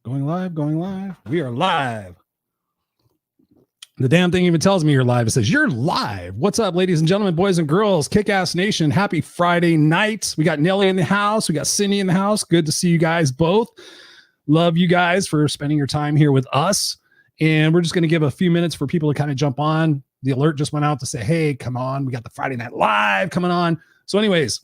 Going live, going live. We are live. The damn thing even tells me you're live. It says you're live. What's up, ladies and gentlemen, boys and girls, Kick-Ass Nation. Happy Friday night. We got Nelly in the house. We got Cindy in the house. Good to see you guys both. Love you guys for spending your time here with us. And we're just going to give a few minutes for people to kind of jump on. The alert just went out to say, hey, come on. We got the Friday Night Live coming on. So anyways,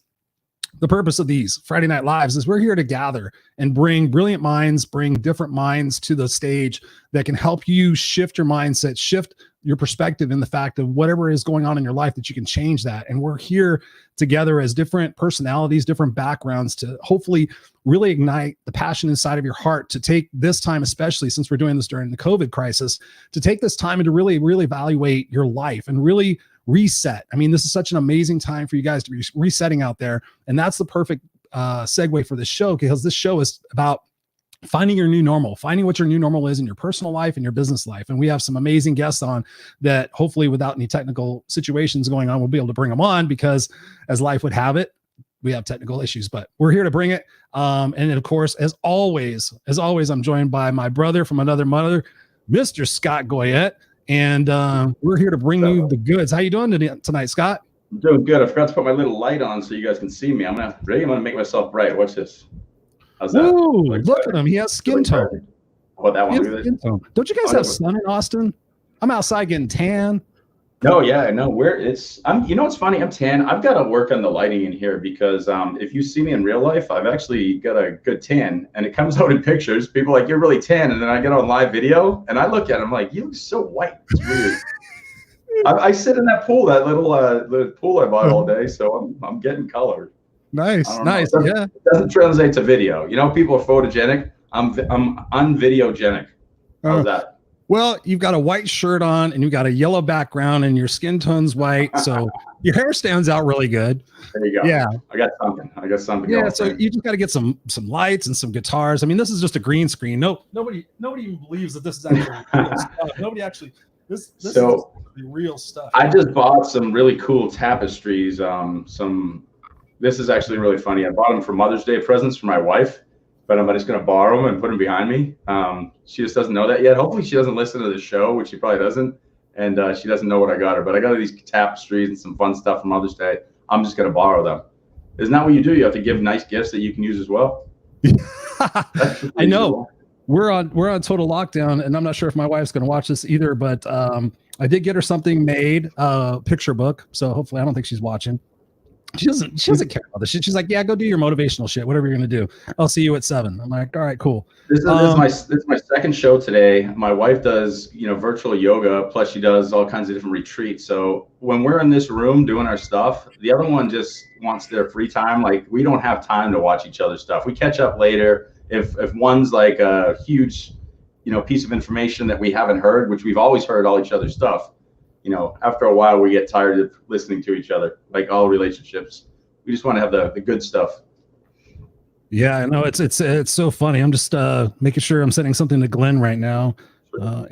the purpose of these Friday Night Lives is we're here to gather and bring brilliant minds, bring different minds to the stage that can help you shift your mindset, shift your perspective in the fact of whatever is going on in your life, that you can change that. And we're here together as different personalities, different backgrounds, to hopefully really ignite the passion inside of your heart, to take this time, especially since we're doing this during the COVID crisis, to take this time and to really, really evaluate your life and really reset. I mean, this is such an amazing time for you guys to be resetting out there. And that's the perfect segue for this show, because this show is about finding your new normal, finding what your new normal is in your personal life and your business life. And we have some amazing guests on that hopefully, without any technical situations going on, we'll be able to bring them on, because as life would have it, we have technical issues, but we're here to bring it. And then, of course, as always, I'm joined by my brother from another mother, Mr. Scott Goyette. And we're here to bring you the goods. How you doing tonight, Scott? I'm doing good. I forgot to put my little light on so you guys can see me. I'm gonna make myself bright. Watch this. How's that? Ooh, look at him. He has skin tone. What that one? Skin tone. Don't you guys have sun in Austin? I'm outside getting tan. No, yeah, no. You know what's funny? I'm tan. I've got to work on the lighting in here, because if you see me in real life, I've actually got a good tan, and it comes out in pictures. People are like, you're really tan, and then I get on live video, and I look at it, I'm like, you look so white. It's weird. I sit in that pool, that little the pool I bought all day, so I'm getting colored. Nice. It doesn't translate to video. You know, people are photogenic. I'm unvideogenic. How's that? Well, you've got a white shirt on and you've got a yellow background and your skin tone's white. So your hair stands out really good. There you go. Yeah. I got something. Yeah. So you just got to get some lights and some guitars. I mean, this is just a green screen. Nobody even believes that this is actually real stuff. Nobody actually, this is the real stuff. I just bought some really cool tapestries. This is actually really funny. I bought them for Mother's Day presents for my wife, but I'm just going to borrow them and put them behind me. She just doesn't know that yet. Hopefully she doesn't listen to the show, which she probably doesn't. And she doesn't know what I got her, but I got her these tapestries and some fun stuff for Mother's Day. I'm just going to borrow them. Isn't that what you do? You have to give nice gifts that you can use as well. I know. Cool. We're on total lockdown, and I'm not sure if my wife's going to watch this either, but I did get her something made, picture book. So hopefully, I don't think she's watching. She doesn't care about this shit. She's like, yeah, go do your motivational shit, whatever you're going to do. I'll see you at 7. I'm like, all right, cool. This is my second show today. My wife does, virtual yoga. Plus she does all kinds of different retreats. So when we're in this room doing our stuff, the other one just wants their free time. Like, we don't have time to watch each other's stuff. We catch up later. If one's like a huge, piece of information that we haven't heard, which we've always heard all each other's stuff, after a while we get tired of listening to each other, like all relationships. We just want to have the good stuff. Yeah, I know. It's so funny. I'm just making sure I'm sending something to Glenn right now. So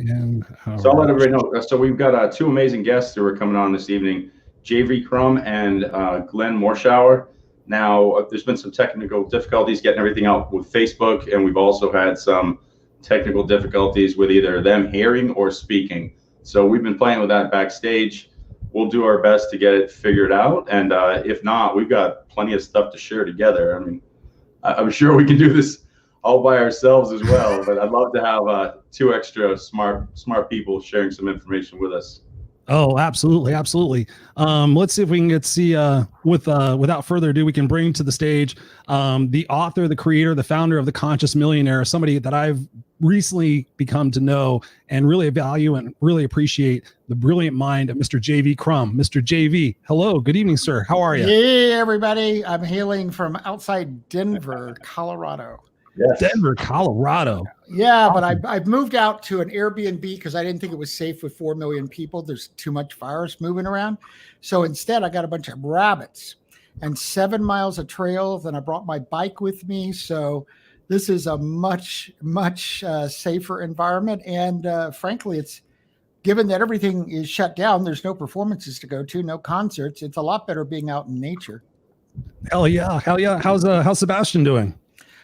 I'll let everybody know. So we've got 2 amazing guests who are coming on this evening, JV Crum and Glenn Moreshower. Now, there's been some technical difficulties getting everything out with Facebook, and we've also had some technical difficulties with either them hearing or speaking. So we've been playing with that backstage. We'll do our best to get it figured out. And if not, we've got plenty of stuff to share together. I mean, I'm sure we can do this all by ourselves as well, but I'd love to have 2 extra smart people sharing some information with us. Oh, absolutely. Absolutely. Let's see if we can without further ado, we can bring to the stage the author, the creator, the founder of the Conscious Millionaire, somebody that I've recently become to know and really value and really appreciate the brilliant mind of Mr. JV Crum. Mr. JV, hello. Good evening, sir. How are you? Hey, everybody. I'm hailing from outside Denver, Colorado. Yes. Denver, Colorado. Yeah, but I've moved out to an Airbnb because I didn't think it was safe with 4 million people. There's too much virus moving around. So instead, I got a bunch of rabbits and 7 miles of trails, and I brought my bike with me. So this is a much safer environment. And frankly, it's given that everything is shut down, there's no performances to go to, no concerts. It's a lot better being out in nature. Hell yeah. How's Sebastian doing?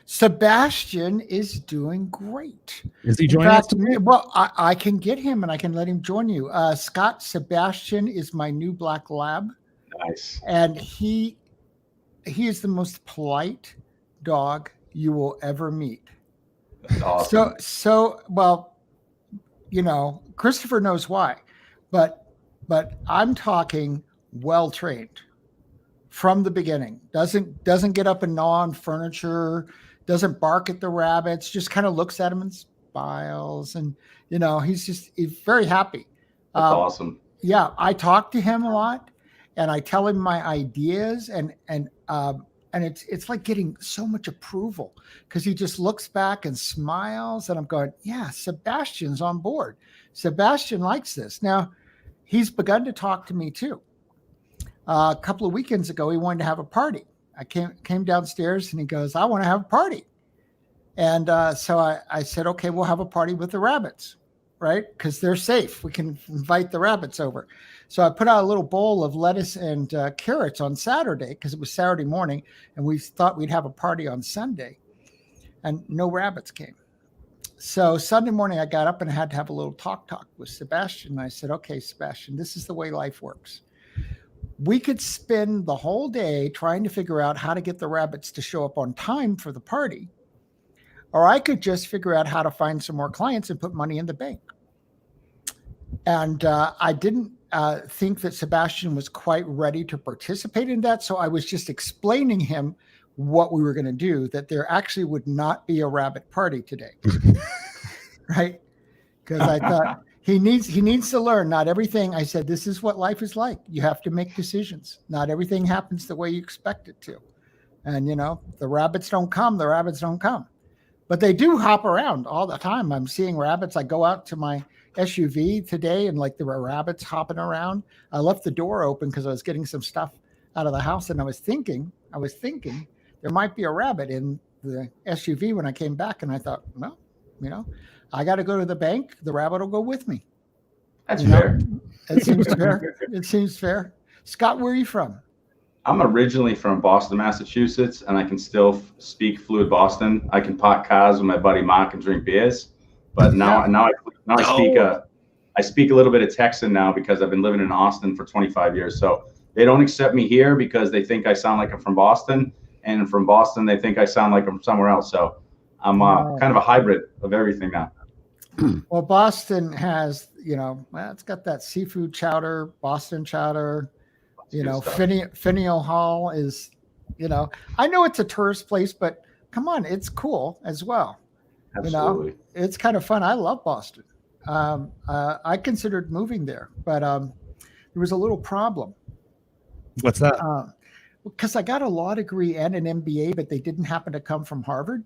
Sebastian is doing great. Is he In joining us fact, today? well, I can get him and I can let him join you. Scott, Sebastian is my new black lab, Nice. and he is the most polite dog you will ever meet. That's awesome. So well, you know, Christopher knows why, but I'm talking well trained from the beginning. Doesn't get up and gnaw on furniture, doesn't bark at the rabbits, just kind of looks at them and smiles, and you know, he's very happy. That's awesome. Yeah, I talk to him a lot, and I tell him my ideas, and it's like getting so much approval because he just looks back and smiles, and I'm going, yeah, Sebastian's on board. Sebastian likes this. Now, he's begun to talk to me too. A couple of weekends ago, he wanted to have a party. I came downstairs and he goes, I want to have a party. And so I said, okay, we'll have a party with the rabbits, right? Because they're safe. We can invite the rabbits over. So I put out a little bowl of lettuce and carrots on Saturday because it was Saturday morning, and we thought we'd have a party on Sunday, and no rabbits came. So Sunday morning, I got up and I had to have a little talk with Sebastian. And I said, okay, Sebastian, this is the way life works. We could spend the whole day trying to figure out how to get the rabbits to show up on time for the party, or I could just figure out how to find some more clients and put money in the bank. And I didn't think that Sebastian was quite ready to participate in that. So I was just explaining him what we were going to do, that there actually would not be a rabbit party today. Right? Because I thought he needs to learn. Not everything, I said, this is what life is like. You have to make decisions. Not everything happens the way you expect it to. And, you know, the rabbits don't come. But they do hop around all the time. I'm seeing rabbits. I go out to my SUV today and like there were rabbits hopping around. I left the door open because I was getting some stuff out of the house, and I was thinking there might be a rabbit in the SUV when I came back, and I thought, well, you know, I got to go to the bank. The rabbit will go with me. That's fair. It seems fair. It seems fair. Scott, where are you from? I'm originally from Boston, Massachusetts, and I can still speak fluid Boston. I can pot cars with my buddy Mark and drink beers. But now I speak a little bit of Texan now because I've been living in Austin for 25 years. So they don't accept me here because they think I sound like I'm from Boston, and from Boston they think I sound like I'm somewhere else. So I'm kind of a hybrid of everything now. Well, Boston has, you know, it's got that seafood chowder, Boston chowder. You know, Faneuil Hall is, you know, I know it's a tourist place, but come on, it's cool as well. Absolutely. You know, it's kind of fun. I love Boston. I considered moving there, but there was a little problem. What's that? Because I got a law degree and an MBA, but they didn't happen to come from Harvard.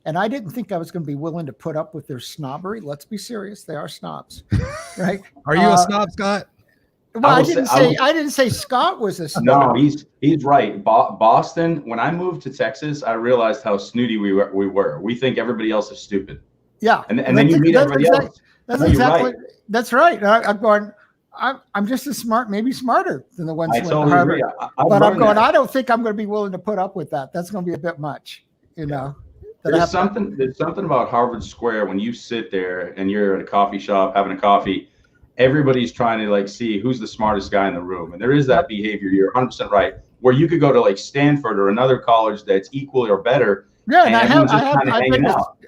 And I didn't think I was going to be willing to put up with their snobbery. Let's be serious. They are snobs, right? Are you a snob, Scott? Well, I didn't say Scott was a snob. No, he's right. Boston. When I moved to Texas, I realized how snooty we were. We think everybody else is stupid. Yeah, and then you meet everybody else. That's exactly. Right. That's right. I'm going. I'm just as smart, maybe smarter than the ones who went to Harvard. But I'm going. I don't think I'm going to be willing to put up with that. That's going to be a bit much, you know. There's something about Harvard Square when you sit there and you're at a coffee shop having a coffee. Everybody's trying to like see who's the smartest guy in the room. And there is that behavior. You're 100% right. Where you could go to like Stanford or another college that's equal or better. Yeah. And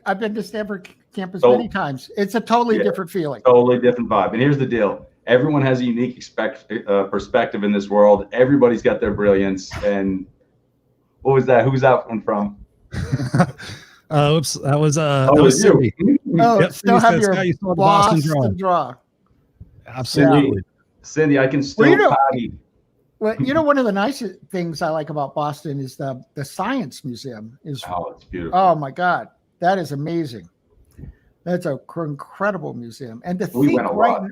I've been to Stanford campus many times. It's a totally different feeling. Totally different vibe. And here's the deal. Everyone has a unique perspective in this world. Everybody's got their brilliance. And what was that? Who's that one from? Oops. That was Cindy. Oh, yep. Still have your Boston draw. Absolutely. Yeah. Cindy, I can still party. Well, you know, one of the nicest things I like about Boston is the Science Museum. It's beautiful. Oh my God, that is amazing. That's an incredible museum. And to think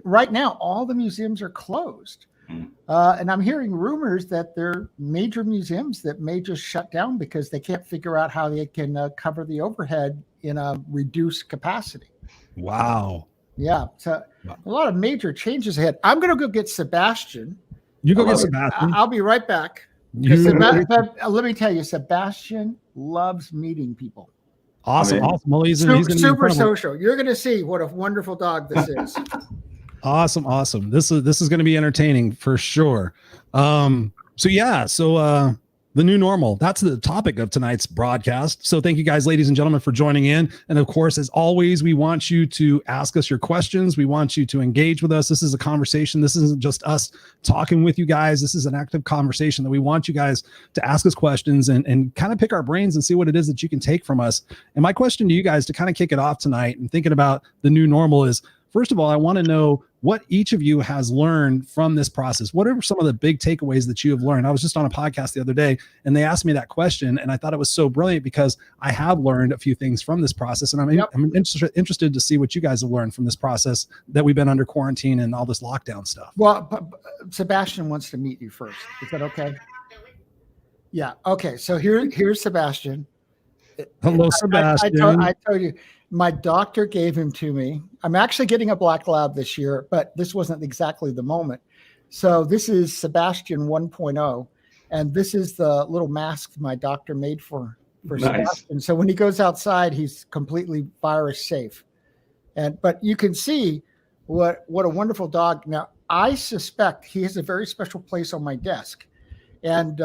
right now, all the museums are closed. And I'm hearing rumors that there are major museums that may just shut down because they can't figure out how they can cover the overhead in a reduced capacity. Wow. Yeah, so a lot of major changes ahead. I'm going to go get Sebastian. You go get Sebastian. I'll be right back. Let me tell you, Sebastian loves meeting people. Awesome. Awesome. Well, he's super, gonna be super incredible. social. You're going to see what a wonderful dog this is. Awesome. This is going to be entertaining for sure. So the new normal, that's the topic of tonight's broadcast. So thank you guys, ladies and gentlemen, for joining in. And of course, as always, we want you to ask us your questions. We want you to engage with us. This is a conversation. This isn't just us talking with you guys. This is an active conversation that we want you guys to ask us questions and kind of pick our brains and see what it is that you can take from us. And my question to you guys to kind of kick it off tonight and thinking about the new normal is, first of all, I want to know what each of you has learned from this process. What are some of the big takeaways that you have learned? I was just on a podcast the other day and they asked me that question and I thought it was so brilliant because I have learned a few things from this process and I'm interested to see what you guys have learned from this process that we've been under quarantine and all this lockdown stuff. Well, Sebastian wants to meet you first. Is that okay? Yeah. Okay. So here's Sebastian. Hello, Sebastian. I told you, my doctor gave him to me. I'm actually getting a black lab this year, but this wasn't exactly the moment. So this is Sebastian 1.0, and this is the little mask my doctor made for nice. Sebastian. So when he goes outside, he's completely virus safe. But you can see what a wonderful dog. Now, I suspect he has a very special place on my desk, and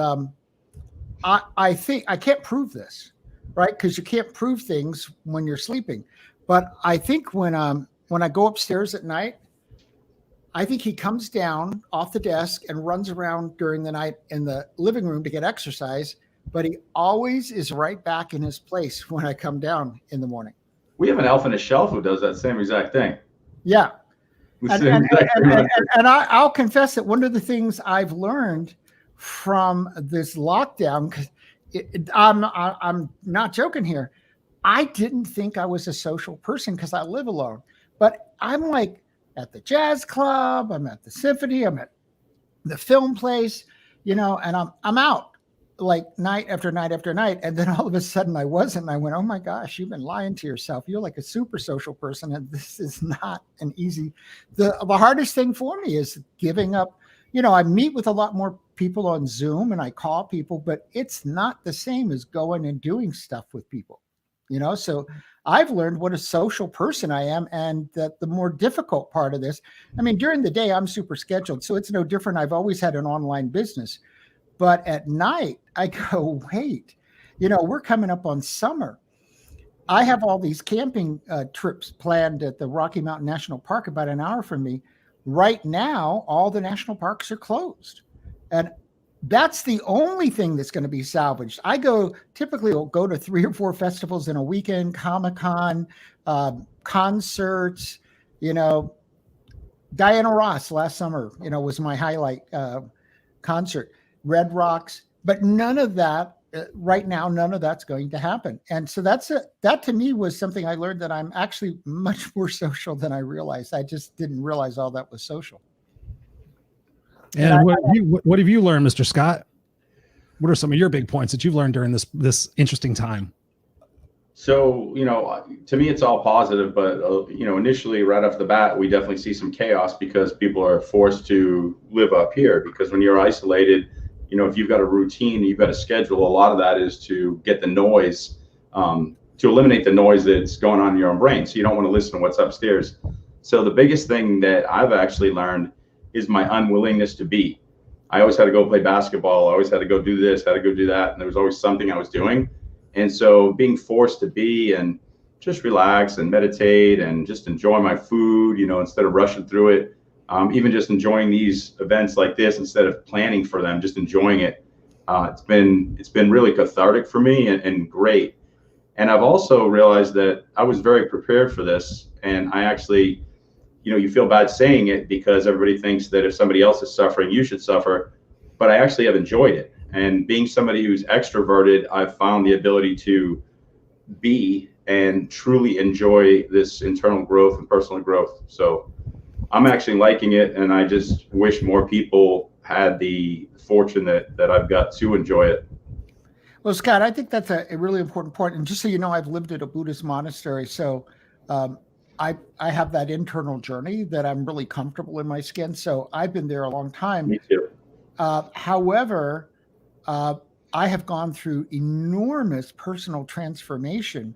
I think I can't prove this. Right, because you can't prove things when you're sleeping, but I think when I go upstairs at night, I think he comes down off the desk and runs around during the night in the living room to get exercise, but he always is right back in his place when I come down in the morning. We have an elf on a shelf who does that same exact thing. Yeah, and I'll confess that one of the things I've learned from this lockdown, because I'm not joking here. I didn't think I was a social person because I live alone, but I'm like at the jazz club, I'm at the symphony, I'm at the film place, and I'm out like night after night after night. And then all of a sudden I wasn't. And I went, oh my gosh, you've been lying to yourself. You're like a super social person. And this is not an easy, the hardest thing for me is giving up. I meet with a lot more people on Zoom and I call people, but it's not the same as going and doing stuff with people, so I've learned what a social person I am. And that the more difficult part of this, during the day, I'm super scheduled. So it's no different. I've always had an online business, but at night I go, wait, we're coming up on summer. I have all these camping trips planned at the Rocky Mountain National Park about an hour from me. Right now, all the national parks are closed. And that's the only thing that's going to be salvaged. I typically will go to 3 or 4 festivals in a weekend, Comic-Con, concerts, Diana Ross last summer, was my highlight concert, Red Rocks, but none of that right now, none of that's going to happen. And so that to me was something I learned, that I'm actually much more social than I realized. I just didn't realize all that was social. And what have you learned, Mr. Scott? What are some of your big points that you've learned during this interesting time? So, to me, it's all positive, but, initially right off the bat, we definitely see some chaos because people are forced to live up here, because when you're isolated, if you've got a routine, you've got a schedule, a lot of that is to get the noise, to eliminate the noise that's going on in your own brain. So you don't want to listen to what's upstairs. So the biggest thing that I've actually learned is my unwillingness to be. I always had to go play basketball. I always had to go do this, had to go do that. And there was always something I was doing. And so being forced to be and just relax and meditate and just enjoy my food, instead of rushing through it, even just enjoying these events like this instead of planning for them, just enjoying it. It's been really cathartic for me and great. And I've also realized that I was very prepared for this. And I actually, you feel bad saying it because everybody thinks that if somebody else is suffering, you should suffer. But I actually have enjoyed it. And being somebody who's extroverted, I've found the ability to be and truly enjoy this internal growth and personal growth. So I'm actually liking it, and I just wish more people had the fortune that I've got to enjoy it. Well, Scott, I think that's a really important point. And just so you know, I've lived at a Buddhist monastery, so I have that internal journey that I'm really comfortable in my skin. So I've been there a long time. Me too. However, I have gone through enormous personal transformation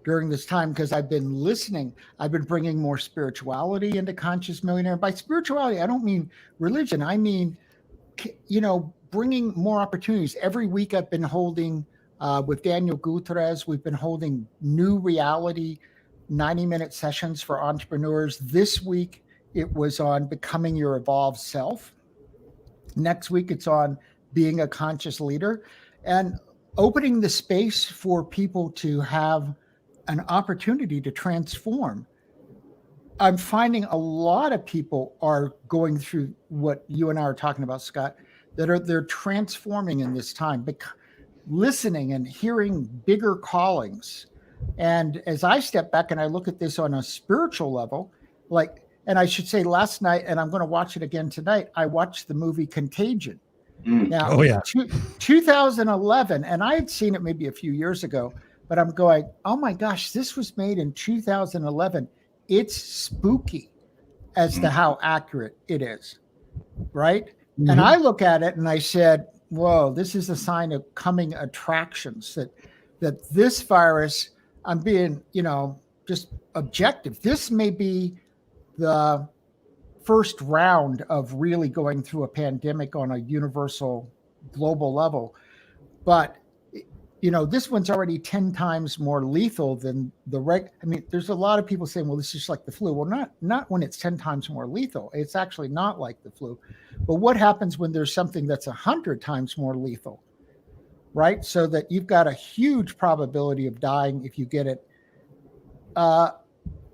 during this time because I've been listening. I've been bringing more spirituality into Conscious Millionaire. By spirituality, I don't mean religion. I mean, bringing more opportunities. Every week I've been holding, with Daniel Gutierrez, we've been holding new reality 90-minute sessions for entrepreneurs. This week it was on becoming your evolved self. Next week it's on being a conscious leader, and opening the space for people to have an opportunity to transform. I'm finding a lot of people are going through what you and I are talking about, Scott, they're transforming in this time, listening and hearing bigger callings. And as I step back and I look at this on a spiritual level, and I should say last night, and I'm going to watch it again tonight, I watched the movie Contagion. Now, 2011, and I had seen it maybe a few years ago, but I'm going, oh my gosh, this was made in 2011. It's spooky as to how accurate it is, right? Mm-hmm. And I look at it and I said, whoa, this is a sign of coming attractions, that this virus, I'm being, just objective. This may be the first round of really going through a pandemic on a universal global level. But, this one's already 10 times more lethal than there's a lot of people saying, well, this is like the flu. Well, not when it's 10 times more lethal. It's actually not like the flu. But what happens when there's something that's 100 times more lethal, right? So that you've got a huge probability of dying if you get it.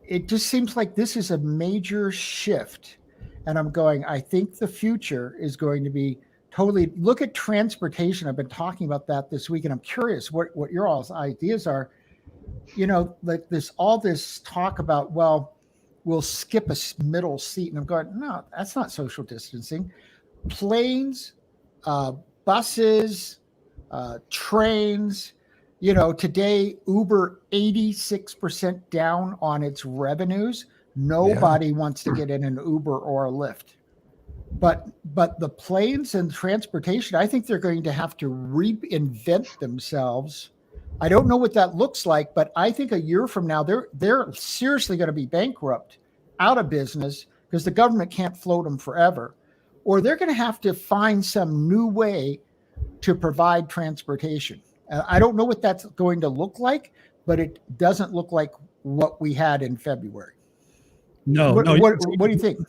It just seems like this is a major shift. And I'm going, I think the future is going to be totally, look at transportation. I've been talking about that this week, and I'm curious what your all's ideas are. Like all this talk about, well, we'll skip a middle seat. And I'm going, no, that's not social distancing. Planes, buses, trains, today Uber 86% down on its revenues. Nobody wants to get in an Uber or a Lyft. But the planes and transportation, I think they're going to have to reinvent themselves. I don't know what that looks like, but I think a year from now, they're seriously going to be bankrupt, out of business, because the government can't float them forever. Or they're going to have to find some new way to provide transportation. I don't know what that's going to look like, but it doesn't look like what we had in February. What do you think?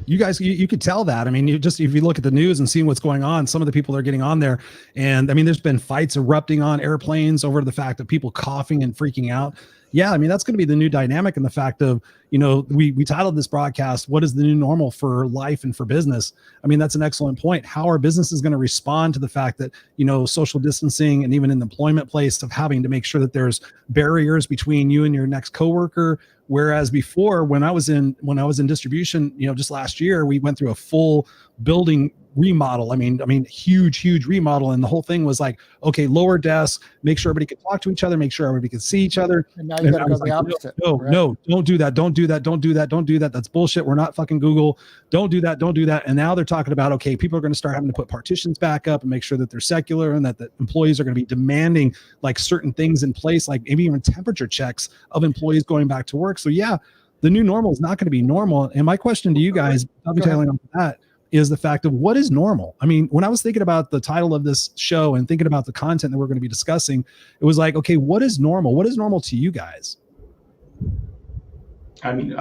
You guys, you could tell that. I mean, if you look at the news and seeing what's going on, some of the people that are getting on there, and I mean, there's been fights erupting on airplanes over the fact of people coughing and freaking out. Yeah, I mean, that's going to be the new dynamic, and the fact of, we titled this broadcast, "What is the new normal for life and for business?" I mean, that's an excellent point. How are businesses going to respond to the fact that, social distancing, and even in the employment place of having to make sure that there's barriers between you and your next coworker? Whereas before, when I was in distribution, just last year, we went through a full building remodel. I mean, huge remodel. And the whole thing was like, okay, lower desks, make sure everybody could talk to each other, make sure everybody could see each other. And now you got to go the opposite. No, don't do that. That's bullshit. We're not fucking Google. Don't do that. And now they're talking about, okay, people are going to start having to put partitions back up and make sure that they're secular, and that the employees are going to be demanding like certain things in place, like maybe even temperature checks of employees going back to work. So yeah, the new normal is not going to be normal. And my question to you guys, dovetailing on that, is the fact of what is normal. I mean, when I was thinking about the title of this show and thinking about the content that we're going to be discussing, it was like, okay, what is normal? What is normal to you guys? I mean,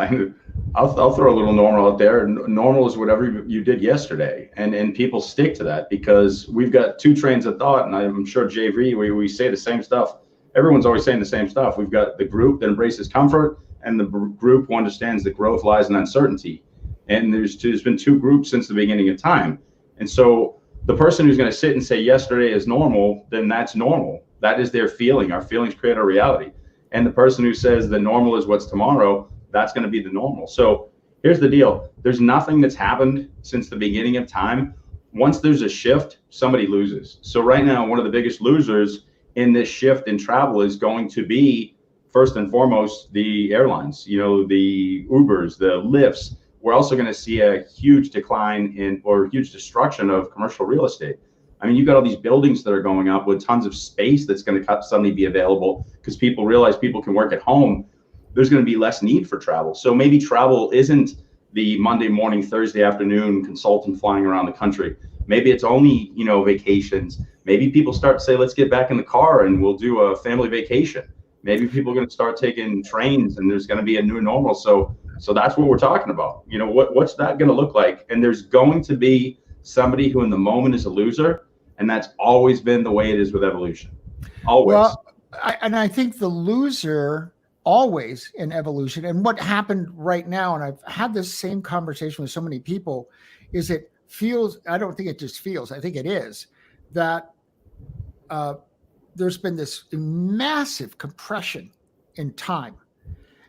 I'll throw a little normal out there. Normal is whatever you did yesterday, and people stick to that, because we've got two trains of thought, and I'm sure JV, we say the same stuff. Everyone's always saying the same stuff. We've got the group that embraces comfort, and the group who understands that growth lies in uncertainty. And there's been two groups since the beginning of time. And so the person who's going to sit and say yesterday is normal, then that's normal. That is their feeling. Our feelings create our reality. And the person who says the normal is what's tomorrow, that's going to be the normal. So here's the deal. There's nothing that's happened since the beginning of time. Once there's a shift, somebody loses. So right now, one of the biggest losers in this shift in travel is going to be, first and foremost, the airlines, the Ubers, the Lyfts. We're also going to see a huge decline or huge destruction of commercial real estate. I mean, you've got all these buildings that are going up with tons of space that's going to suddenly be available because people realize people can work at home. There's going to be less need for travel. So maybe travel isn't the Monday morning, Thursday afternoon consultant flying around the country. Maybe it's only, vacations. Maybe people start to say, let's get back in the car and we'll do a family vacation. Maybe people are going to start taking trains and there's going to be a new normal. So that's what we're talking about. What's that going to look like? And there's going to be somebody who in the moment is a loser. And that's always been the way it is with evolution. Always. Well, I think the loser always in evolution, and what happened right now, and I've had this same conversation with so many people, is it feels, I don't think it just feels, I think it is, that there's been this massive compression in time.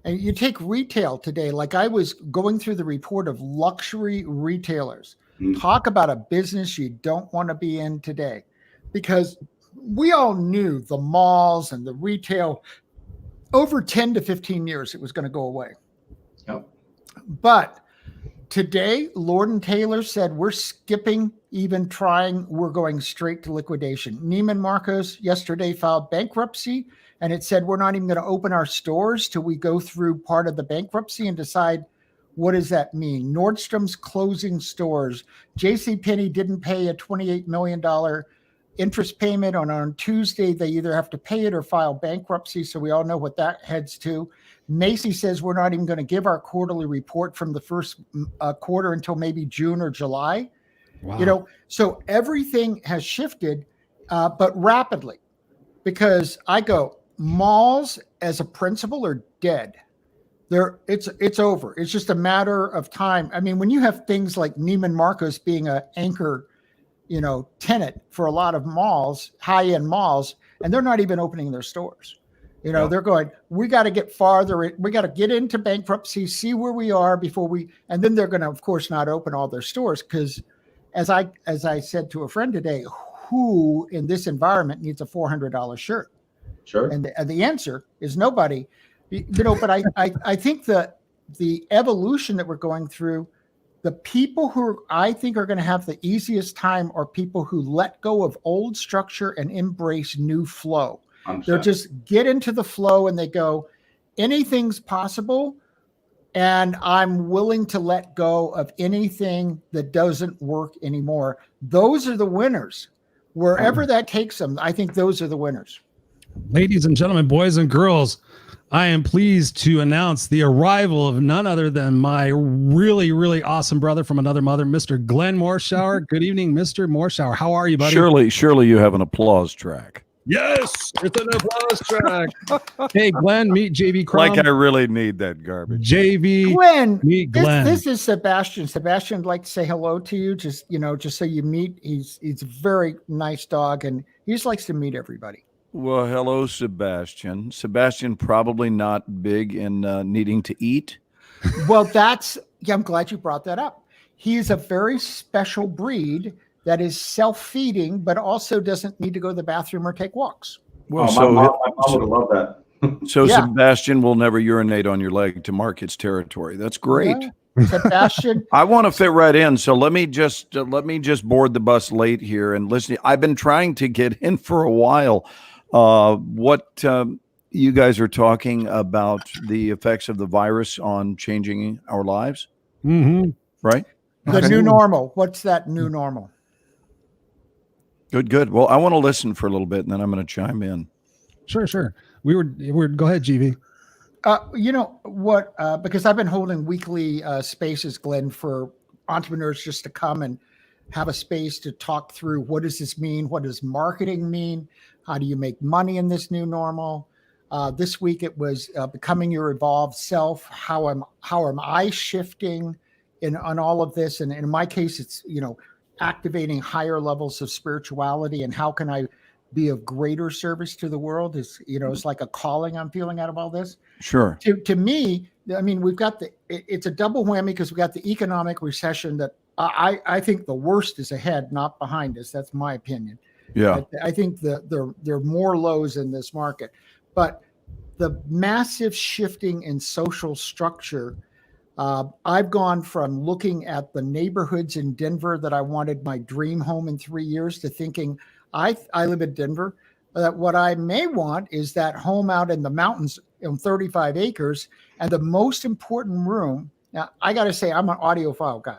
And you take retail today, like I was going through the report of luxury retailers. Talk about a business you don't want to be in today, because we all knew the malls and the retail over 10 to 15 years, it was going to go away. Yep. But today, Lord & Taylor said, we're skipping even trying. We're going straight to liquidation. Neiman Marcus yesterday filed bankruptcy, and it said, we're not even going to open our stores till we go through part of the bankruptcy and decide what does that mean. Nordstrom's closing stores. JCPenney didn't pay a $28 million interest payment on Tuesday. They either have to pay it or file bankruptcy. So we all know what that heads to. Macy says we're not even going to give our quarterly report from the first quarter until maybe June or July. Wow. So everything has shifted, but rapidly, because I go, malls as a principle are dead. It's over. It's just a matter of time. I mean, when you have things like Neiman Marcus being an anchor, tenant for a lot of malls, high-end malls, and they're not even opening their stores. They're going, we got to get farther. We got to get into bankruptcy, see where we are before and then they're going to, of course, not open all their stores. Because as I said to a friend today, who in this environment needs a $400 shirt? Sure. And the answer is nobody. But I think that the evolution that we're going through, the people who I think are going to have the easiest time are people who let go of old structure and embrace new flow. They're just get into the flow and they go, anything's possible. And I'm willing to let go of anything that doesn't work anymore. Those are the winners. Wherever that takes them, I think those are the winners. Ladies and gentlemen, boys and girls, I am pleased to announce the arrival of none other than my really, really awesome brother from another mother, Mr. Glenn Moreshower. Good evening, Mr. Moreshower. How are you, buddy? Surely you have an applause track. Yes, it's an applause track. Hey, Glenn, meet JV Crum. Like I really need that garbage. JV, Glenn, meet Glenn. This is Sebastian. Sebastian would like to say hello to you, just so you meet. He's a very nice dog, and he just likes to meet everybody. Well, hello, Sebastian. Sebastian probably not big in needing to eat. Well, I'm glad you brought that up. He is a very special breed that is self-feeding, but also doesn't need to go to the bathroom or take walks. Well, my mom would love that. So yeah. Sebastian will never urinate on your leg to mark its territory. That's great. Yeah. Sebastian, I want to fit right in. So let me just board the bus late here and listen. I've been trying to get in for a while. What you guys are talking about the effects of the virus on changing our lives, right? The new normal. What's that new normal? Good. Well, I want to listen for a little bit, and then I'm going to chime in. Sure. We're go ahead, GV. You know what? Because I've been holding weekly spaces, Glenn, for entrepreneurs just to come and have a space to talk through what does this mean? What does marketing mean? How do you make money in this new normal? This week it was becoming your evolved self. How am I shifting on all of this? And in my case, it's activating higher levels of spirituality, and how can I be of greater service to the world? Is it's like a calling I'm feeling out of all this. Sure. To me, I mean, we've got it's a double whammy, because we got the economic recession that I think the worst is ahead, not behind us. That's my opinion. Yeah. I think there are more lows in this market, but the massive shifting in social structure I've gone from looking at the neighborhoods in Denver that I wanted my dream home in 3 years to thinking I live in Denver. That what I may want is that home out in the mountains on 35 acres. And the most important room. Now, I got to say, I'm an audiophile guy.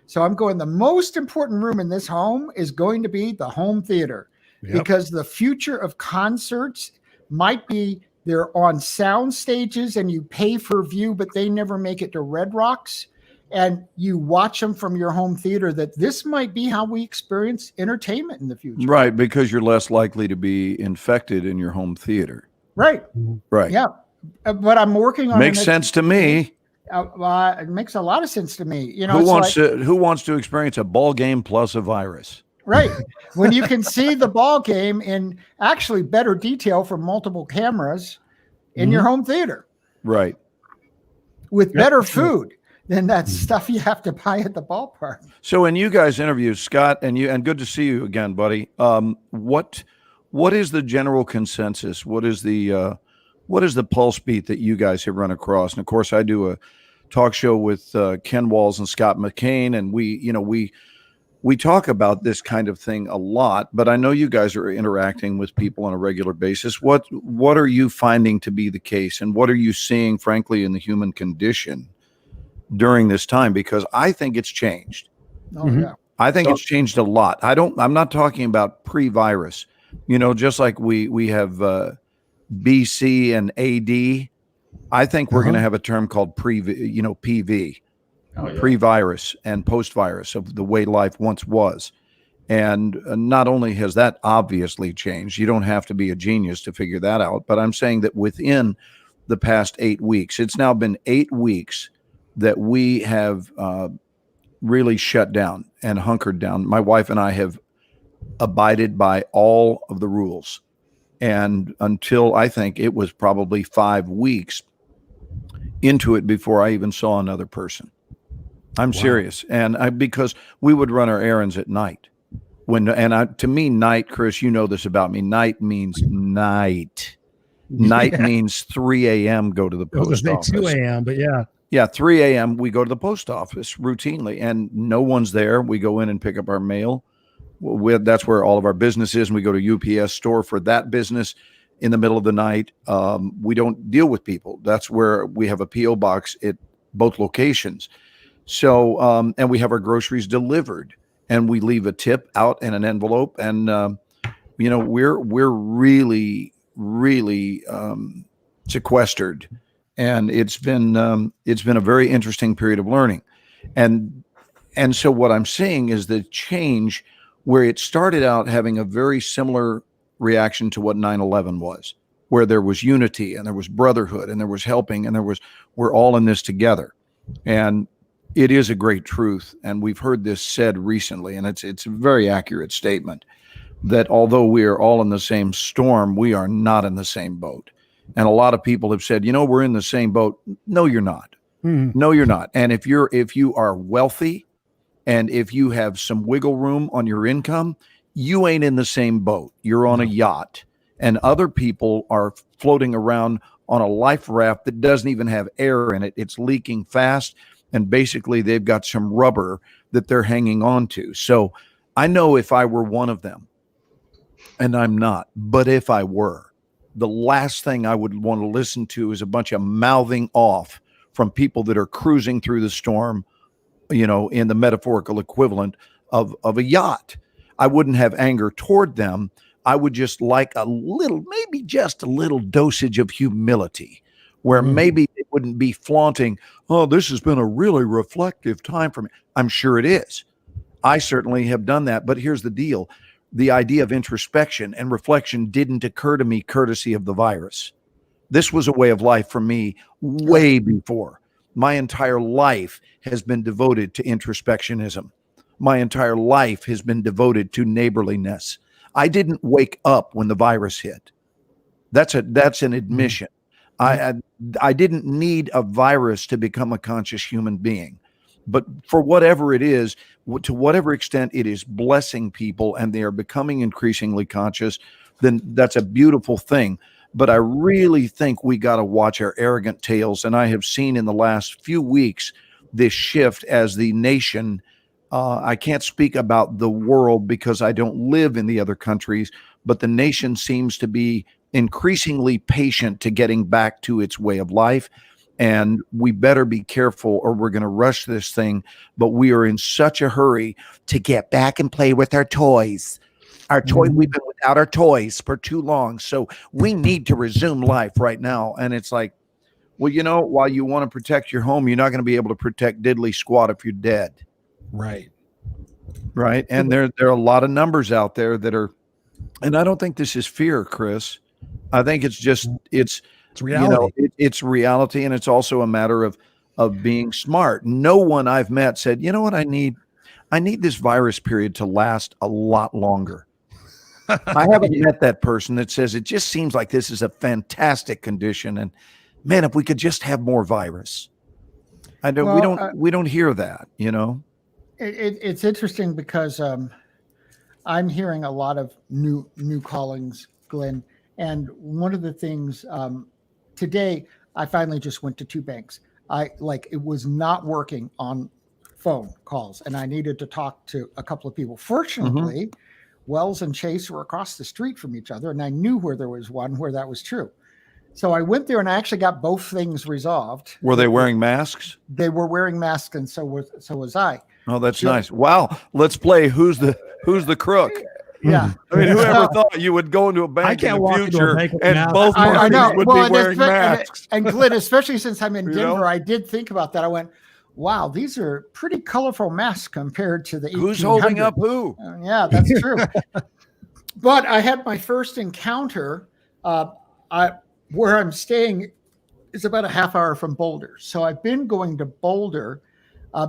So I'm going, the most important room in this home is going to be the home theater. Yep. Because the future of concerts might be they're on sound stages and you pay for view, but they never make it to Red Rocks. And you watch them from your home theater, that this might be how we experience entertainment in the future. Right, because you're less likely to be infected in your home theater. Right. Right. Yeah. But I'm working on Makes sense to me. It makes a lot of sense to me. You know, who wants to experience a ball game plus a virus? Right. When you can see the ball game in actually better detail from multiple cameras in your home theater. Right. With better food than that stuff you have to buy at the ballpark. So in you guys' interviews, Scott, and good to see you again, buddy. What is the general consensus? What is the pulse beat that you guys have run across? And of course, I do a talk show with Ken Walls and Scott McCain, and we talk about this kind of thing a lot, but I know you guys are interacting with people on a regular basis. What are you finding to be the case, and what are you seeing, frankly, in the human condition during this time? Because I think it's changed. Oh, yeah. I think it's changed a lot. I'm not talking about pre-virus, just like we have BC and AD. I think we're going to have a term called PV. Pre-virus and post-virus of the way life once was. And not only has that obviously changed, you don't have to be a genius to figure that out, but I'm saying that within the past 8 weeks, it's now been 8 weeks that we have really shut down and hunkered down. My wife and I have abided by all of the rules. And until I think it was probably 5 weeks into it before I even saw another person. I'm serious. And because we would run our errands at night. To me, night, Chris, you know this about me. Night means night. Night means 3 a.m. go to the post office. 2 a.m., but yeah. Yeah, 3 a.m. we go to the post office routinely, and no one's there. We go in and pick up our mail. That's where all of our business is, and we go to UPS store for that business in the middle of the night. We don't deal with people. That's where we have a P.O. box at both locations. So, and we have our groceries delivered, and we leave a tip out in an envelope. And, we're really, really sequestered. And it's been a very interesting period of learning. And so what I'm seeing is the change where it started out having a very similar reaction to what 9/11 was, where there was unity and there was brotherhood and there was helping and we're all in this together. And it is a great truth, and we've heard this said recently, and it's a very accurate statement, that although we are all in the same storm, we are not in the same boat. And a lot of people have said, we're in the same boat. No, you're not. No, you're not. And if you are wealthy, and if you have some wiggle room on your income, you ain't in the same boat. You're on a yacht, and other people are floating around on a life raft that doesn't even have air in it. It's leaking fast. And basically they've got some rubber that they're hanging on to. So I know if I were one of them, and I'm not, but if I were, the last thing I would want to listen to is a bunch of mouthing off from people that are cruising through the storm, in the metaphorical equivalent of a yacht. I wouldn't have anger toward them. I would just like maybe just a little dosage of humility, where maybe it wouldn't be flaunting, oh, this has been a really reflective time for me. I'm sure it is. I certainly have done that. But here's the deal. The idea of introspection and reflection didn't occur to me courtesy of the virus. This was a way of life for me way before. My entire life has been devoted to introspectionism. My entire life has been devoted to neighborliness. I didn't wake up when the virus hit. That's an admission. I didn't need a virus to become a conscious human being, but for whatever it is, to whatever extent it is blessing people and they are becoming increasingly conscious, then that's a beautiful thing. but I really think we got to watch our arrogant tails. And I have seen in the last few weeks this shift as the nation. I can't speak about the world because I don't live in the other countries, but the nation seems to be increasingly patient to getting back to its way of life. And we better be careful or we're going to rush this thing. But we are in such a hurry to get back and play with our toys. Our toy, we've been without our toys for too long. So we need to resume life right now. And it's like, well, you know, while you want to protect your home, you're not going to be able to protect diddly squat if you're dead. Right. Right. And there are a lot of numbers out there that are, and I don't think this is fear, Chris. I think it's just, it's reality. You know, it's reality. And it's also a matter of being smart. No one I've met said, you know what I need this virus period to last a lot longer. I haven't met that person that says it just seems like this is a fantastic condition. And man, if we could just have more virus. I don't, we don't hear that, you know. It's interesting because I'm hearing a lot of new callings, Glenn. And one of the things today, I finally just went to 2 banks. It was not working on phone calls, and I needed to talk to a couple of people. Fortunately, Wells and Chase were across the street from each other, and I knew where there was one where that was true. So I went there and I actually got both things resolved. Were they wearing masks? They were wearing masks, and so was I. Oh, that's nice. Wow. Let's play Who's the Crook? Yeah. I mean, whoever thought you would go into a bank in the future and both parties would be wearing masks. And Glenn, especially since I'm in Denver, I did think about that. I went, wow, these are pretty colorful masks compared to the 1800s. Who's holding up who? Yeah, that's true. But I had my first encounter where I'm staying is about a half hour from Boulder. So I've been going to Boulder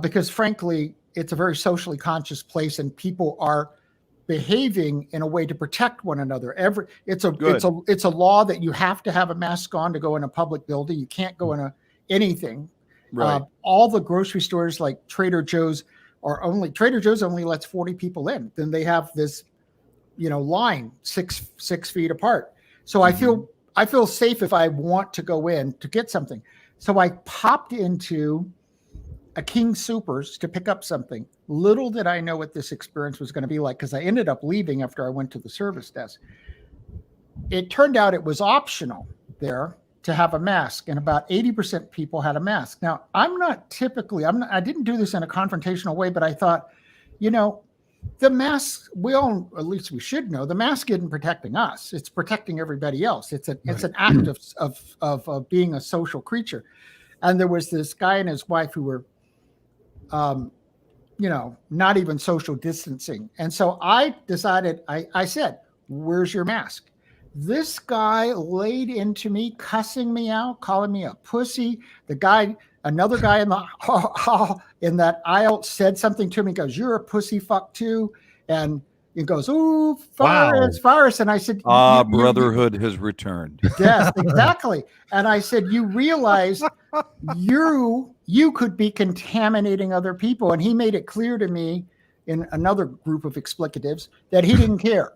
because, frankly, it's a very socially conscious place and people are behaving in a way to protect one another. It's a law that you have to have a mask on to go in a public building. You can't go in anything. Right. All the grocery stores like Trader Joe's only lets 40 people in. Then they have this, line 6 feet apart. So I feel safe if I want to go in to get something. So I popped into a King Soopers to pick up something. Little did I know what this experience was going to be like, because I ended up leaving after I went to the service desk. It turned out it was optional there to have a mask, and about 80% people had a mask. Now, I didn't do this in a confrontational way, but I thought, the mask, at least we should know, the mask isn't protecting us. It's protecting everybody else. It's an act of being a social creature. And there was this guy and his wife who were, not even social distancing. And so I decided, I said, where's your mask? This guy laid into me, cussing me out, calling me a pussy. Another guy in the in that aisle said something to me. He goes, "You're a pussy fuck too." And he goes, "Ooh, virus." And I said, brotherhood has returned. Yes, exactly. And I said, "You realize you could be contaminating other people." And he made it clear to me in another group of explicatives that he didn't care.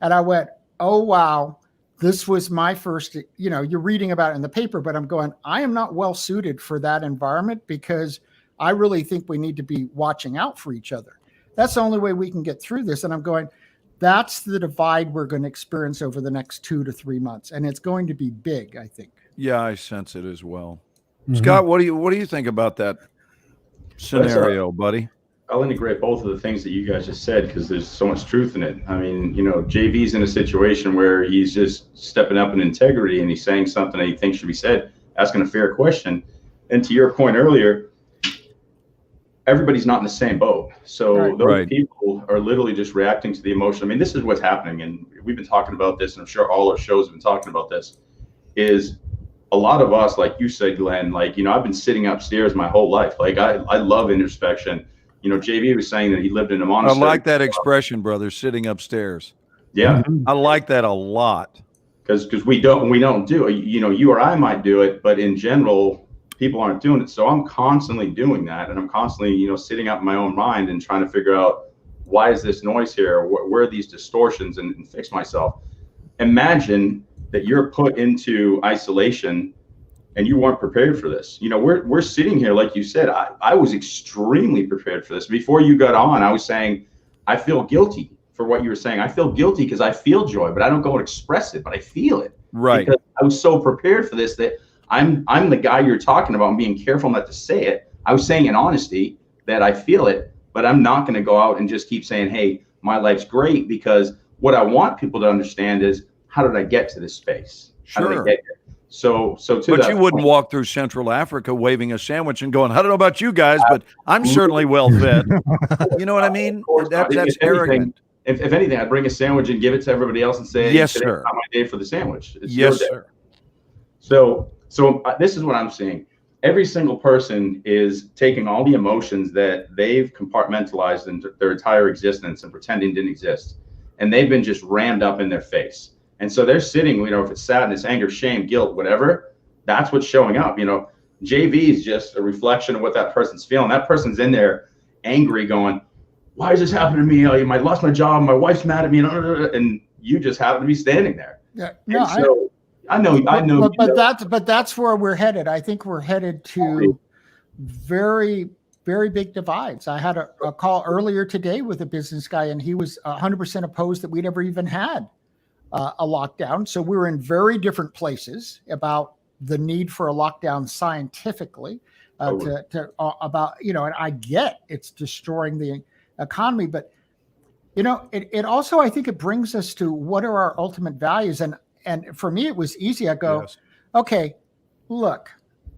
And I went, oh, wow, this was my first, you're reading about it in the paper, but I'm going, I am not well suited for that environment, because I really think we need to be watching out for each other. That's the only way we can get through this. And I'm going, that's the divide we're going to experience over the next 2 to 3 months. And it's going to be big, I think. Yeah, I sense it as well. Mm-hmm. Scott, what do you think about that scenario, buddy? I'll integrate both of the things that you guys just said, because there's so much truth in it. I mean, JV's in a situation where he's just stepping up in integrity and he's saying something that he thinks should be said, asking a fair question. And to your point earlier, everybody's not in the same boat. So those people are literally just reacting to the emotion. I mean, this is what's happening. And we've been talking about this, and I'm sure all our shows have been talking about this, is a lot of us, like you said, Glenn, I've been sitting upstairs my whole life. I love introspection. JV was saying that he lived in a monastery. I like that expression, brother, sitting upstairs. Yeah. I like that a lot. Because we don't do it. You or I might do it, but in general, people aren't doing it. So I'm constantly doing that. And I'm constantly, sitting up in my own mind and trying to figure out, why is this noise here? Where are these distortions, and fix myself. Imagine that you're put into isolation and you weren't prepared for this. You know, we're sitting here, like you said, I was extremely prepared for this. Before you got on, I was saying, I feel guilty for what you were saying. I feel guilty because I feel joy, but I don't go and express it, but I feel it. Right. Because I was so prepared for this that I'm the guy you're talking about and being careful not to say it. I was saying in honesty that I feel it, but I'm not going to go out and just keep saying, hey, my life's great, because what I want people to understand is, how did I get to this space? How did I get here? So but you wouldn't walk through Central Africa waving a sandwich and going, I don't know about you guys, but I'm certainly well fed. You know what I mean? That's arrogant. If anything, I'd bring a sandwich and give it to everybody else and say, yes, today's sir. not my day for the sandwich. It's yes, your day. sir. So this is what I'm seeing. Every single person is taking all the emotions that they've compartmentalized into their entire existence and pretending didn't exist. And they've been just rammed up in their face. And so they're sitting, you know, if it's sadness, anger, shame, guilt, whatever, that's what's showing up. You know, JV is just a reflection of what that person's feeling. That person's in there angry going, why is this happening to me? I lost my job. My wife's mad at me. And you just happen to be standing there. Yeah. No, so I know. But that's where we're headed. I think we're headed to very, very big divides. I had a call earlier today with a business guy, and he was 100% opposed that we'd ever even had a lockdown. So we're in very different places about the need for a lockdown scientifically, about, you know, and I get it's destroying the economy, but, you know, it also, I think it brings us to what are our ultimate values. And for me, it was easy. I go, yes. Okay, look,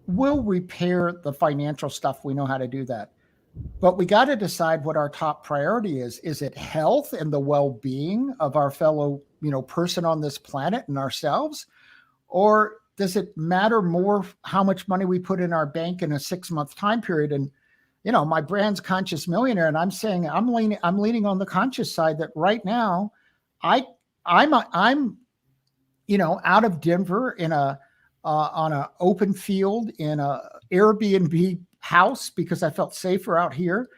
we'll repair the financial stuff. We know how to do that. But we got to decide what our top priority is. Is it health and the well-being of our fellow, you know, person on this planet and ourselves? Or does it matter more how much money we put in our bank in a 6-month time period? And, you know, my brand's Conscious Millionaire, and I'm saying I'm leaning on the conscious side that right now I'm you know, out of Denver in on a open field in a Airbnb house because I felt safer out here.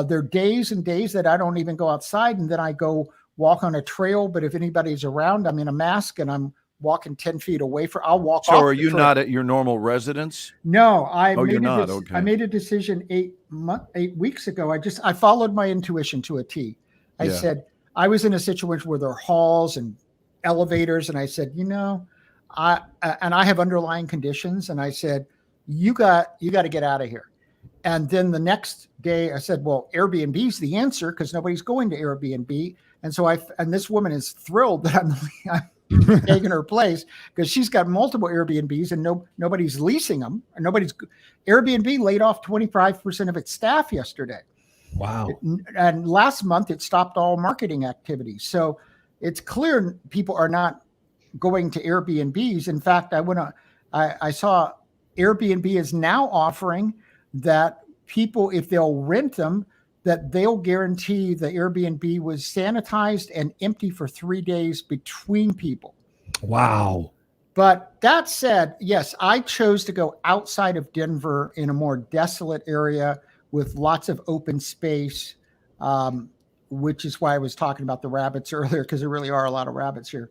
There are days and days that I don't even go outside, and then I go walk on a trail. But if anybody's around, I'm in a mask and I'm walking 10 feet away I'll walk off. So are you not at your normal residence? No, you're not. Okay. I made a decision 8 weeks ago. I followed my intuition to a T. I said, I was in a situation where there are halls and elevators. And I said, you know, I have underlying conditions. And I said, you got to get out of here. And then the next day I said, well, Airbnb is the answer because nobody's going to Airbnb. And so and this woman is thrilled that I'm taking her place because she's got multiple Airbnbs and nobody's leasing them. Airbnb laid off 25% of its staff yesterday. Wow. And last month it stopped all marketing activities. So it's clear people are not going to Airbnbs. In fact, I saw Airbnb is now offering that people, if they'll rent them, that they'll guarantee the Airbnb was sanitized and empty for 3 days between people. Wow. But that said, yes, I chose to go outside of Denver in a more desolate area with lots of open space, which is why I was talking about the rabbits earlier, because there really are a lot of rabbits here.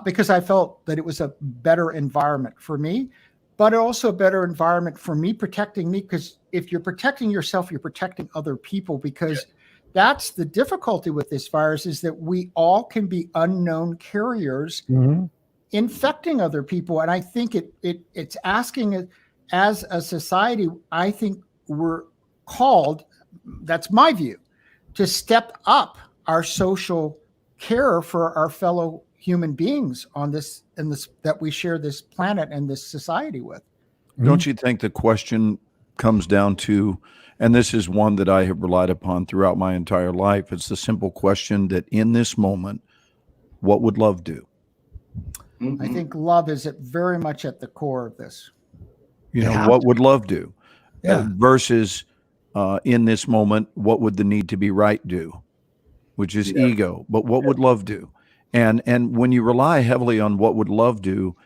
Because I felt that it was a better environment for me, but also a better environment for me, protecting me. Because if you're protecting yourself, you're protecting other people, because that's the difficulty with this virus, is that we all can be unknown carriers infecting other people. And I think it's asking, as a society, I think we're called, that's my view, to step up our social care for our fellow human beings on this that we share this planet and this society with. Don't you think the question comes down to, and this is one that I have relied upon throughout my entire life, it's the simple question that in this moment, what would love do? I think love is very much at the core of this. You know, what would love do? Versus in this moment, what would the need to be right do? Which is ego. But what would love do? And when you rely heavily on what would love do,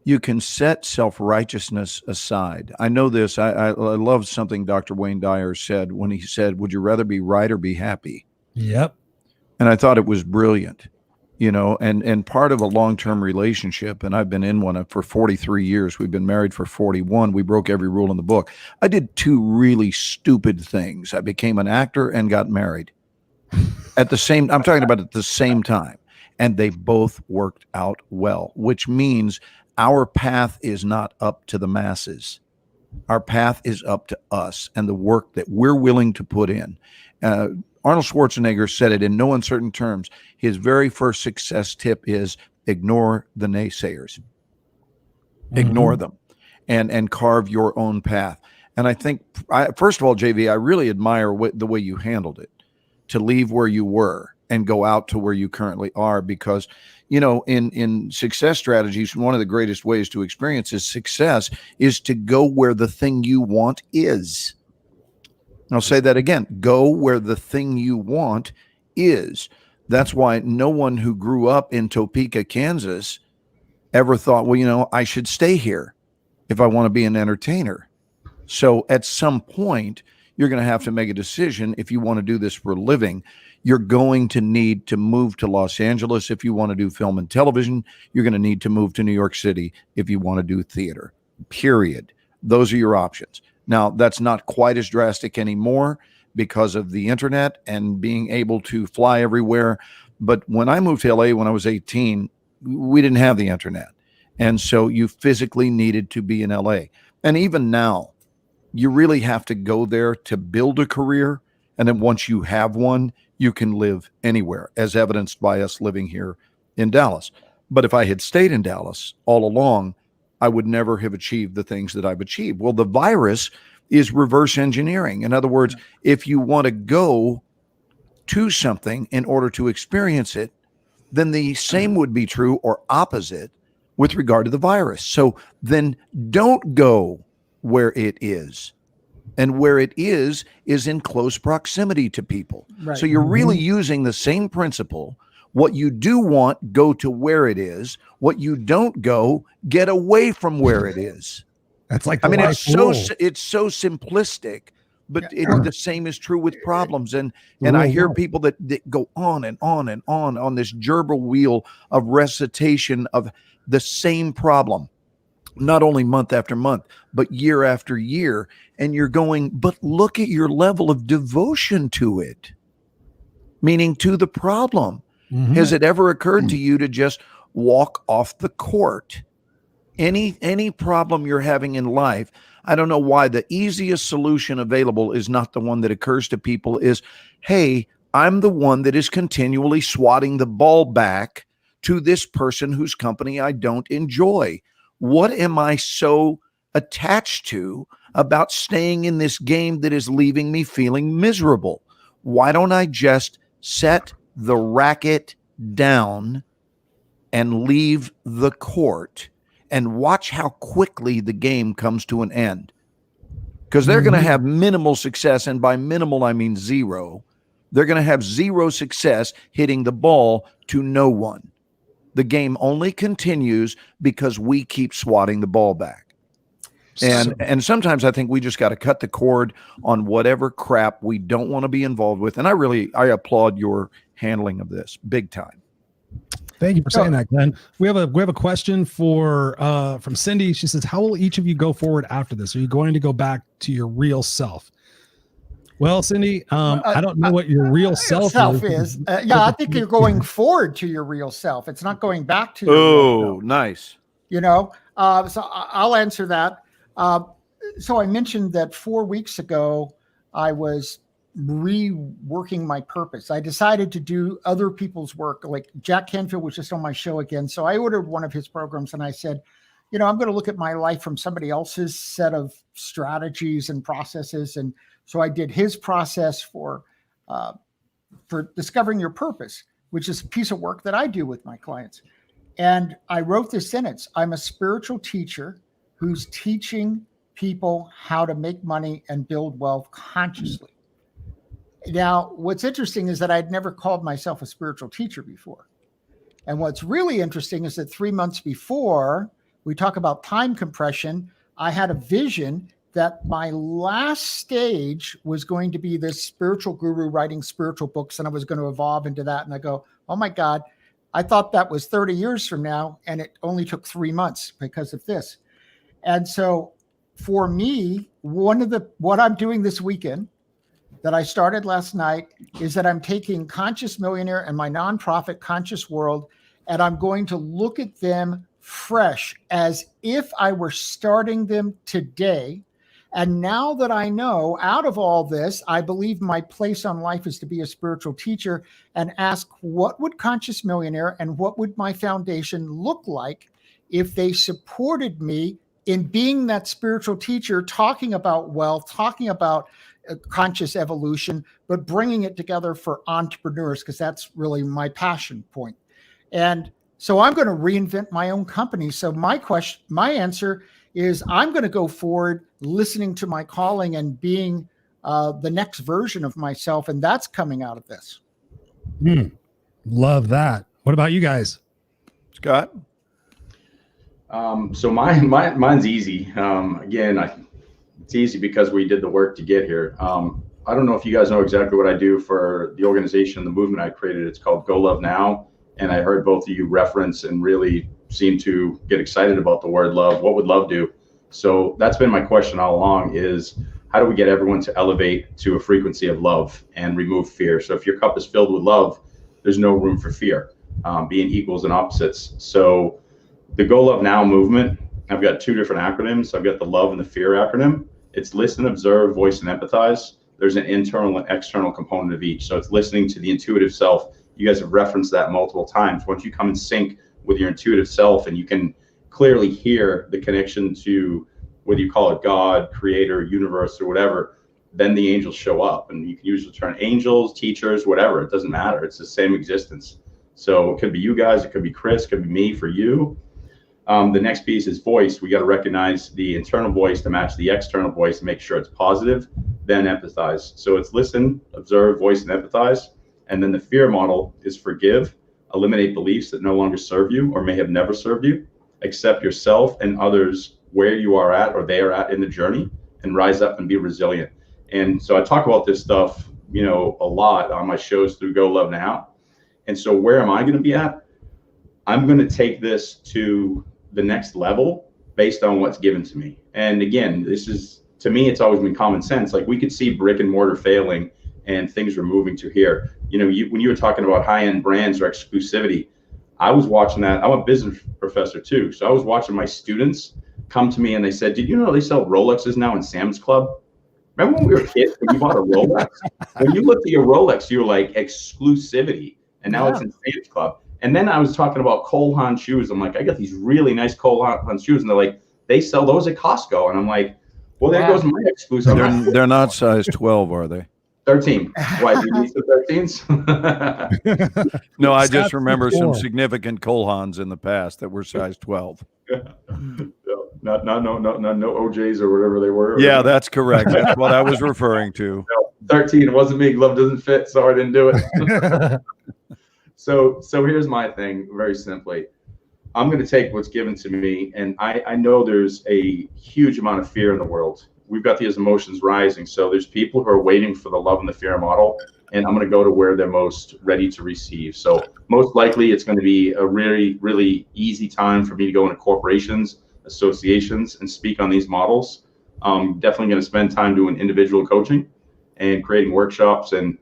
you can set self-righteousness aside. I know this. I love something Dr. Wayne Dyer said when he said, would you rather be right or be happy? Yep. And I thought it was brilliant. you know, and part of a long-term relationship, and I've been in one for 43 years. We've been married for 41. We broke every rule in the book. I did two really stupid things. I became an actor and got married at the same, I'm talking about at the same time. And they both worked out well, which means our path is not up to the masses. Our path is up to us and the work that we're willing to put in. Arnold Schwarzenegger said it in no uncertain terms. His very first success tip is ignore the naysayers. Ignore them and carve your own path. And I think, first of all, JV, I really admire the way you handled it, to leave where you were and go out to where you currently are, because, you know, in success strategies, one of the greatest ways to experience success is to go where the thing you want is. I'll say that again. Go where the thing you want is. That's why no one who grew up in Topeka, Kansas ever thought, well, you know, I should stay here if I want to be an entertainer. So at some point, you're going to have to make a decision. If you want to do this for a living, you're going to need to move to Los Angeles. If you want to do film and television, you're going to need to move to New York City if you want to do theater, period. Those are your options. Now, that's not quite as drastic anymore because of the internet and being able to fly everywhere. But when I moved to LA when I was 18, we didn't have the internet. And so you physically needed to be in LA. And even now, you really have to go there to build a career. And then once you have one, you can live anywhere, as evidenced by us living here in Dallas. But if I had stayed in Dallas all along, I would never have achieved the things that I've achieved. Well, the virus is reverse engineering. In other words, if you want to go to something in order to experience it, then the same would be true or opposite with regard to the virus. So then don't go where it is. And where it is in close proximity to people. Right. So you're really using the same principle. What you do want, go to where it is. What you don't go, get away from where it is. That's like, it's so simplistic, but the same is true with problems. And I hear people that go on and on this gerbil wheel of recitation of the same problem, not only month after month, but year after year. And you're going, but look at your level of devotion to it, meaning to the problem. Has it ever occurred to you to just walk off the court? Any problem you're having in life, I don't know why the easiest solution available is not the one that occurs to people is, hey, I'm the one that is continually swatting the ball back to this person whose company I don't enjoy. What am I so attached to about staying in this game that is leaving me feeling miserable? Why don't I just set the racket down and leave the court and watch how quickly the game comes to an end? Because they're going to have minimal success. And by minimal, I mean zero. They're going to have zero success hitting the ball to no one. The game only continues because we keep swatting the ball back. And sometimes I think we just got to cut the cord on whatever crap we don't want to be involved with. And I applaud your handling of this big time. Thank you for saying that, Glenn. We have a question from Cindy. She says, how will each of you go forward after this? Are you going to go back to your real self? Well, Cindy, I don't know what your real self is. I think you're going forward to your real self. It's not going back to your real self. Nice. You know, so I'll answer that. So I mentioned that 4 weeks ago, I was reworking my purpose. I decided to do other people's work. Like Jack Canfield was just on my show again. So I ordered one of his programs and I said, you know, I'm going to look at my life from somebody else's set of strategies and processes. And so I did his process for discovering your purpose, which is a piece of work that I do with my clients. And I wrote this sentence: I'm a spiritual teacher who's teaching people how to make money and build wealth consciously. Now, what's interesting is that I'd never called myself a spiritual teacher before. And what's really interesting is that 3 months before, we talk about time compression, I had a vision that my last stage was going to be this spiritual guru writing spiritual books, and I was going to evolve into that. And I go, oh my God, I thought that was 30 years from now, and it only took 3 months because of this. And so for me, what I'm doing this weekend that I started last night is that I'm taking Conscious Millionaire and my nonprofit Conscious World, and I'm going to look at them fresh as if I were starting them today. And now that I know out of all this, I believe my place on life is to be a spiritual teacher, and ask, what would Conscious Millionaire and what would my foundation look like if they supported me in being that spiritual teacher, talking about wealth, talking about conscious evolution, but bringing it together for entrepreneurs, because that's really my passion point. And so I'm going to reinvent my own company. So my answer is I'm going to go forward listening to my calling and being the next version of myself. And that's coming out of this. Love that. What about you guys? Scott? So mine's easy. Again, it's easy because we did the work to get here. I don't know if you guys know exactly what I do for the organization, the movement I created. It's called Go Love Now. And I heard both of you reference and really seem to get excited about the word love. What would love do? So that's been my question all along, is how do we get everyone to elevate to a frequency of love and remove fear? So if your cup is filled with love, there's no room for fear, being equals and opposites. So the Go Love Now movement, I've got 2 different acronyms. I've got the love and the fear acronym. It's listen, observe, voice, and empathize. There's an internal and external component of each. So it's listening to the intuitive self. You guys have referenced that multiple times. Once you come in sync with your intuitive self and you can clearly hear the connection to, whether you call it God, creator, universe, or whatever, then the angels show up. And you can use the term angels, teachers, whatever. It doesn't matter. It's the same existence. So it could be you guys, it could be Chris, it could be me for you. The next piece is voice. We got to recognize the internal voice to match the external voice and make sure it's positive, then empathize. So it's listen, observe, voice, and empathize. And then the fear model is forgive, eliminate beliefs that no longer serve you or may have never served you, accept yourself and others where you are at or they are at in the journey, and rise up and be resilient. And so I talk about this stuff, a lot on my shows through Go Love Now. And so where am I going to be at? I'm going to take this to the next level based on what's given to me. And again, this is, to me, it's always been common sense. Like, we could see brick and mortar failing and things were moving to here. When you were talking about high-end brands or exclusivity, I was watching that. I'm a business professor too. So I was watching my students come to me and they said, did you know they sell Rolexes now in Sam's Club? Remember when we were kids, when you bought a Rolex? When you looked at your Rolex, you were like, exclusivity. And now it's in Sam's Club. And then I was talking about Cole Haan shoes. I'm like, I got these really nice Cole Haan shoes. And they're like, they sell those at Costco. And I'm like, well, there goes my exclusive. They're not size 12, are they? 13. Why, do you need some 13s? No, I just remember some significant Cole Haans in the past that were size 12. No OJs or whatever they were. Yeah, that's correct. That's what I was referring to. No, 13. It wasn't me. Glove doesn't fit, so I didn't do it. So here's my thing, very simply. I'm going to take what's given to me, and I know there's a huge amount of fear in the world. We've got these emotions rising. So there's people who are waiting for the love and the fear model, and I'm going to go to where they're most ready to receive. So most likely it's going to be a really, really easy time for me to go into corporations, associations, and speak on these models. Definitely going to spend time doing individual coaching and creating workshops. And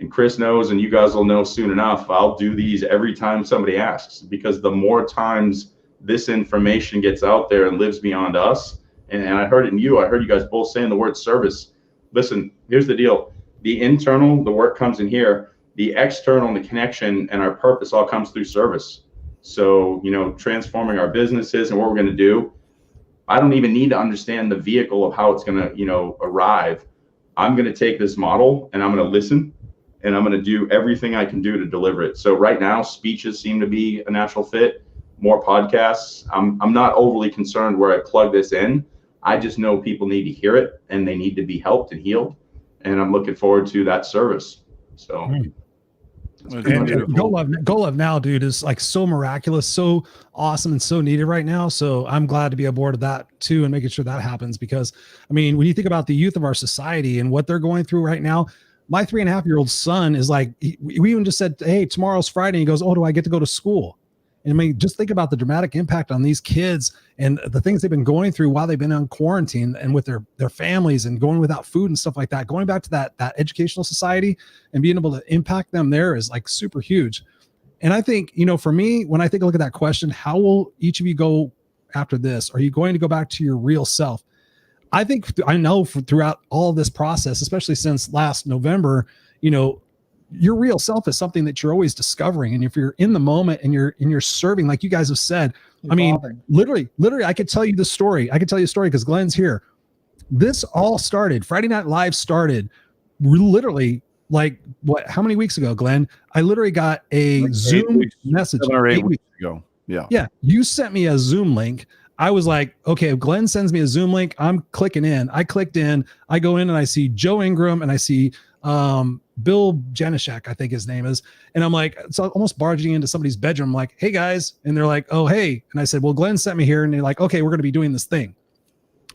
Chris knows, and you guys will know soon enough, I'll do these every time somebody asks, because the more times this information gets out there and lives beyond us, and I heard it in you, I heard you guys both saying the word service. Listen, here's the deal. The internal, the work comes in here. The external and the connection and our purpose all comes through service. So, transforming our businesses and what we're going to do, I don't even need to understand the vehicle of how it's going to, arrive. I'm going to take this model and I'm going to listen, and I'm going to do everything I can do to deliver it. So right now, speeches seem to be a natural fit. More podcasts. I'm not overly concerned where I plug this in. I just know people need to hear it and they need to be helped and healed. And I'm looking forward to that service. So Go Love Now, dude, is like so miraculous, so awesome, and so needed right now. So I'm glad to be aboard of that too, and making sure that happens, because when you think about the youth of our society and what they're going through right now, My 3.5-year-old son is like, we even just said, hey, tomorrow's Friday. He goes, oh, do I get to go to school? And I mean, just think about the dramatic impact on these kids and the things they've been going through while they've been on quarantine and with their families and going without food and stuff like that. Going back to that educational society and being able to impact them there is like super huge. And I think, you know, for me, when I take a look at that question, how will each of you go after this? Are you going to go back to your real self? I think I know throughout all this process, especially since last November, you know, your real self is something that you're always discovering. And if you're in the moment and you're serving, like you guys have said, I mean, literally, I could tell you the story. I could tell you a story because Glenn's here. This all started, Friday Night Live started literally like how many weeks ago, Glenn? I literally got a Zoom message 7 or 8 weeks ago. Yeah. Yeah. You sent me a Zoom link. I was like, okay, if Glenn sends me a Zoom link, I'm clicking in. I clicked in, I go in and I see Joe Ingram and I see Bill Janishek, I think his name is. And I'm like, it's almost barging into somebody's bedroom. I'm like, hey guys. And they're like, oh, hey. And I said, well, Glenn sent me here. And they're like, okay, we're going to be doing this thing.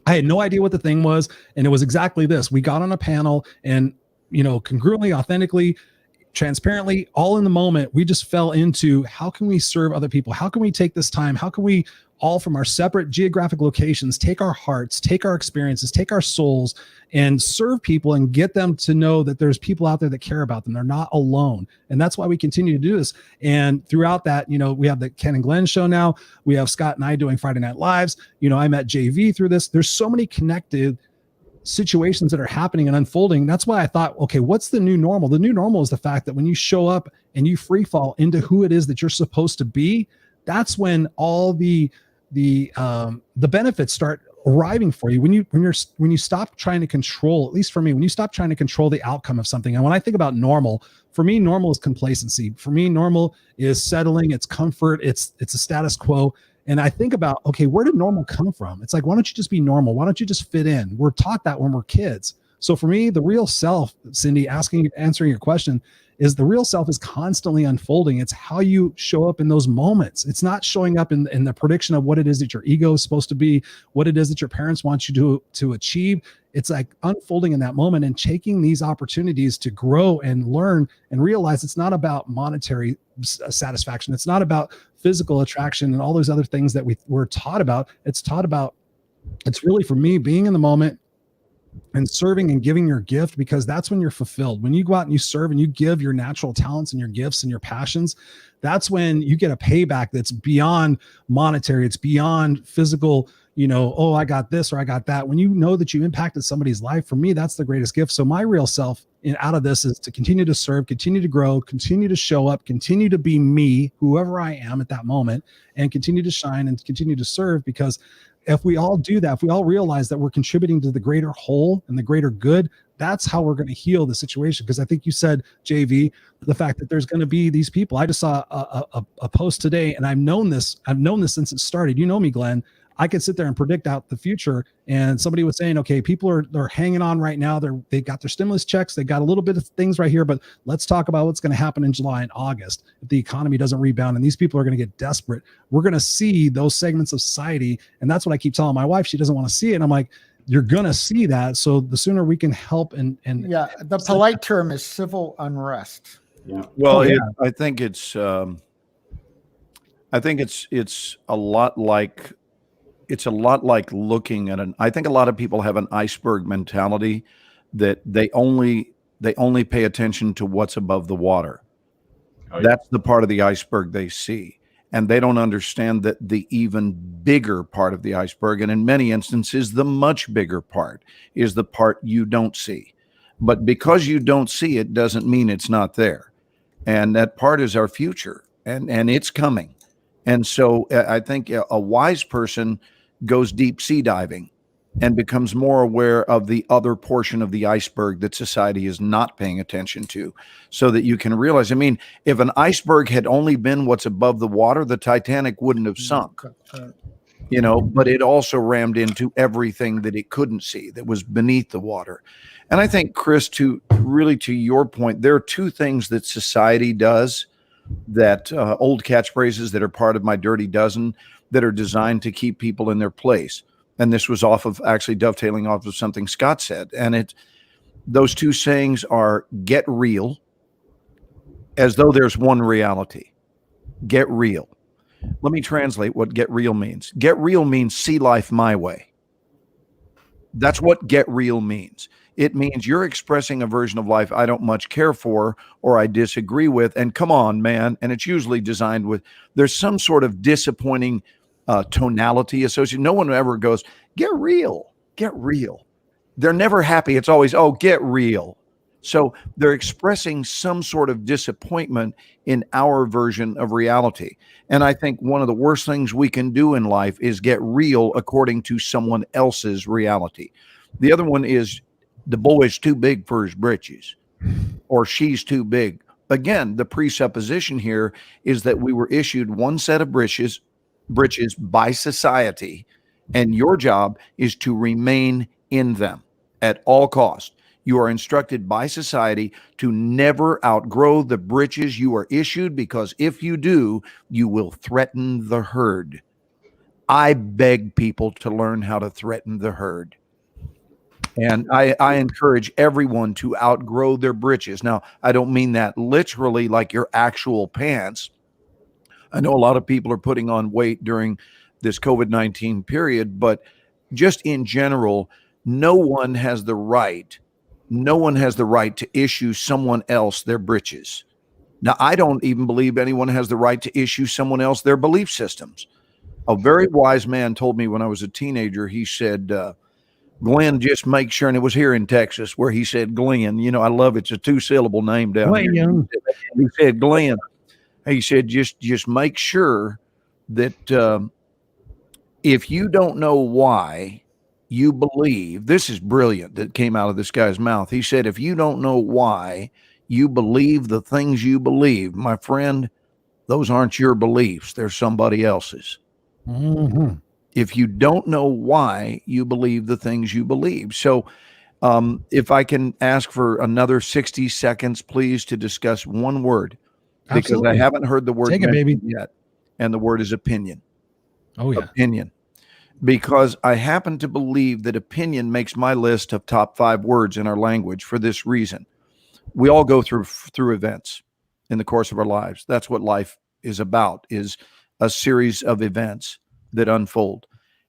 I had no idea what the thing was. And it was exactly this. We got on a panel and, you know, congruently, authentically, transparently, all in the moment, we just fell into how can we serve other people? How can we take this time? How can we all from our separate geographic locations, take our hearts, take our experiences, take our souls and serve people and get them to know that there's people out there that care about them. They're not alone. And that's why we continue to do this. And throughout that, you know, we have the Ken and Glenn show now. We have Scott and I doing Friday Night Lives. You know, I met JV through this. There's so many connected situations that are happening and unfolding. That's why I thought, okay, what's the new normal? The new normal is the fact that when you show up and you free fall into who it is that you're supposed to be, that's when all the benefits start arriving for you. When you stop trying to control, at least for me, when you stop trying to control the outcome of something. And when I think about normal, for me, normal is complacency. For me, normal is settling, it's comfort, it's a status quo. And I think about, okay, where did normal come from? It's like, why don't you just be normal? Why don't you just fit in? We're taught that when we're kids. So for me, the real self, Cindy, answering your question, is the real self is constantly unfolding. It's how you show up in those moments. It's not showing up in the prediction of what it is that your ego is supposed to be, what it is that your parents want you to achieve. It's like unfolding in that moment and taking these opportunities to grow and learn and realize it's not about monetary satisfaction. It's not about physical attraction and all those other things that we're taught about. It's really, for me, being in the moment and serving and giving your gift, because that's when you're fulfilled. When you go out and you serve and you give your natural talents and your gifts and your passions, that's when you get a payback that's beyond monetary. It's beyond physical, you know, oh, I got this or I got that. When you know that you impacted somebody's life, for me, that's the greatest gift. So my real self out of this is to continue to serve, continue to grow, continue to show up, continue to be me, whoever I am at that moment, and continue to shine and continue to serve. Because if we all do that, if we all realize that we're contributing to the greater whole and the greater good, that's how we're going to heal the situation. Because I think you said, JV, the fact that there's going to be these people. I just saw a post today, and I've known this since it started. You know me, Glenn. I could sit there and predict out the future. And somebody was saying, okay, people they're hanging on right now. They got their stimulus checks. They got a little bit of things right here, but let's talk about what's going to happen in July and August. If the economy doesn't rebound and these people are going to get desperate, we're going to see those segments of society. And that's what I keep telling my wife. She doesn't want to see it. And I'm like, you're going to see that. So the sooner we can help and yeah, the polite term is civil unrest. Yeah. Well, I think it's a lot like, looking at I think a lot of people have an iceberg mentality that they only pay attention to what's above the water. Oh, yeah. That's the part of the iceberg they see. And they don't understand that the even bigger part of the iceberg, and in many instances, the much bigger part, is the part you don't see. But because you don't see it doesn't mean it's not there. And that part is our future, and it's coming. And so I think a wise person goes deep sea diving and becomes more aware of the other portion of the iceberg that society is not paying attention to, so that you can realize, I mean, if an iceberg had only been what's above the water, the Titanic wouldn't have sunk, you know, but it also rammed into everything that it couldn't see that was beneath the water. And I think, Chris, to your point, there are two things that society does that old catchphrases that are part of my dirty dozen that are designed to keep people in their place. And this was actually dovetailing off of something Scott said. And Those two sayings are get real, as though there's one reality. Get real. Let me translate what get real means. Get real means see life my way. That's what get real means. It means you're expressing a version of life I don't much care for or I disagree with. And come on, man. And it's usually designed with, there's some sort of disappointing tonality associated. No one ever goes, get real, get real. They're never happy. It's always, oh, get real. So they're expressing some sort of disappointment in our version of reality. And I think one of the worst things we can do in life is get real according to someone else's reality. The other one is the boy's too big for his britches, or she's too big. Again, the presupposition here is that we were issued one set of britches by society, and your job is to remain in them at all costs. You are instructed by society to never outgrow the britches you are issued, because if you do, you will threaten the herd. I beg people to learn how to threaten the herd. And I encourage everyone to outgrow their britches. Now, I don't mean that literally like your actual pants. I know a lot of people are putting on weight during this COVID-19 period, but just in general, no one has the right to issue someone else their britches. Now, I don't even believe anyone has the right to issue someone else their belief systems. A very wise man told me when I was a teenager, he said, Glenn, just make sure, and it was here in Texas where he said Glenn, you know, I love it's a 2-syllable name down Glenn. here. He said Glenn. He said, just make sure that if you don't know why you believe, this is brilliant that came out of this guy's mouth. He said, if you don't know why you believe the things you believe, my friend, those aren't your beliefs. They're somebody else's. Mm-hmm. If you don't know why you believe the things you believe. So if I can ask for another 60 seconds, please, to discuss one word, because Absolutely. I haven't heard the word Take it, baby. yet. And the word is opinion. Oh, yeah. Opinion. Because I happen to believe that opinion makes my list of top 5 words in our language for this reason. We all go through events in the course of our lives. That's what life is about, is a series of events that unfold.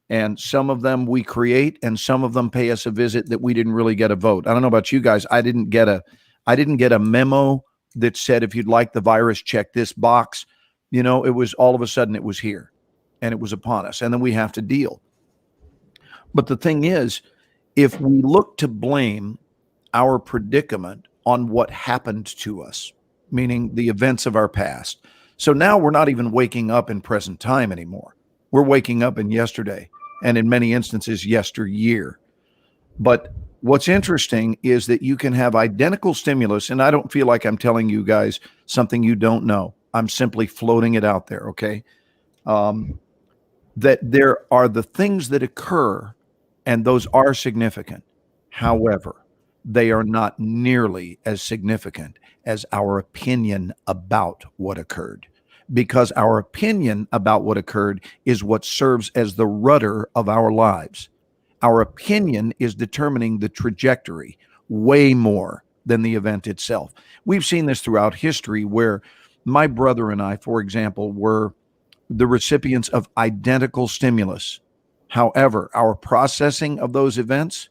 And some of them we create, and some of them pay us a visit that we didn't really get a vote. I don't know about you guys. I didn't get a memo that said, if you'd like the virus, check this box. You know, it was all of a sudden it was here and it was upon us. And then we have to deal. But the thing is, if we look to blame our predicament on what happened to us, meaning the events of our past. So now we're not even waking up in present time anymore. We're waking up in yesterday, and in many instances, yesteryear. But what's interesting is that you can have identical stimulus, and I don't feel like I'm telling you guys something you don't know. I'm simply floating it out there, okay? That there are the things that occur, and those are significant. However, they are not nearly as significant as our opinion about what occurred, because our opinion about what occurred is what serves as the rudder of our lives. Our opinion is determining the trajectory way more than the event itself. We've seen this throughout history, where my brother and I, for example, were the recipients of identical stimulus. However, our processing of those events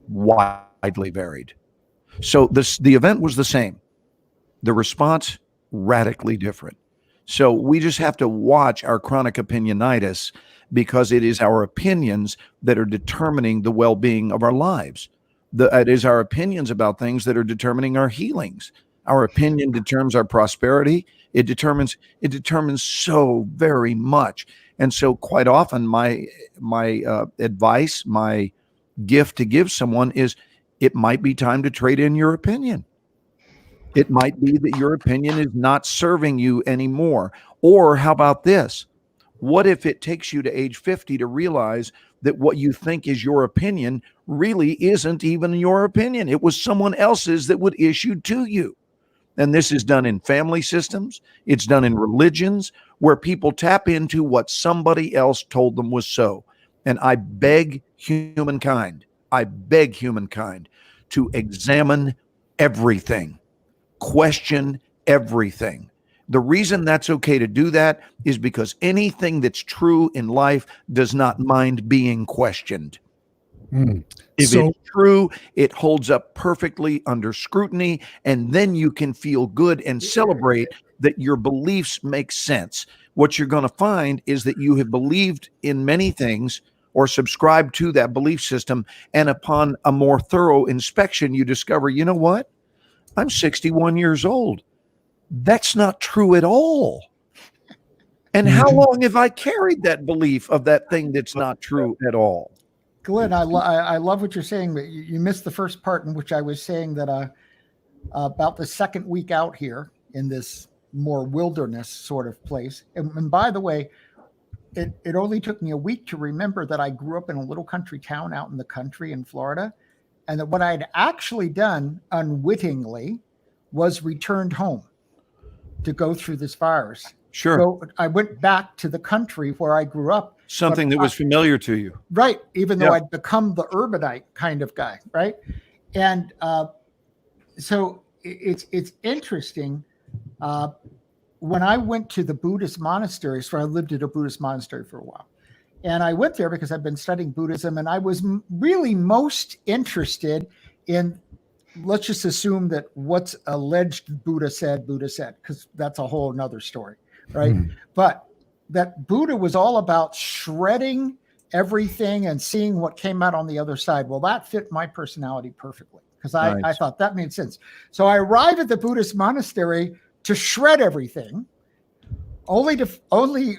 widely varied. So the event was the same. The response, radically different. So we just have to watch our chronic opinionitis, because it is our opinions that are determining the well-being of our lives. It is our opinions about things that are determining our healings. Our opinion determines our prosperity. It determines so very much. And so quite often my advice, my gift to give someone is, it might be time to trade in your opinion. It might be that your opinion is not serving you anymore. Or how about this? What if it takes you to age 50 to realize that what you think is your opinion really isn't even your opinion? It was someone else's that was issued to you. And this is done in family systems. It's done in religions, where people tap into what somebody else told them was so. And I beg humankind to examine everything, question everything. The reason that's okay to do that is because anything that's true in life does not mind being questioned. If it's true, it holds up perfectly under scrutiny, and then you can feel good and celebrate that your beliefs make sense. What you're going to find is that you have believed in many things or subscribed to that belief system, and upon a more thorough inspection, you discover, you know what? I'm 61 years old. That's not true at all. And how long have I carried that belief of that thing that's not true at all? Glenn, I love what you're saying, but you missed the first part in which I was saying that about the second week out here in this more wilderness sort of place. And by the way, it only took me a week to remember that I grew up in a little country town out in the country in Florida, and that what I had actually done unwittingly was returned home to go through this virus. Sure. So I went back to the country where I grew up. Something that was familiar to you. Right. Even though I'd become the urbanite kind of guy. Right. And so it's interesting. When I went to the Buddhist monasteries, so I lived at a Buddhist monastery for a while. And I went there because I've been studying Buddhism, and I was really most interested in, let's just assume that what's alleged Buddha said, because that's a whole nother story. Right. But that Buddha was all about shredding everything and seeing what came out on the other side. Well, that fit my personality perfectly because I thought that made sense. So I arrived at the Buddhist monastery to shred everything, only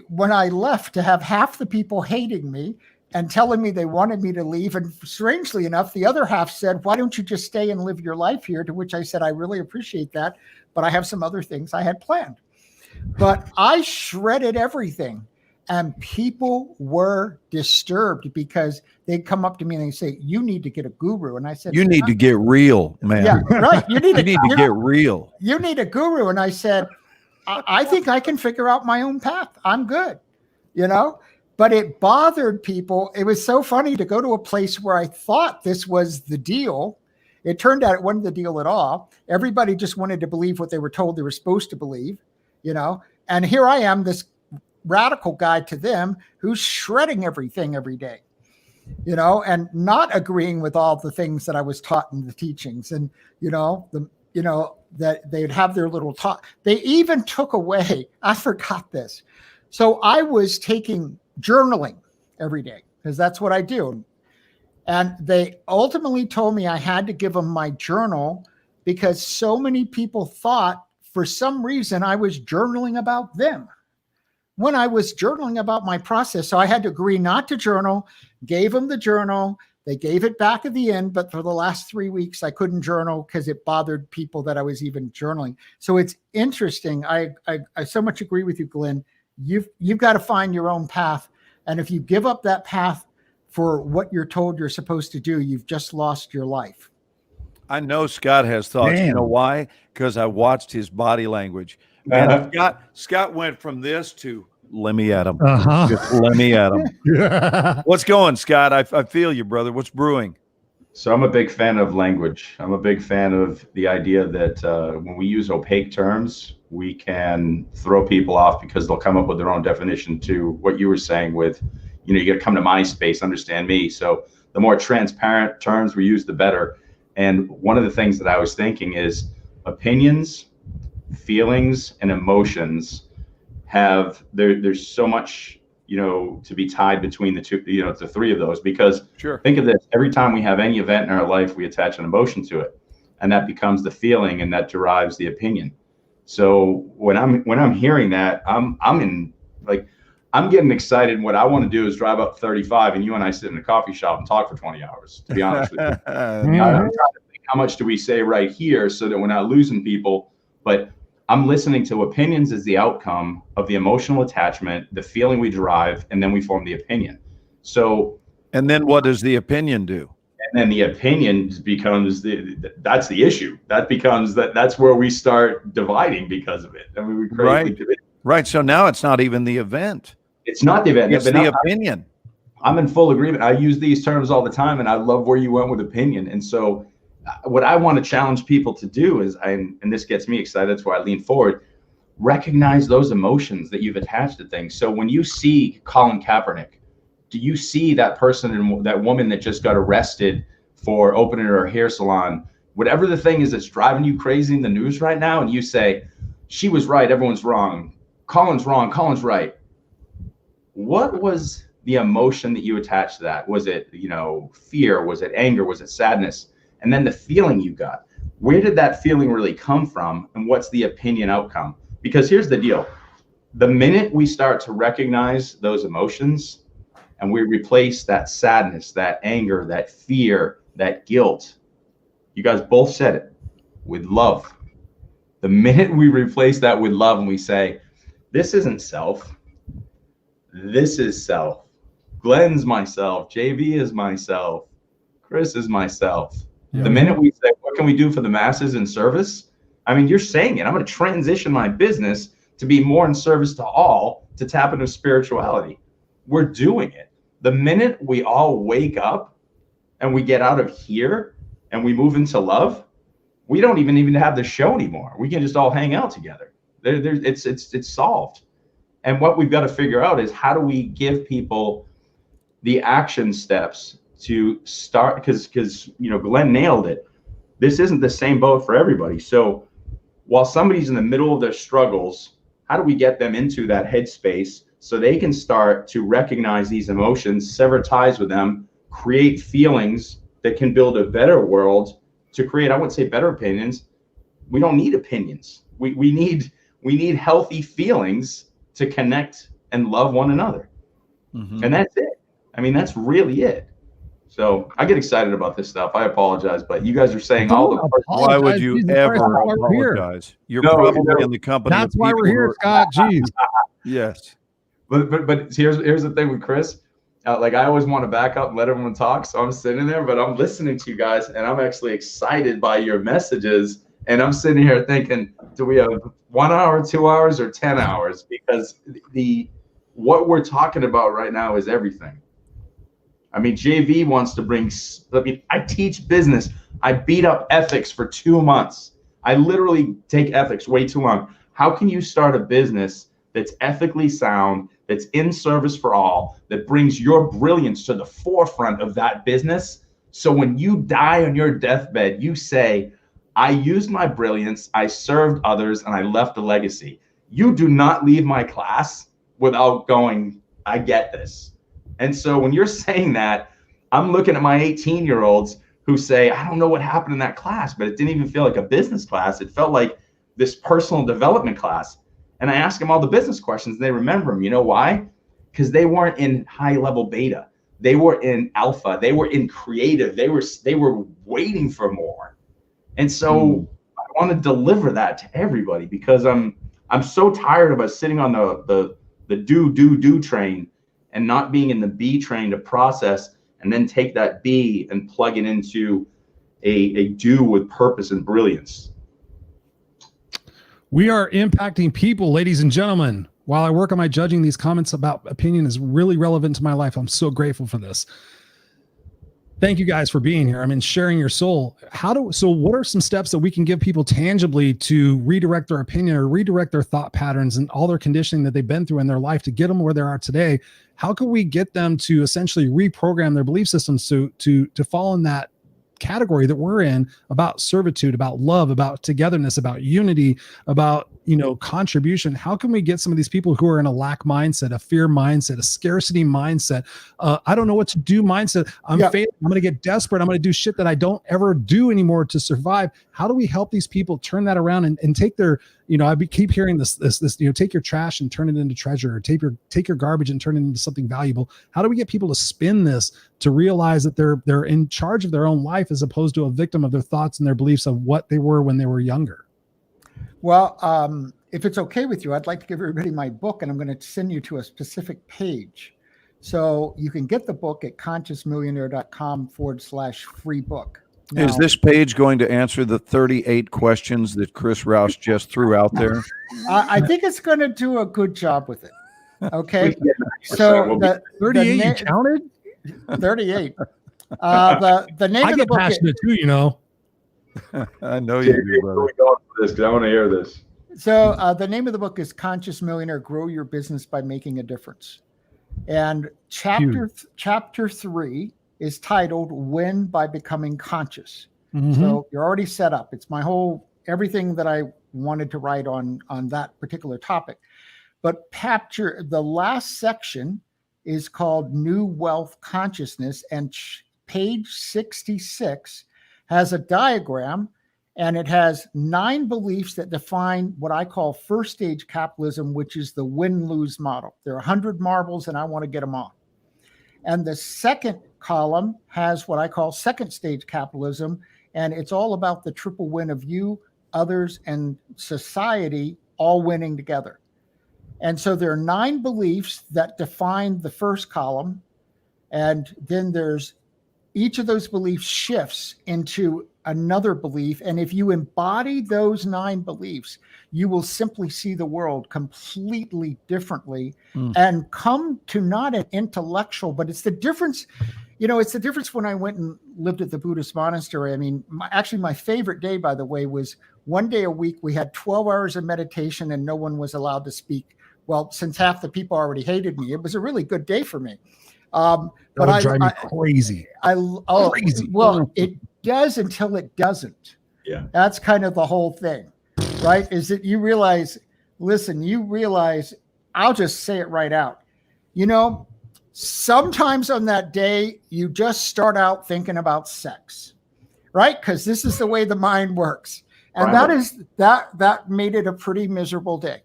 when I left to have half the people hating me and telling me they wanted me to leave. And strangely enough, the other half said, why don't you just stay and live your life here? To which I said, I really appreciate that, but I have some other things I had planned. But I shredded everything, and people were disturbed because they'd come up to me and they'd say, you need to get a guru. And I said, you need to get real, man. Yeah, right. You need to get real. You need a guru. And I said, I think I can figure out my own path. I'm good, but it bothered people. It was so funny to go to a place where I thought this was the deal. It turned out it wasn't the deal at all. Everybody just wanted to believe what they were told they were supposed to believe. And here I am, this radical guy to them who's shredding everything every day, and not agreeing with all the things that I was taught in the teachings. And, that they'd have their little talk. They even took away, I forgot this. So I was taking journaling every day because that's what I do. And they ultimately told me I had to give them my journal because so many people thought for some reason I was journaling about them when I was journaling about my process. So I had to agree not to journal, gave them the journal. They gave it back at the end, but for the last 3 weeks, I couldn't journal because it bothered people that I was even journaling. So it's interesting. I so much agree with you, Glenn. You've got to find your own path. And if you give up that path for what you're told you're supposed to do, you've just lost your life. I know Scott has thoughts. Damn. You know why? Because I watched his body language. And Scott went from this to let me at him. Just let me at him. What's going, Scott? I feel you, brother. What's brewing? So I'm a big fan of language. I'm a big fan of the idea that when we use opaque terms, we can throw people off because they'll come up with their own definition to what you were saying with, you got to come to my space, understand me. So the more transparent terms we use, the better. And one of the things that I was thinking is opinions, feelings, and emotions there's so much, to be tied between the two, the three of those, because think of this, every time we have any event in our life, we attach an emotion to it, and that becomes the feeling, and that derives the opinion. So when I'm hearing that, I'm getting excited. And what I want to do is drive up 35 and you and I sit in a coffee shop and talk for 20 hours, to be honest with you. I'm trying to think, how much do we say right here so that we're not losing people? But I'm listening to opinions as the outcome of the emotional attachment, the feeling we derive, and then we form the opinion. So, and then what does the opinion do? And then the opinion becomes that's the issue. That's where we start dividing because of it. I mean, we create right. So now it's not even the event. It's not the event. It's the opinion. I'm in full agreement. I use these terms all the time, and I love where you went with opinion. And so what I want to challenge people to do is, and this gets me excited, that's why I lean forward, recognize those emotions that you've attached to things. So when you see Colin Kaepernick, do you see that person and that woman that just got arrested for opening her hair salon, whatever the thing is that's driving you crazy in the news right now, and you say, she was right, everyone's wrong, Colin's wrong, Colin's right. What was the emotion that you attached to that? Was it, fear? Was it anger? Was it sadness? And then the feeling you got, where did that feeling really come from? And what's the opinion outcome? Because here's the deal. The minute we start to recognize those emotions and we replace that sadness, that anger, that fear, that guilt, you guys both said it, with love. The minute we replace that with love and we say, this isn't self, this is self. Glenn's myself, JV is myself, Chris is myself. Yeah. The minute we say, what can we do for the masses in service? I mean, you're saying it. I'm going to transition my business to be more in service to all, to tap into spirituality. We're doing it. The minute we all wake up and we get out of here and we move into love, we don't even need to have the show anymore. We can just all hang out together. It's solved. And what we've got to figure out is, how do we give people the action steps to start? Because Glenn nailed it. This isn't the same boat for everybody. So while somebody's in the middle of their struggles, how do we get them into that headspace so they can start to recognize these emotions, sever ties with them, create feelings that can build a better world, to create, I wouldn't say better opinions. We don't need opinions. We need healthy feelings to connect and love one another. Mm-hmm. And that's it. I mean, that's really it. So I get excited about this stuff. I apologize, but you guys are saying all the. Why would you ever apologize? You're probably in the company. That's why we're here, Scott. Jeez. Yes. But here's the thing with Chris. Like, I always want to back up and let everyone talk. So I'm sitting there, but I'm listening to you guys, and I'm actually excited by your messages. And I'm sitting here thinking, do we have 1 hour, 2 hours, or 10 hours? Because what we're talking about right now is everything. I mean, JV wants to bring, I teach business. I beat up ethics for 2 months. I literally take ethics way too long. How can you start a business that's ethically sound, that's in service for all, that brings your brilliance to the forefront of that business? So when you die on your deathbed, you say, I used my brilliance, I served others, and I left a legacy. You do not leave my class without going, I get this. And so when you're saying that, I'm looking at my 18-year-olds who say, I don't know what happened in that class, but it didn't even feel like a business class. It felt like this personal development class. And I ask them all the business questions, and they remember them. You know why? Because they weren't in high-level beta. They were in alpha. They were in creative. They were waiting for more. And so I want to deliver that to everybody, because I'm so tired of us sitting on the do train and not being in the B train to process and then take that B and plug it into a do with purpose and brilliance. We are impacting people, ladies and gentlemen. While I work on my judging, these comments about opinion is really relevant to my life. I'm so grateful for this. Thank you guys for being here. I mean, sharing your soul. So what are some steps that we can give people tangibly to redirect their opinion or redirect their thought patterns and all their conditioning that they've been through in their life to get them where they are today? How can we get them to essentially reprogram their belief systems to fall in that category that we're in, about servitude, about love, about togetherness, about unity, about, contribution? How can we get some of these people who are in a lack mindset, a fear mindset, a scarcity mindset, I don't know what to do mindset, I'm failing, I'm going to get desperate, I'm going to do shit that I don't ever do anymore to survive? How do we help these people turn that around and take their, I keep hearing this, take your trash and turn it into treasure, or take your garbage and turn it into something valuable? How do we get people to spin this to realize that they're in charge of their own life, as opposed to a victim of their thoughts and their beliefs of what they were when they were younger? Well, if it's okay with you, I'd like to give everybody my book, and I'm going to send you to a specific page. So you can get the book at consciousmillionaire.com/free book. Now, is this page going to answer the 38 questions that Chris Rausch just threw out there? I think it's going to do a good job with it. Okay. So the 38 you counted? 38. The name I of the get book. passionate too, I know you do, brother. Where we going with this? Because I want to hear this. So the name of the book is Conscious Millionaire: Grow Your Business by Making a Difference. And chapter 3 is titled Win by Becoming Conscious. So you're already set up. It's my everything that I wanted to write on that particular topic. But the last section is called New Wealth Consciousness, and page 66 has a diagram, and it has 9 beliefs that define what I call first stage capitalism, which is the win-lose model. There are 100 marbles, and I want to get them all. And the second column has what I call second stage capitalism, and it's all about the triple win of you, others, and society all winning together. And so there are 9 beliefs that define the first column, and then there's each of those beliefs shifts into another belief. And if you embody those 9 beliefs, you will simply see the world completely differently and come to not an intellectual, but it's the difference. It's the difference when I went and lived at the Buddhist monastery. I mean, my favorite day, by the way, was one day a week. We had 12 hours of meditation and no one was allowed to speak. Well, since half the people already hated me, it was a really good day for me. But would drive me crazy. Crazy. Well, it does until it doesn't. Yeah. That's kind of the whole thing, right? Is that you realize, I'll just say it right out. Sometimes on that day, you just start out thinking about sex, right? Because this is the way the mind works. And that made it a pretty miserable day.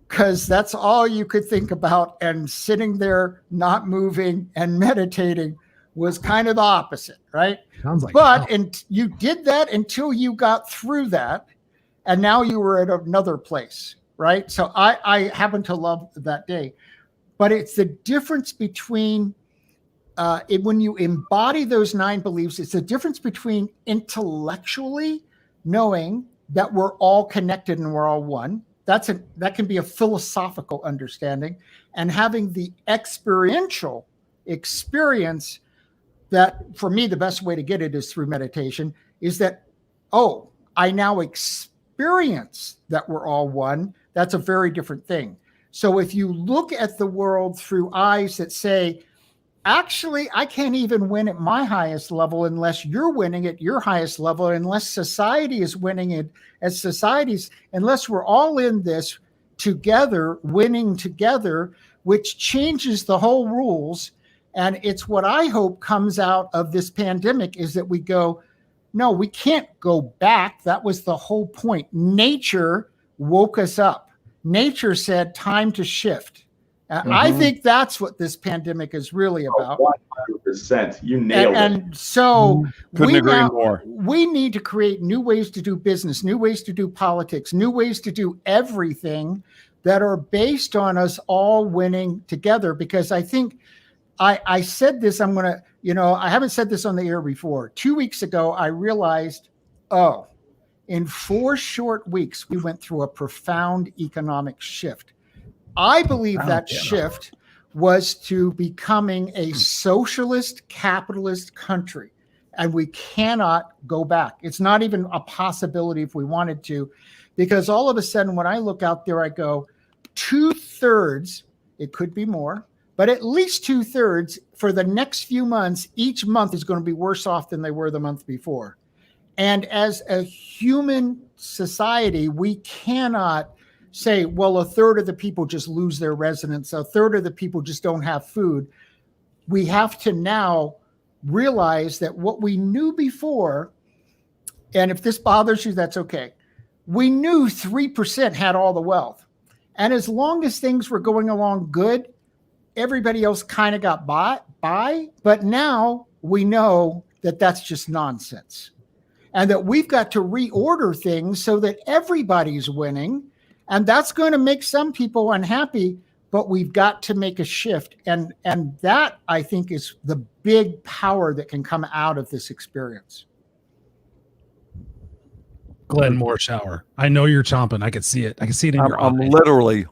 Because that's all you could think about, and sitting there not moving and meditating was kind of the opposite, right? Sounds like and you did that until you got through that, and now you were at another place, right? So I happen to love that day, but it's the difference between when you embody those 9 beliefs. It's the difference between intellectually knowing that we're all connected and we're all one. That can be a philosophical understanding, and having the experiential experience that, for me, the best way to get it is through meditation, is that, I now experience that we're all one. That's a very different thing. So if you look at the world through eyes that say, actually, I can't even win at my highest level unless you're winning at your highest level, unless society is winning it as societies, unless we're all in this together, winning together, which changes the whole rules. And it's what I hope comes out of this pandemic, is that we go, no, we can't go back. That was the whole point. Nature woke us up. Nature said, time to shift. I think that's what this pandemic is really about. 100%. You nailed it. And so Couldn't agree more. We need to create new ways to do business, new ways to do politics, new ways to do everything that are based on us all winning together. Because I think I said this, I haven't said this on the air before. 2 weeks ago, I realized, in 4 short weeks, we went through a profound economic shift. I believe that shift was to becoming a socialist capitalist country, and we cannot go back. It's not even a possibility if we wanted to, because all of a sudden when I look out there, I go 2/3, it could be more, but at least 2/3 for the next few months, each month is going to be worse off than they were the month before. And as a human society, we cannot say, well, 1/3 of the people just lose their residence, 1/3 of the people just don't have food. We have to now realize that what we knew before, and if this bothers you, that's okay. We knew 3% had all the wealth. And as long as things were going along good, everybody else kind of got by. But now we know that that's just nonsense. And that we've got to reorder things so that everybody's winning. And that's going to make some people unhappy, but we've got to make a shift. And that, I think, is the big power that can come out of this experience. Glenn Moreshower, I know you're chomping. I can see it. I can see it in your I'm eyes. literally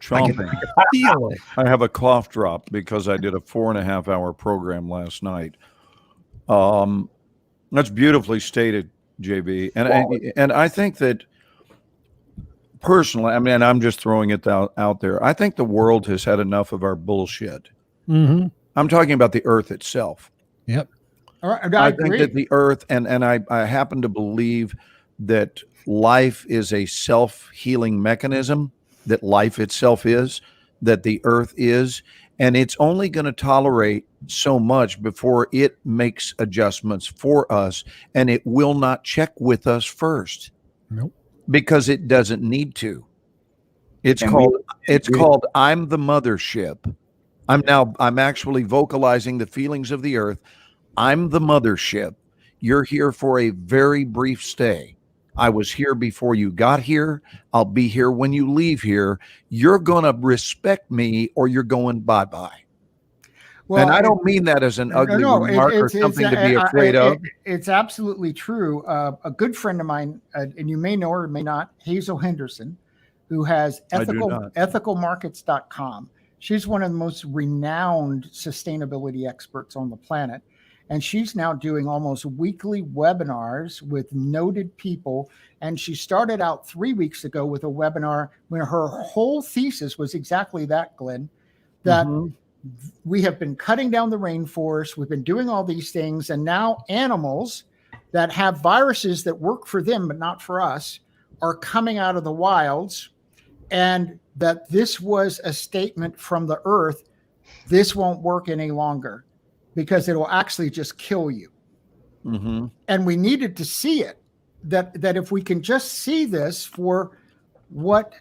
chomping. I can feel it. I have a cough drop because I did a 4.5-hour program last night. That's beautifully stated, JB. And I think that personally, I mean, I'm just throwing it out there. I think the world has had enough of our bullshit. Mm-hmm. I'm talking about the earth itself. Yep. All right, I agree. think that the earth, and I happen to believe that life is a self-healing mechanism, that life itself is, that the earth is, and it's only going to tolerate so much before it makes adjustments for us, and it will not check with us first. Nope. Because it doesn't need to. It's And called I'm the mothership. I'm actually vocalizing the feelings of the earth. I'm the mothership. You're here for a very brief stay. I was here before you got here. I'll be here when you leave here. You're going to respect me or you're going bye-bye. Well, and I don't mean that as an ugly remark or something to be afraid of. It's absolutely true. A good friend of mine, and you may know her or may not, Hazel Henderson, who has ethicalmarkets.com. She's one of the most renowned sustainability experts on the planet. And she's now doing almost weekly webinars with noted people. And she started out 3 weeks ago with a webinar when her whole thesis was exactly that, Glenn, that we have been cutting down the rainforest. We've been doing all these things. And now animals that have viruses that work for them, but not for us, are coming out of the wilds. And that this was a statement from the earth. This won't work any longer because it will actually just kill you. Mm-hmm. And we needed to see it, that if we can just see this for what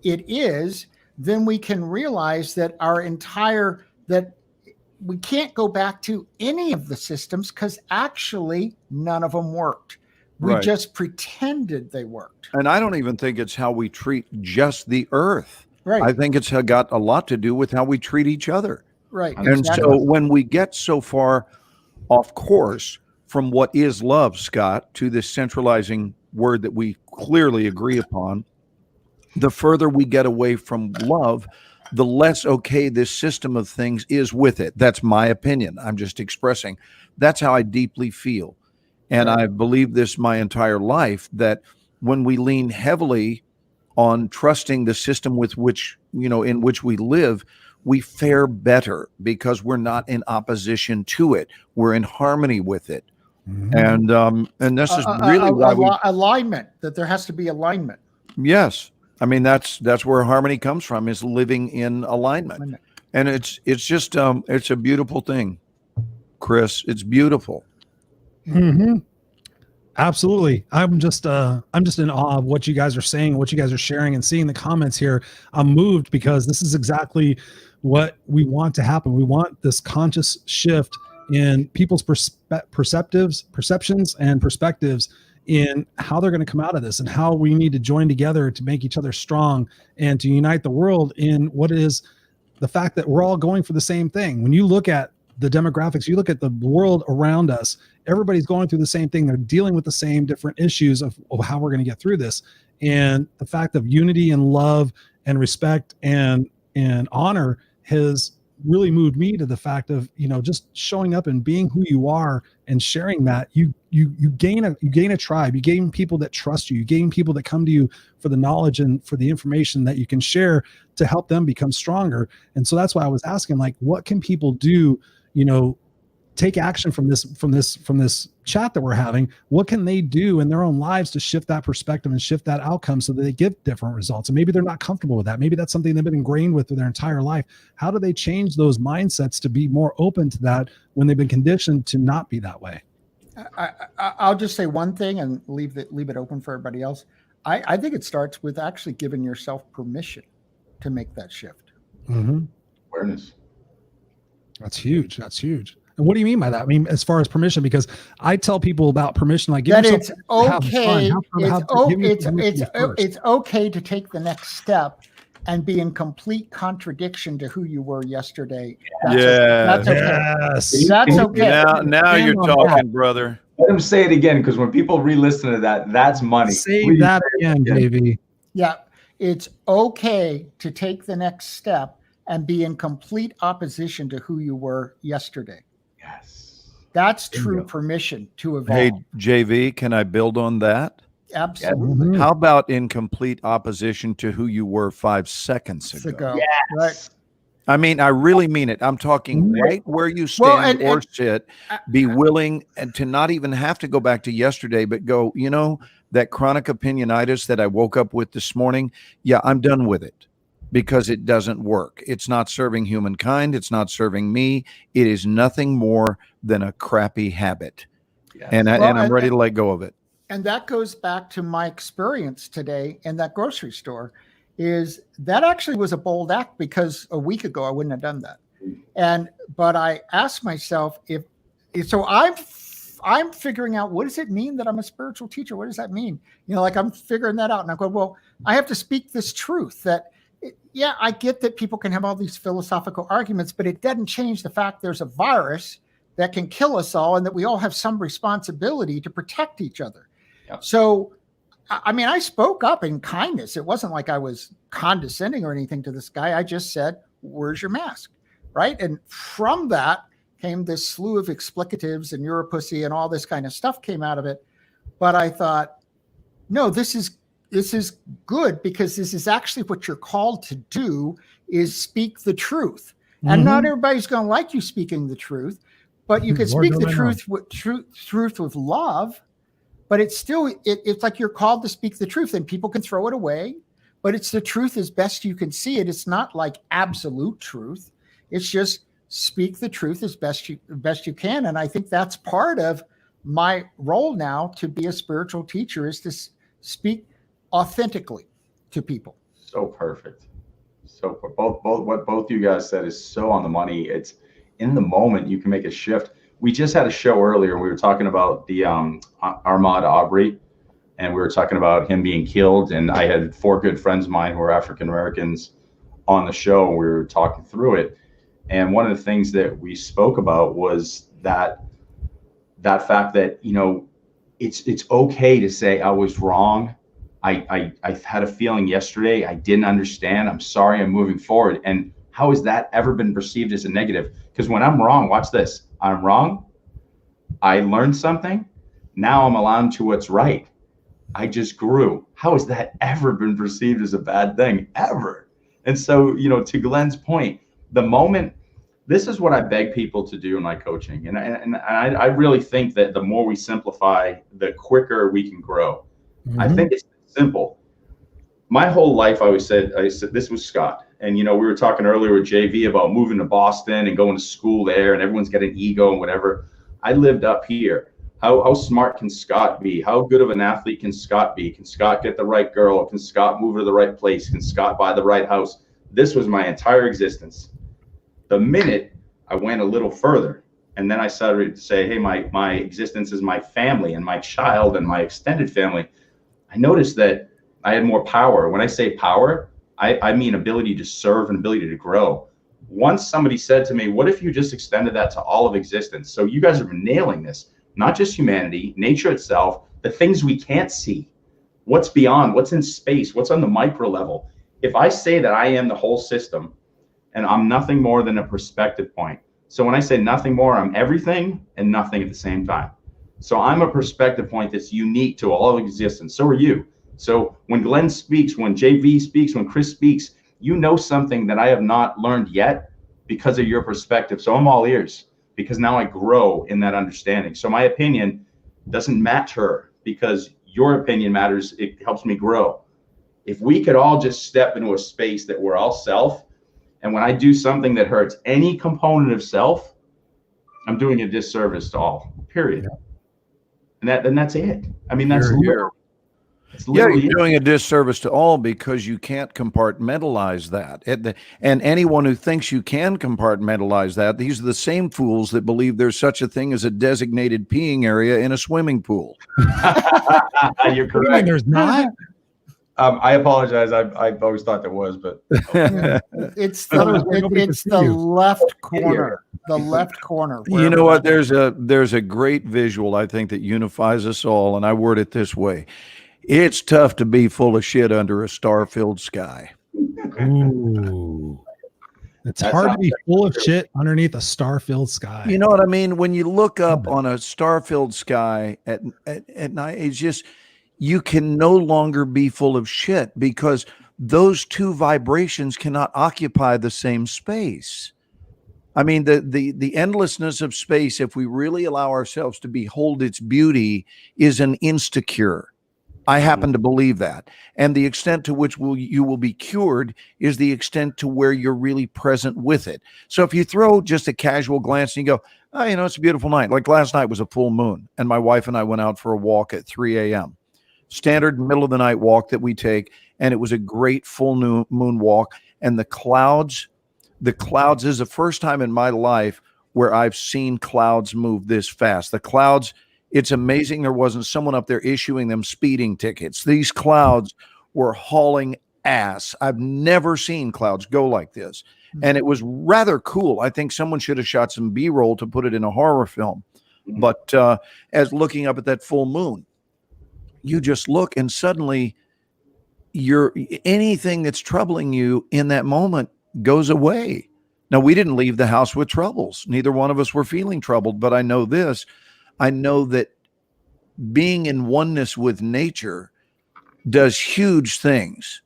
it is, then we can realize that that we can't go back to any of the systems because actually none of them worked. We just pretended they worked. And I don't even think it's how we treat just the earth. Right. I think it's got a lot to do with how we treat each other. Right. And exactly. so when we get so far off course from what is love, Scott, to this centralizing word that we clearly agree upon, the further we get away from love, the less okay this system of things is with it. That's my opinion. I'm just expressing. That's how I deeply feel. And I believe this my entire life, that when we lean heavily on trusting the system with which, in which we live, we fare better because we're not in opposition to it. We're in harmony with it. Mm-hmm. And this is really why alignment, that there has to be alignment. Yes. I mean, that's where harmony comes from, is living in alignment. And it's just, it's a beautiful thing, Chris. It's beautiful. Mm-hmm. Absolutely. I'm just in awe of what you guys are saying, what you guys are sharing, and seeing the comments here. I'm moved because this is exactly what we want to happen. We want this conscious shift in people's perceptions and perspectives in how they're going to come out of this, and how we need to join together to make each other strong and to unite the world in what is the fact that we're all going for the same thing. When you look at the demographics, you look at the world around us, everybody's going through the same thing. They're dealing with the same different issues of how we're going to get through this. And the fact of unity and love and respect and honor has really moved me to the fact of, just showing up and being who you are and sharing that. You gain a tribe. You gain people that trust you. You gain people that come to you for the knowledge and for the information that you can share to help them become stronger. And so that's why I was asking, like, what can people do, take action from this chat that we're having? What can they do in their own lives to shift that perspective and shift that outcome so that they give different results? And maybe they're not comfortable with that. Maybe that's something they've been ingrained with their entire life. How do they change those mindsets to be more open to that when they've been conditioned to not be that way? I'll just say one thing and leave it open for everybody else. I think it starts with actually giving yourself permission to make that shift. Mm-hmm. Awareness. That's huge. That's huge. And what do you mean by that? I mean, as far as permission, because I tell people about permission, like, give yourself, it's okay. It's okay to take the next step and be in complete contradiction to who you were yesterday. That's okay. Yes. That's okay. Now you're talking, brother. Let him say it again, because when people re-listen to that, that's money. Say that again, JV. Yeah, it's okay to take the next step and be in complete opposition to who you were yesterday. Yes. That's true permission to evolve. Hey, JV, can I build on that? Absolutely. How about in complete opposition to who you were 5 seconds ago? Yes. Right. I mean, I really mean it. I'm talking right where you stand or sit. Be willing and to not even have to go back to yesterday, but go, you know, that chronic opinionitis that I woke up with this morning. Yeah, I'm done with it because it doesn't work. It's not serving humankind. It's not serving me. It is nothing more than a crappy habit. Yes. And I'm ready to let go of it. And that goes back to my experience today in that grocery store. Is that actually was a bold act, because a week ago I wouldn't have done that. But I asked myself I'm figuring out, what does it mean that I'm a spiritual teacher? What does that mean? You know, like I'm figuring that out. And I go, well, I have to speak this truth that, yeah, I get that people can have all these philosophical arguments, but it doesn't change the fact there's a virus that can kill us all and that we all have some responsibility to protect each other. Yep. So, I mean, I spoke up in kindness. It wasn't like I was condescending or anything to this guy. I just said, where's your mask? Right. And from that came this slew of explicatives and you're a pussy and all this kind of stuff came out of it. But I thought, no, this is good, because this is actually what you're called to do, is speak the truth. Mm-hmm. And not everybody's going to like you speaking the truth, but you can speak the truth with love. But it's still, it's like you're called to speak the truth, and people can throw it away, but it's the truth as best you can see it. It's not like absolute truth. It's just speak the truth as best you can. And I think that's part of my role now to be a spiritual teacher, is to speak authentically to people. So perfect. So both what both you guys said is so on the money. It's in the moment you can make a shift. We just had a show earlier. We were talking about the Ahmaud Arbery, and we were talking about him being killed. And I had 4 good friends of mine who are African Americans on the show. We were talking through it, and one of the things that we spoke about was that fact that, you know, it's okay to say I was wrong. I had a feeling yesterday. I didn't understand. I'm sorry. I'm moving forward. And how has that ever been perceived as a negative? Because when I'm wrong, watch this. I'm wrong. I learned something. Now I'm aligned to what's right. I just grew. How has that ever been perceived as a bad thing? Ever? And so, you know, to Glenn's point, the moment, this is what I beg people to do in my coaching. And I really think that the more we simplify, the quicker we can grow. Mm-hmm. I think it's simple. My whole life, I said, this was Scott. And, you know, we were talking earlier with JV about moving to Boston and going to school there, and everyone's got an ego and whatever. I lived up here. How smart can Scott be? How good of an athlete can Scott be? Can Scott get the right girl? Can Scott move to the right place? Can Scott buy the right house? This was my entire existence. The minute I went a little further, and then I started to say, hey, my existence is my family and my child and my extended family, I noticed that I had more power. When I say power, I mean ability to serve and ability to grow. Once somebody said to me, what if you just extended that to all of existence? So you guys are nailing this, not just humanity, nature itself, the things we can't see, what's beyond, what's in space, what's on the micro level. If I say that I am the whole system and I'm nothing more than a perspective point. So when I say nothing more, I'm everything and nothing at the same time. So I'm a perspective point that's unique to all of existence. So are you. So when Glenn speaks, when JV speaks, when Chris speaks, you know something that I have not learned yet because of your perspective. So I'm all ears, because now I grow in that understanding. So my opinion doesn't matter, because your opinion matters. It helps me grow. If we could all just step into a space that we're all self, and when I do something that hurts any component of self, I'm doing a disservice to all, period. Yeah. And that's it. I mean, that's yeah, you're doing a disservice to all, because you can't compartmentalize that. And anyone who thinks you can compartmentalize that, these are the same fools that believe there's such a thing as a designated peeing area in a swimming pool. You're correct. There's not. I apologize. I've always thought there was, but it's the left corner. The left corner. You know what? There's a great visual, I think, that unifies us all, and I word it this way. It's tough to be full of shit under a star-filled sky. Ooh. It's That hard to sounds be like full of true. shit underneath a star-filled sky. You know what I mean? When you look up on a star-filled sky at night, it's just, you can no longer be full of shit because those two vibrations cannot occupy the same space. I mean, the endlessness of space, if we really allow ourselves to behold its beauty, is an insecure. I happen to believe that. And the extent to which you will be cured is the extent to where you're really present with it. So if you throw just a casual glance and you go, oh, you know, it's a beautiful night. Like last night was a full moon, and my wife and I went out for a walk at 3 a.m. Standard middle of the night walk that we take, and it was a great full moon walk. And the clouds is the first time in my life where I've seen clouds move this fast. The clouds, it's amazing there wasn't someone up there issuing them speeding tickets. These clouds were hauling ass. I've never seen clouds go like this. And it was rather cool. I think someone should have shot some B-roll to put it in a horror film. But as looking up at that full moon, you just look and suddenly anything that's troubling you in that moment goes away. Now, we didn't leave the house with troubles. Neither one of us were feeling troubled, but I know this. I know that being in oneness with nature does huge things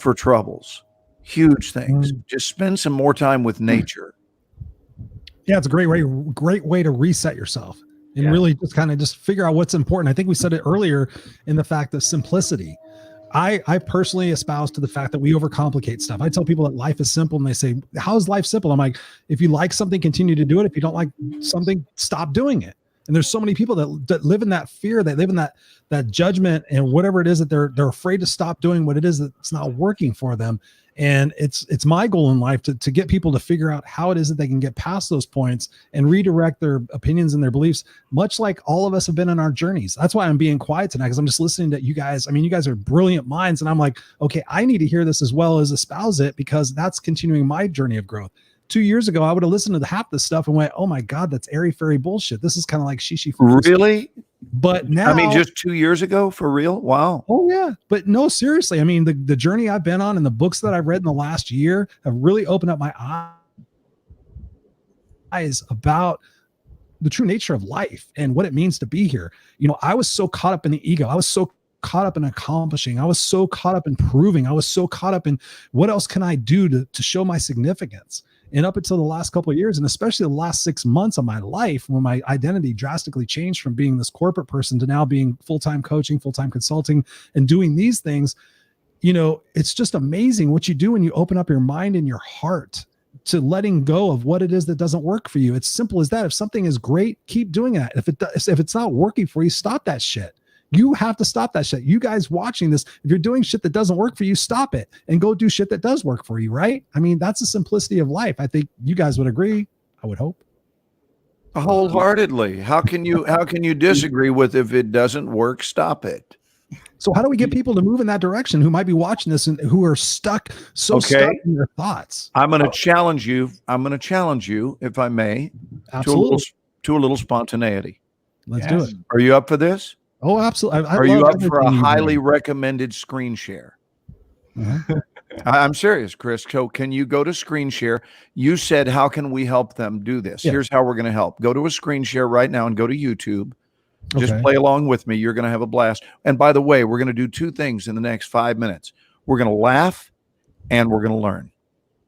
for troubles. Huge things. Just spend some more time with nature. Yeah, it's a great way to reset yourself and really just kind of just figure out what's important. I think we said it earlier in the fact of simplicity. I personally espouse to the fact that we overcomplicate stuff. I tell people that life is simple and they say, how is life simple? I'm like, if you like something, continue to do it. If you don't like something, stop doing it. And there's so many people that live in that fear, that live in that judgment and whatever it is that they're afraid to stop doing what it is that's not working for them. And it's my goal in life to get people to figure out how it is that they can get past those points and redirect their opinions and their beliefs, much like all of us have been in our journeys. That's why I'm being quiet tonight, because I'm just listening to you guys. I mean, you guys are brilliant minds. And I'm like, okay, I need to hear this as well as espouse it, because that's continuing my journey of growth. 2 years ago, I would have listened to half this stuff and went, oh my God, that's airy fairy bullshit. This is kind of like shishi. Really? But now, I mean, just 2 years ago, for real? Wow. Oh yeah. But no, seriously. I mean, the journey I've been on and the books that I've read in the last year have really opened up my eyes about the true nature of life and what it means to be here. You know, I was so caught up in the ego. I was so caught up in accomplishing. I was so caught up in proving. I was so caught up in what else can I do to show my significance. And up until the last couple of years, and especially the last 6 months of my life, when my identity drastically changed from being this corporate person to now being full-time coaching, full-time consulting, and doing these things, you know, it's just amazing what you do when you open up your mind and your heart to letting go of what it is that doesn't work for you. It's simple as that. If something is great, keep doing that. If it's not working for you, stop that shit. You have to stop that shit. You guys watching this, if you're doing shit that doesn't work for you, stop it and go do shit that does work for you, right? I mean, that's the simplicity of life. I think you guys would agree. I would hope. Wholeheartedly. How can you disagree with, if it doesn't work, stop it? So how do we get people to move in that direction who might be watching this and who are stuck stuck in their thoughts? I'm going to challenge you. If I may, Absolutely. to a little spontaneity. Let's do it. Are you up for this? Oh, absolutely. Are you up for a highly recommended screen share? I'm serious, Chris. So can you go to screen share? You said, how can we help them do this? Yeah. Here's how we're going to help. Go to a screen share right now and go to YouTube. Just play along with me. You're going to have a blast. And by the way, we're going to do two things in the next 5 minutes. We're going to laugh and we're going to learn.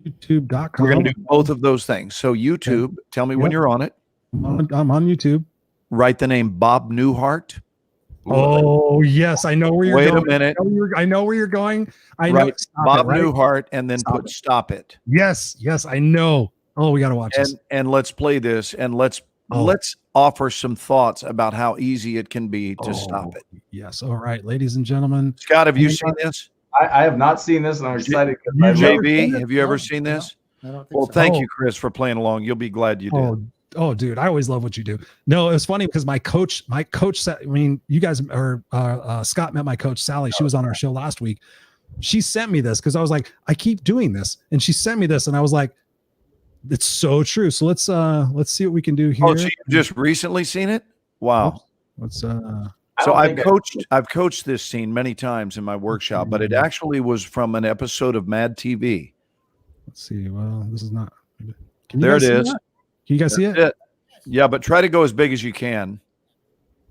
YouTube.com. We're going to do both of those things. So YouTube, tell me when you're on it. I'm on YouTube. Write the name Bob Newhart. Oh, yes. I know where you're going. Wait a minute. I know where you're going. I know. Bob it, right? Newhart, and then stop it. Yes. I know. Oh, we got to watch this. And let's play this, and let's offer some thoughts about how easy it can be to stop it. Yes. All right, ladies and gentlemen. Scott, have you seen this? I have not seen this, and I'm excited. JV, have you ever seen this? I don't think well, so. thank you, Chris, for playing along. You'll be glad you did. Oh, dude, I always love what you do. No, it was funny because my coach said, I mean, you guys are, Scott met my coach, Sally. She was on our show last week. She sent me this because I was like, I keep doing this. And she sent me this and I was like, it's so true. So let's see what we can do here. Oh, so you just recently seen it? Wow. So I've coached this scene many times in my workshop, but it actually was from an episode of Mad TV. Let's see. Well, this is not. Can you There guys it see is. that? Can you guys see it? That's it. Yeah, but try to go as big as you can.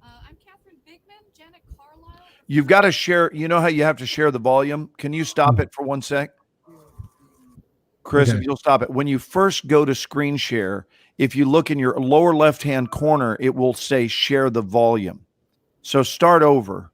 I'm Catherine Bigman, Janet Carlisle. You've got to share. You know how you have to share the volume? Can you stop it for 1 sec? Chris, Okay. if you'll stop it. When you first go to screen share, if you look in your lower left-hand corner, it will say share the volume. So start over.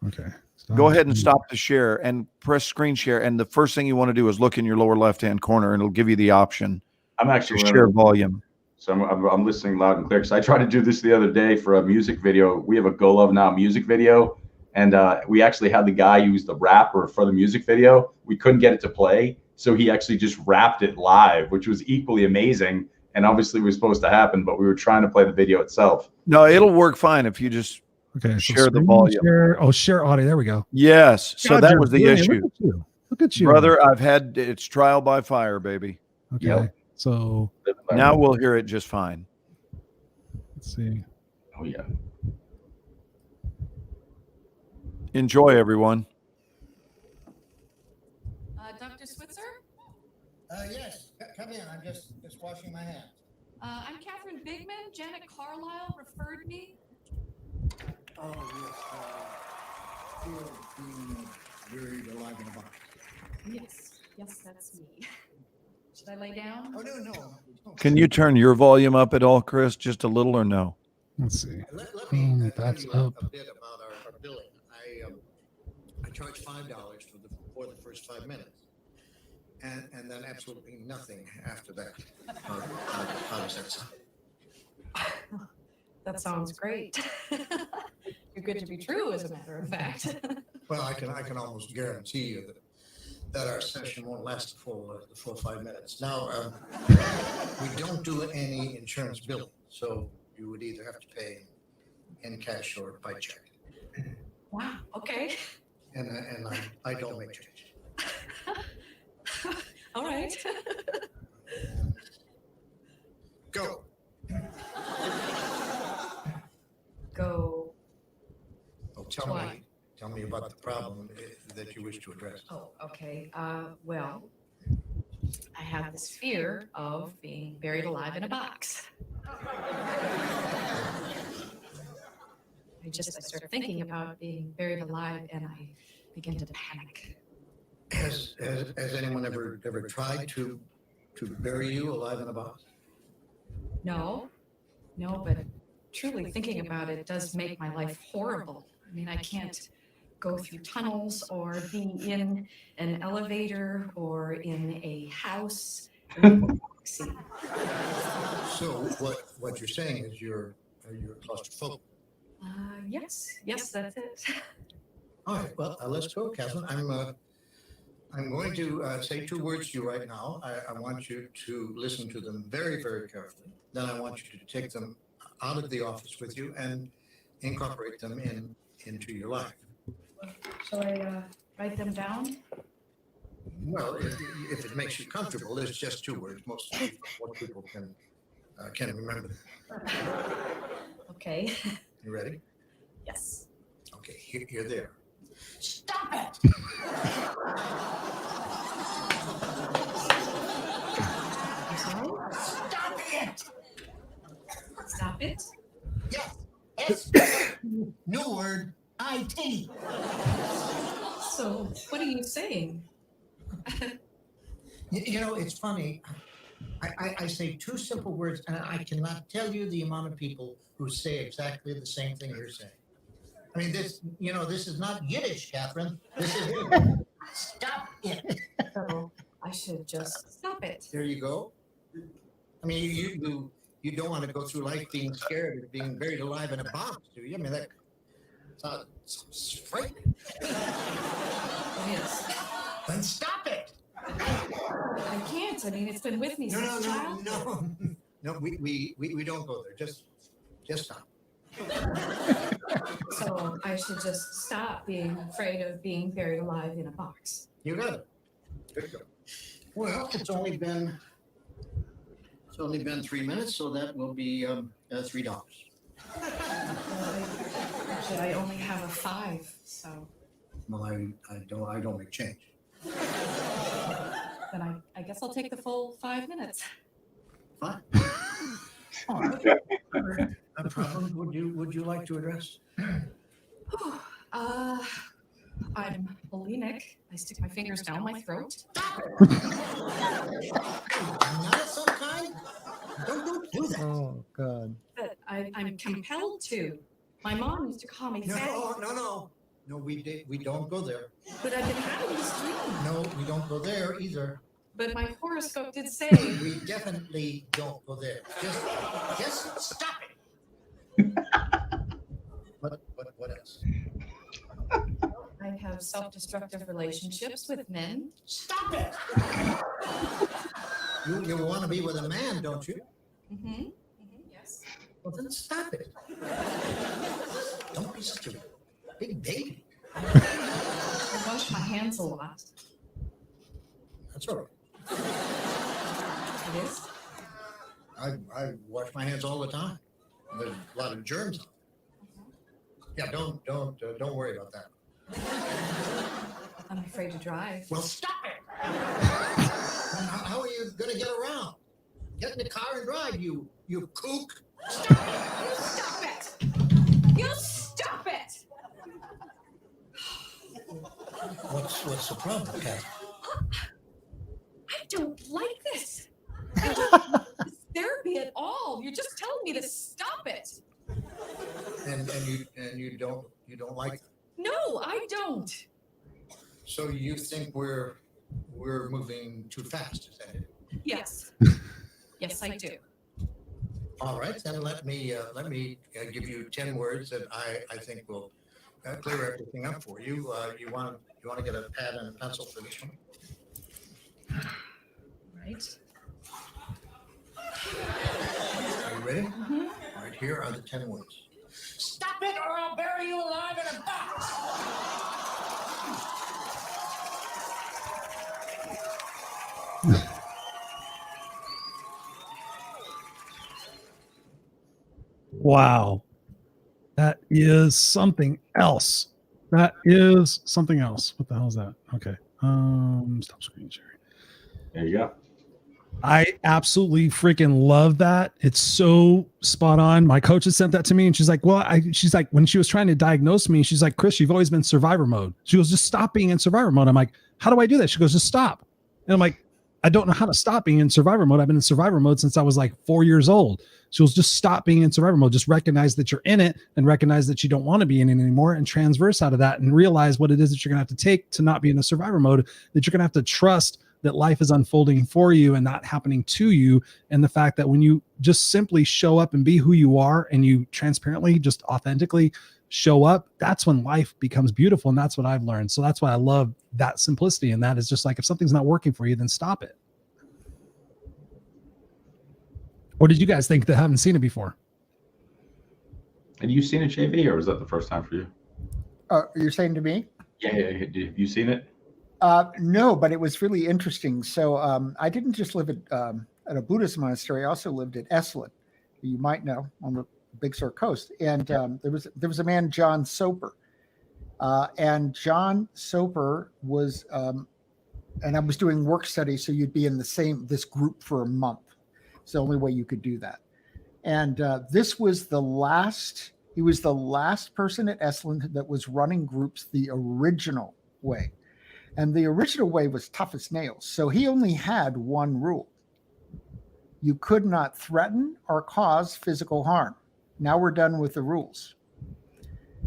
Okay. Go ahead and stop the share and press screen share. And the first thing you want to do is look in your lower left-hand corner, and it'll give you the option I'm actually to share volume. So I'm listening loud and clear because I tried to do this the other day for a music video. We have a Go Love Now music video, and we actually had the guy use the rapper for the music video. We couldn't get it to play, so he actually just rapped it live, which was equally amazing. And obviously, was supposed to happen, but we were trying to play the video itself. No, it'll work fine if you just share the volume. Share audio. There we go. Yes. So God, that you're was the brilliant. issue. Look at you, Brother. It's trial by fire, baby. Okay. Yep. So now we'll hear it just fine. let's see. Oh yeah. Enjoy, everyone. Dr. Switzer? Yes, come in. I'm just washing my hands. I'm Catherine Bigman, Janet Carlisle referred me. Oh, yes. Fear being buried alive in a box. Yes, that's me. Should I lay down? Oh, no. Can you turn your volume up at all, Chris? Just a little or no? Let's see. Let me That's tell you up. a bit about our billing. I charge $5 for the first 5 minutes, and then absolutely nothing after that. How does that sound? That sounds great. You're good to be true, as a matter of fact. Well, I can almost guarantee you that our session won't last the full 5 minutes. Now, we don't do any insurance billing, so you would either have to pay in cash or by check. Wow. Okay. And I don't make change. All right. Go. Go. Oh, tell me about the problem that you wish to address. Oh, okay. Well, I have this fear of being buried alive in a box. I start thinking about being buried alive and I begin to panic. Has anyone ever tried to bury you alive in a box? No, but truly thinking about it does make my life horrible. I mean, I can't go through tunnels or be in an elevator or in a house. So what you're saying is you're claustrophobic. Yes, that's it. All right, well, let's go, Catherine. I'm going to say 2 words to you right now. I want you to listen to them very, very carefully. Then I want you to take them out of the office with you and incorporate them into your life. Shall I write them down? Well, if it makes you comfortable, it's just 2 words. Most people can remember them. Okay. You ready? Yes. Okay, here they are. Stop it! I'm sorry? Stop it! Stop it? Yes. New word, IT. So, what are you saying? You know, it's funny. I say 2 simple words, and I cannot tell you the amount of people who say exactly the same thing you're saying. I mean, this is not Yiddish, Catherine. This is stop it. So, I should just stop it. There you go. I mean, you don't want to go through life being scared of being buried alive in a box, do you? I mean, that sounds frightening. Yes. Then stop it. I can't. I mean, it's been with me since childhood. No, we don't go there. Just stop. So I should just stop being afraid of being buried alive in a box. You got it. Good go. Well, it's only been 3 minutes, so that will be $3. Actually, I only have a 5, so. Well, I don't make change. then I guess I'll take the full 5 minutes. Fine. No problem. Would you like to address? I'm bulimic. I stick my fingers down my throat. Not of some kind. Don't do that. Oh, God. But I'm compelled to. My mom used to call me fat. No. No, we don't go there. But I've been having this dream. No, we don't go there either. But my horoscope did say. We definitely don't go there. Just stop it. What else? I have self-destructive relationships with men. Stop it. You want to be with a man, don't you? Mm-hmm. Yes. Well, then stop it. Don't be such a big baby. I wash my hands a lot. That's all right. It is? I wash my hands all the time. There's a lot of germs on them. Yeah, don't worry about that. I'm afraid to drive. Well, stop it. How are you going to get around? Get in the car and drive, you kook. Stop it! You stop it! What's the problem, Kat? I don't like this. I don't like this therapy at all. You're just telling me to stop it. And you don't like it. No, I don't. So you think we're moving too fast, is that it? Yes. Yes, I do. All right, then let me give you 10 words that I think will clear everything up for you. You want to get a pad and a pencil for this one? Right. Are you ready? Mm-hmm. All right, here are the 10 words. Stop it or I'll bury you alive in a box! Wow. That is something else. That is something else. What the hell is that? Okay. Stop screen sharing. There you go. I absolutely freaking love that. It's so spot on. My coach has sent that to me and she's like, well, she's like, when she was trying to diagnose me, she's like, Chris, you've always been survivor mode. She goes, just stop being in survivor mode. I'm like, how do I do that? She goes, just stop. And I'm like, I don't know how to stop being in survivor mode. I've been in survivor mode since I was like 4 years old. She goes, just stop being in survivor mode. Just recognize that you're in it and recognize that you don't want to be in it anymore and transverse out of that and realize what it is that you're going to have to take to not be in the survivor mode, that you're going to have to trust that life is unfolding for you and not happening to you. And the fact that when you just simply show up and be who you are and you transparently, just authentically show up, that's when life becomes beautiful. And that's what I've learned. So that's why I love that simplicity. And that is just like, if something's not working for you, then stop it. What did you guys think that haven't seen it before? Had you seen it, JV, or was that the first time for you? You're saying to me? Yeah. Have you seen it? No, but it was really interesting. So I didn't just live at a Buddhist monastery. I also lived at Esalen, who you might know, on the Big Sur coast. And there was a man, John Soper. And John Soper was, and I was doing work study, so you'd be in this group for a month. It's the only way you could do that. And this was he was the last person at Esalen that was running groups the original way. And the original way was tough as nails. So he only had one rule. You could not threaten or cause physical harm. Now we're done with the rules.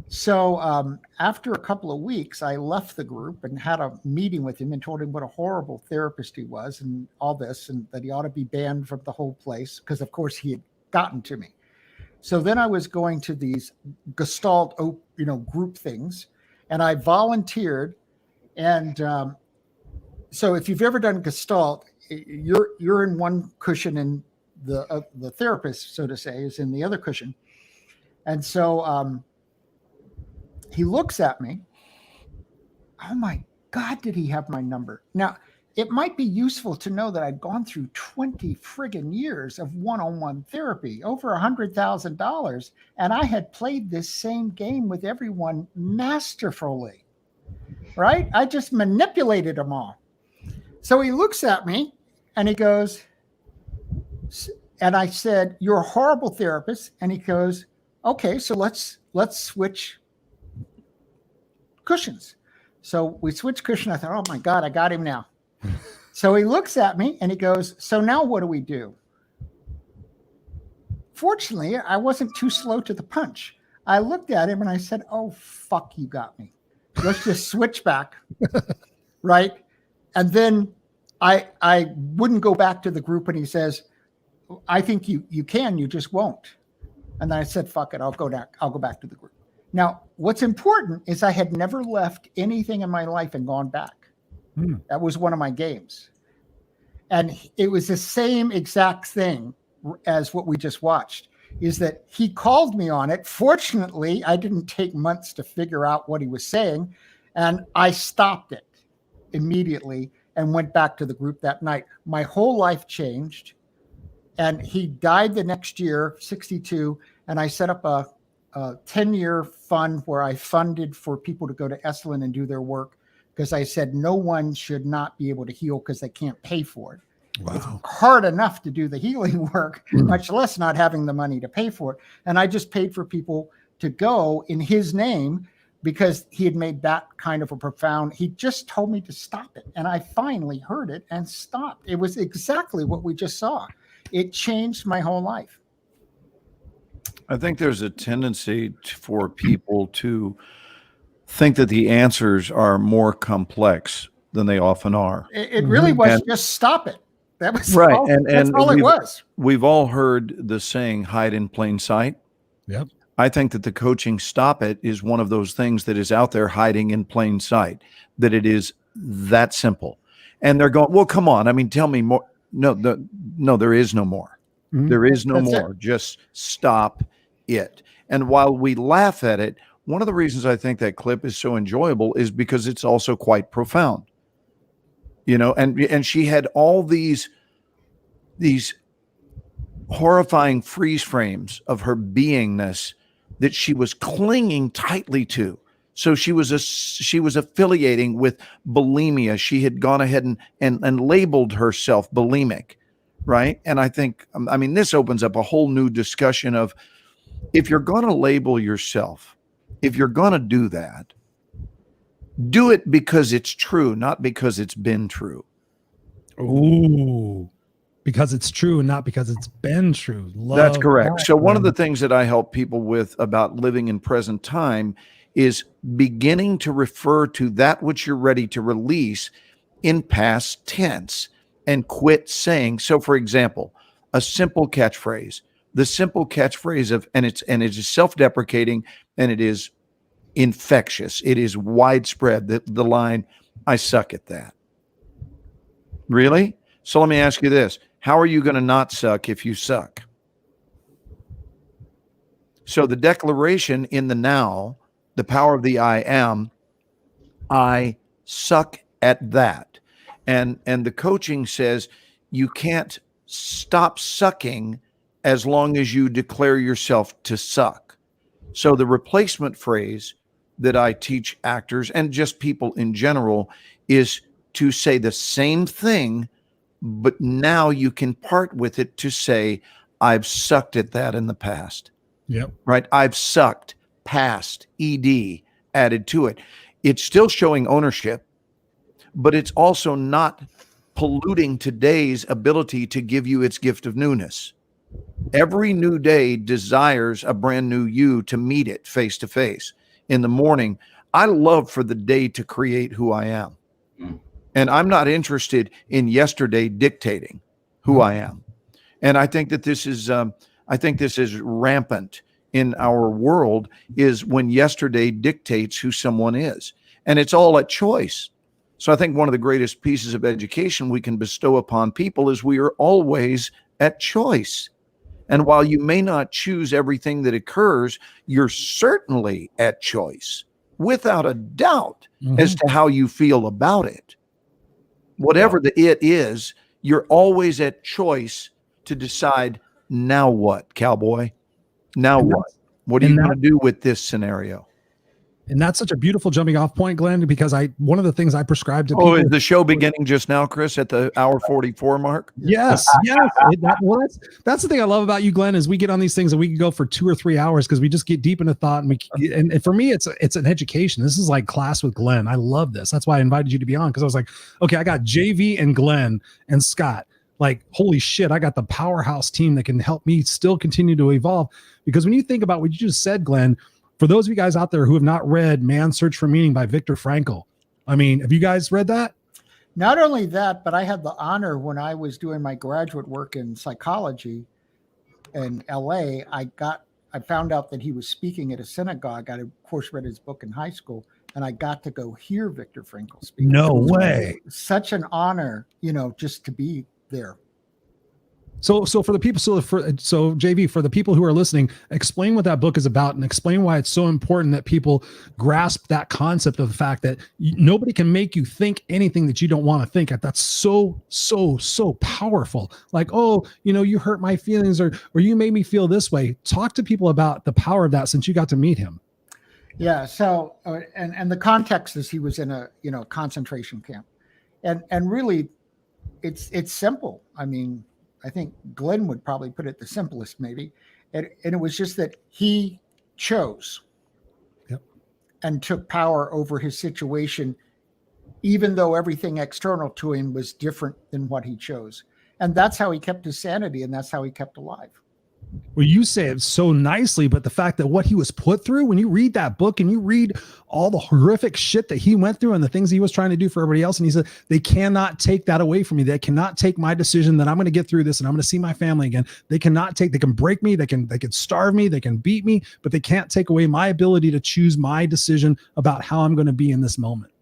So after a couple of weeks, I left the group and had a meeting with him and told him what a horrible therapist he was and all this, and that he ought to be banned from the whole place because, of course, he had gotten to me. So then I was going to these Gestalt, group things, and I volunteered. And so if you've ever done Gestalt, you're in one cushion and the therapist, so to say, is in the other cushion. And so he looks at me. Oh my God, did he have my number? Now, it might be useful to know that I'd gone through 20 friggin' years of one-on-one therapy, over $100,000, and I had played this same game with everyone masterfully, right? I just manipulated them all. So he looks at me and he goes, and I said, "You're a horrible therapist." And he goes, "Okay, so let's switch cushions." So we switched cushion. I thought, "Oh my God, I got him now." So he looks at me and he goes, "So now what do we do?" Fortunately, I wasn't too slow to the punch. I looked at him and I said, "Oh, fuck, you got me. Let's just switch back." Right. And then I wouldn't go back to the group, and he says, "I think you can, you just won't." And then I said, "Fuck it, I'll go back to the group." Now, what's important is I had never left anything in my life and gone back. That was one of my games. And it was the same exact thing as what we just watched, is that he called me on it. Fortunately, I didn't take months to figure out what he was saying. And I stopped it immediately and went back to the group that night. My whole life changed. And he died the next year, 62. And I set up a 10-year fund where I funded for people to go to Esalen and do their work, because I said no one should not be able to heal because they can't pay for it. Wow. It's hard enough to do the healing work, much less not having the money to pay for it. And I just paid for people to go in his name, because he had made that kind of a profound, he just told me to stop it. And I finally heard it and stopped. It was exactly what we just saw. It changed my whole life. I think there's a tendency for people to think that the answers are more complex than they often are. It really was just stop it. That was right. all, and that's all it was. We've all heard the saying, hide in plain sight. Yep. I think that the coaching stop it is one of those things that is out there hiding in plain sight, that it is that simple. And they're going, well, come on. I mean, tell me more. No, there is no more. There is no more. Just stop it. And while we laugh at it, one of the reasons I think that clip is so enjoyable is because it's also quite profound. You know, and she had all these horrifying freeze frames of her beingness that she was clinging tightly to. So she was affiliating with bulimia. She had gone ahead and labeled herself bulimic, right? And I think, I mean, this opens up a whole new discussion of, if you're going to label yourself, if you're going to do that, do it because it's true, not because it's been true. Ooh, because it's true and not because it's been true. That's correct. That. So one of the things that I help people with about living in present time is beginning to refer to that which you're ready to release in past tense and quit saying. So for example, a simple catchphrase, the simple catchphrase of, and it is self-deprecating and it is infectious. It is widespread. The line, I suck at that. Really? So let me ask you this. How are you going to not suck if you suck? So the declaration in the now, the power of the I am, I suck at that. And the coaching says you can't stop sucking as long as you declare yourself to suck. So the replacement phrase that I teach actors and just people in general is to say the same thing, but now you can part with it to say, I've sucked at that in the past. Yep. Right? I've sucked, past, ED added to it. It's still showing ownership, but it's also not polluting today's ability to give you its gift of newness. Every new day desires a brand new you to meet it face to face. In the morning, I love for the day to create who I am. And I'm not interested in yesterday dictating who I am. And I think that this is rampant in our world, is when yesterday dictates who someone is. And it's all at choice. So I think one of the greatest pieces of education we can bestow upon people is we are always at choice. And while you may not choose everything that occurs, you're certainly at choice, without a doubt, as to how you feel about it. Whatever the it is, you're always at choice to decide, now what, cowboy? Now what? What are you going to do with this scenario? And that's such a beautiful jumping off point, Glenn, because one of the things I prescribe to Oh, people. is the show beginning just now, Chris, at the hour 44 mark? Yes. That's the thing I love about you, Glenn, is we get on these things and we can go for 2 or 3 hours because we just get deep into thought. And for me, it's an education. This is like class with Glenn. I love this. That's why I invited you to be on, because I was like, okay, I got JV and Glenn and Scott. Like, holy shit, I got the powerhouse team that can help me still continue to evolve. Because when you think about what you just said, Glenn, for those of you guys out there who have not read Man's Search for Meaning by Viktor Frankl, I mean, have you guys read that? Not only that, but I had the honor when I was doing my graduate work in psychology in LA. I found out that he was speaking at a synagogue. I, of course, read his book in high school, and I got to go hear Viktor Frankl speak. No way. Such an honor, just to be there. So for the people, so JV, for the people who are listening, explain what that book is about and explain why it's so important that people grasp that concept of the fact that nobody can make you think anything that you don't want to think. That's so powerful. Like, oh, you hurt my feelings or you made me feel this way. Talk to people about the power of that since you got to meet him. Yeah. So, and the context is he was in a, concentration camp, and really it's simple. I mean, I think Glenn would probably put it the simplest, maybe. And it was just that he chose and took power over his situation, even though everything external to him was different than what he chose. And that's how he kept his sanity, and that's how he kept alive. Well, you say it so nicely, but the fact that what he was put through, when you read that book and you read all the horrific shit that he went through and the things he was trying to do for everybody else, and he said, they cannot take that away from me. They cannot take my decision that I'm going to get through this and I'm going to see my family again. They can break me. They can starve me. They can beat me, but they can't take away my ability to choose my decision about how I'm going to be in this moment.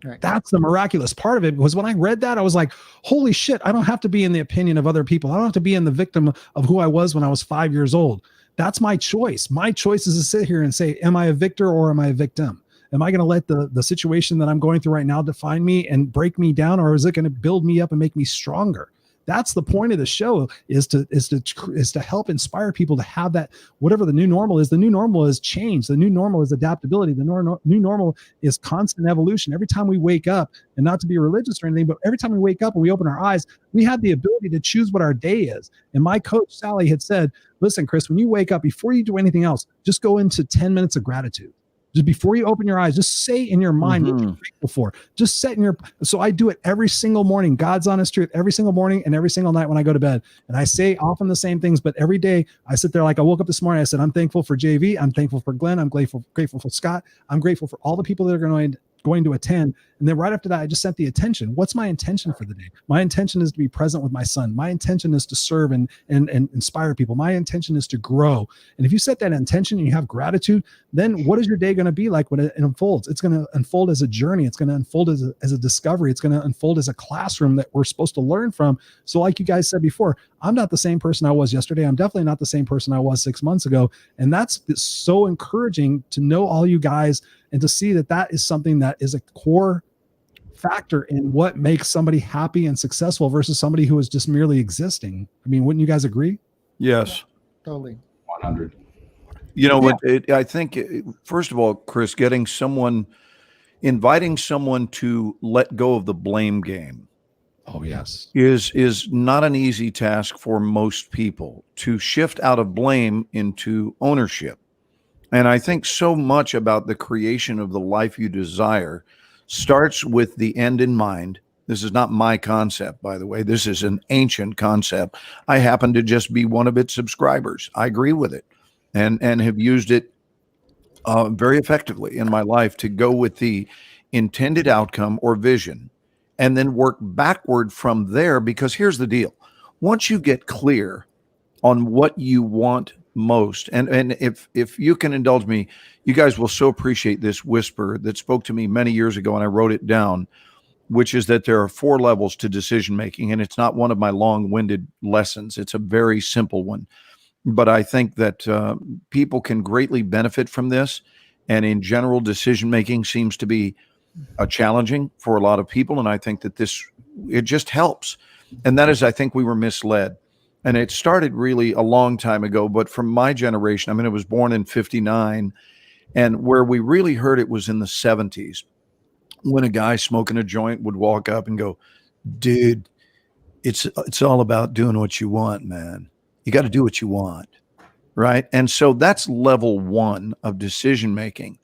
Right. That's the miraculous part of it, because when I read that, I was like, holy shit, I don't have to be in the opinion of other people. I don't have to be in the victim of who I was when I was 5 years old. That's my choice. My choice is to sit here and say, am I a victor or am I a victim? Am I going to let the situation that I'm going through right now define me and break me down, or is it going to build me up and make me stronger? That's the point of the show, is to help inspire people to have that, whatever the new normal is. The new normal is change. The new normal is adaptability. The new normal is constant evolution. Every time we wake up, and not to be religious or anything, but every time we wake up and we open our eyes, we have the ability to choose what our day is. And my coach, Sally, had said, listen, Chris, when you wake up, before you do anything else, just go into 10 minutes of gratitude. Just before you open your eyes, just say in your mind what you're grateful for. Just set in your. So I do it every single morning. God's honest truth, every single morning and every single night when I go to bed. And I say often the same things, but every day I sit there, like I woke up this morning. I said, I'm thankful for JV. I'm thankful for Glenn. I'm grateful for Scott. I'm grateful for all the people that are going to attend. And then right after that, I just set the intention. What's my intention for the day? My intention is to be present with my son. My intention is to serve and inspire people. My intention is to grow. And if you set that intention and you have gratitude, then what is your day going to be like when it unfolds? It's going to unfold as a journey. It's going to unfold as a discovery. It's going to unfold as a classroom that we're supposed to learn from. So like you guys said before, I'm not the same person I was yesterday. I'm definitely not the same person I was 6 months ago. And that's so encouraging to know all you guys and to see that is something that is a core factor in what makes somebody happy and successful versus somebody who is just merely existing. I mean, wouldn't you guys agree? Yes. Totally. 100. I think, first of all, Chris, inviting someone to let go of the blame game. Oh, yes. Is not an easy task for most people, to shift out of blame into ownership. And I think so much about the creation of the life you desire starts with the end in mind. This is not my concept, by the way. This is an ancient concept. I happen to just be one of its subscribers. I agree with it and have used it very effectively in my life to go with the intended outcome or vision and then work backward from there. Because here's the deal. Once you get clear on what you want most, and if you can indulge me, you guys will so appreciate this whisper that spoke to me many years ago, and I wrote it down, which is that there are 4 levels to decision making, and it's not one of my long-winded lessons. It's a very simple one, but I think that people can greatly benefit from this. And in general, decision making seems to be challenging for a lot of people, and I think that it just helps. And that is, I think we were misled. And it started really a long time ago, but from my generation, I mean, I was born in 59, And where we really heard it was in the 70s, when a guy smoking a joint would walk up and go, dude, it's all about doing what you want, man. You got to do what you want. Right. And so that's level one of decision making.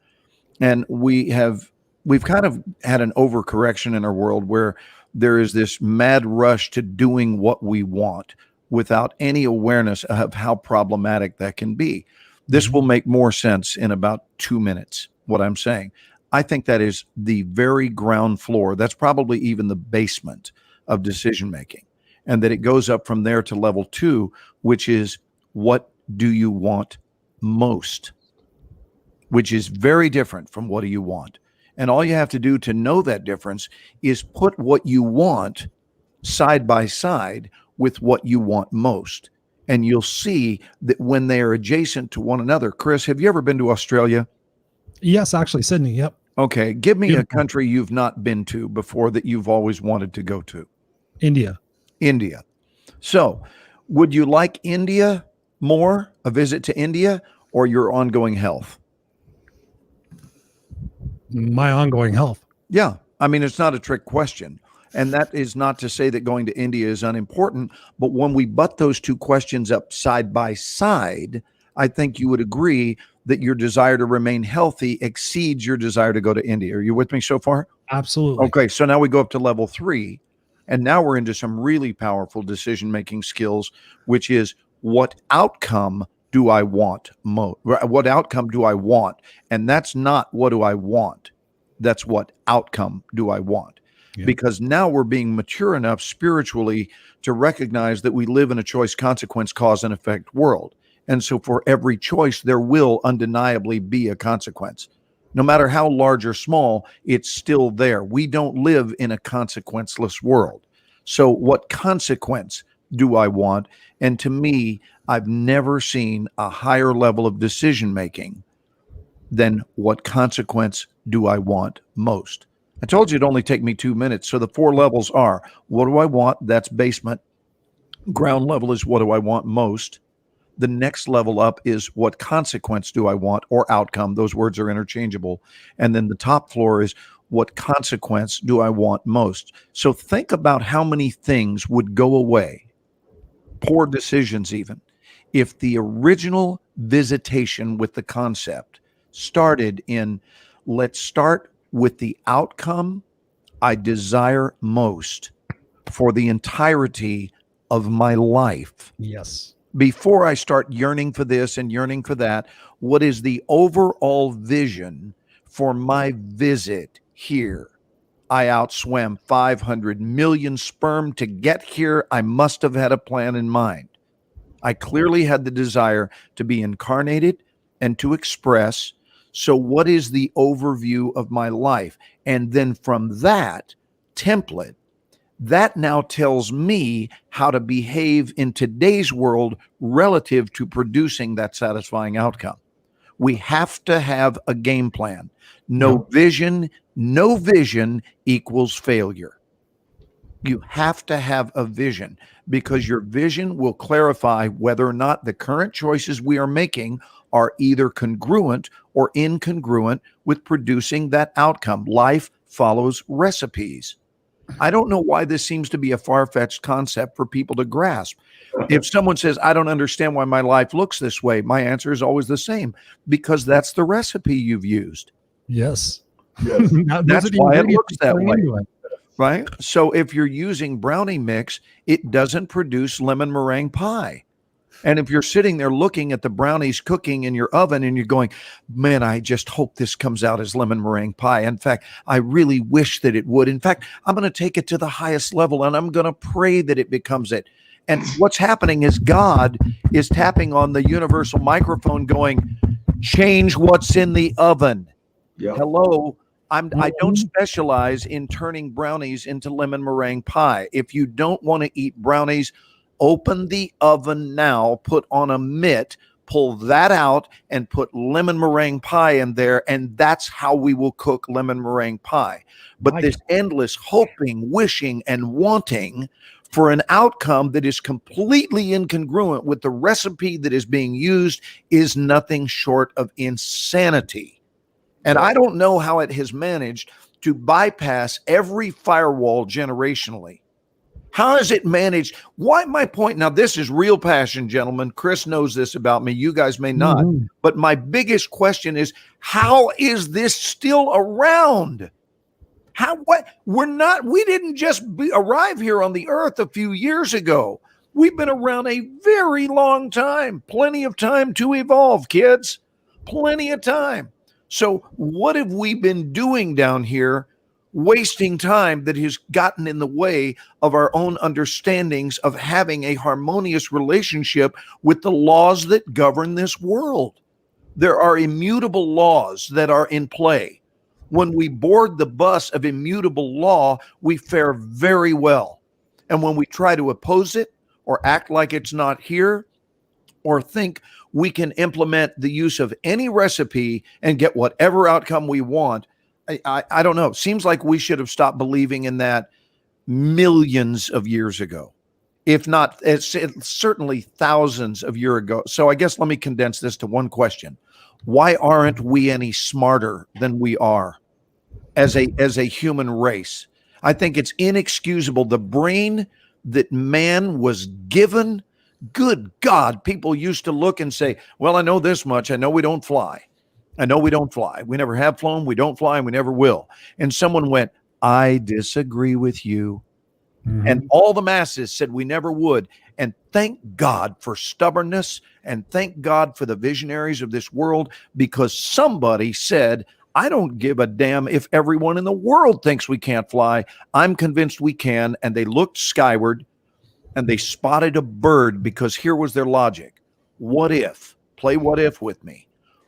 And we've kind of had an overcorrection in our world where there is this mad rush to doing what we want without any awareness of how problematic that can be. This will make more sense in about 2 minutes, what I'm saying. I think that is the very ground floor. That's probably even the basement of decision making. And that it goes up from there to level 2, which is, what do you want most? Which is very different from what do you want. And all you have to do to know that difference is put what you want side by side with what you want most. And you'll see that when they are adjacent to one another. Chris, have you ever been to Australia? Yes, actually, Sydney. Yep. Okay. Give me a country you've not been to before that you've always wanted to go to. India. India. So would you like India more, a visit to India, or your ongoing health? My ongoing health. Yeah. I mean, it's not a trick question. And that is not to say that going to India is unimportant, but when we butt those two questions up side by side, I think you would agree that your desire to remain healthy exceeds your desire to go to India. Are you with me so far? Absolutely. Okay. So now we go up to level 3, and now we're into some really powerful decision-making skills, which is, what outcome do I want most? What outcome do I want? And that's not what do I want. That's what outcome do I want. Yeah. Because now we're being mature enough spiritually to recognize that we live in a choice, consequence, cause, and effect world. And so for every choice, there will undeniably be a consequence. No matter how large or small, it's still there. We don't live in a consequenceless world. So what consequence do I want? And to me, I've never seen a higher level of decision making than what consequence do I want most. I told you it'd only take me 2 minutes. So the 4 levels are, what do I want? That's basement. Ground level is, what do I want most? The next level up is, what consequence do I want, or outcome? Those words are interchangeable. And then the top floor is, what consequence do I want most? So think about how many things would go away, poor decisions even, if the original visitation with the concept started in, let's start with the outcome I desire most for the entirety of my life. Yes. Before I start yearning for this and yearning for that, what is the overall vision for my visit here? I outswam 500 million sperm to get here. I must have had a plan in mind. I clearly had the desire to be incarnated and to express. So what is the overview of my life? And then from that template, that now tells me how to behave in today's world relative to producing that satisfying outcome. We have to have a game plan. No vision equals failure. You have to have a vision, because your vision will clarify whether or not the current choices we are making are either congruent or incongruent with producing that outcome. Life follows recipes. I don't know why this seems to be a far-fetched concept for people to grasp. If someone says, I don't understand why my life looks this way, my answer is always the same, because that's the recipe you've used. Yes. That's why it looks that way. Right? So if you're using brownie mix, it doesn't produce lemon meringue pie. And if you're sitting there looking at the brownies cooking in your oven and you're going, man, I just hope this comes out as lemon meringue pie. In fact, I really wish that it would. In fact, I'm going to take it to the highest level and I'm going to pray that it becomes it. And what's happening is God is tapping on the universal microphone going, change what's in the oven. Yep. Hello. I don't specialize in turning brownies into lemon meringue pie. If you don't want to eat brownies, open the oven now, put on a mitt, pull that out, and put lemon meringue pie in there, and that's how we will cook lemon meringue pie. But this endless hoping, wishing, and wanting for an outcome that is completely incongruent with the recipe that is being used is nothing short of insanity. And I don't know how it has managed to bypass every firewall generationally. How has it managed? Why my point? Now, this is real passion, gentlemen. Chris knows this about me. You guys may not. Mhm. But my biggest question is, how is this still around? We didn't just arrive here on the earth a few years ago. We've been around a very long time. Plenty of time to evolve, kids. Plenty of time. So what have we been doing down here, wasting time that has gotten in the way of our own understandings of having a harmonious relationship with the laws that govern this world? There are immutable laws that are in play. When we board the bus of immutable law, we fare very well. And when we try to oppose it or act like it's not here, or think we can implement the use of any recipe and get whatever outcome we want, I don't know. Seems like we should have stopped believing in that millions of years ago, if not, it's certainly thousands of years ago. So I guess let me condense this to one question. Why aren't we any smarter than we are as a human race? I think it's inexcusable. The brain that man was given, good God, people used to look and say, well, I know this much. I know we don't fly. I know we don't fly. We never have flown. We don't fly, and we never will. And someone went, I disagree with you. Mhm. And all the masses said we never would. And thank God for stubbornness, and thank God for the visionaries of this world, because somebody said, I don't give a damn if everyone in the world thinks we can't fly. I'm convinced we can. And they looked skyward and they spotted a bird, because here was their logic. What if, play what if with me.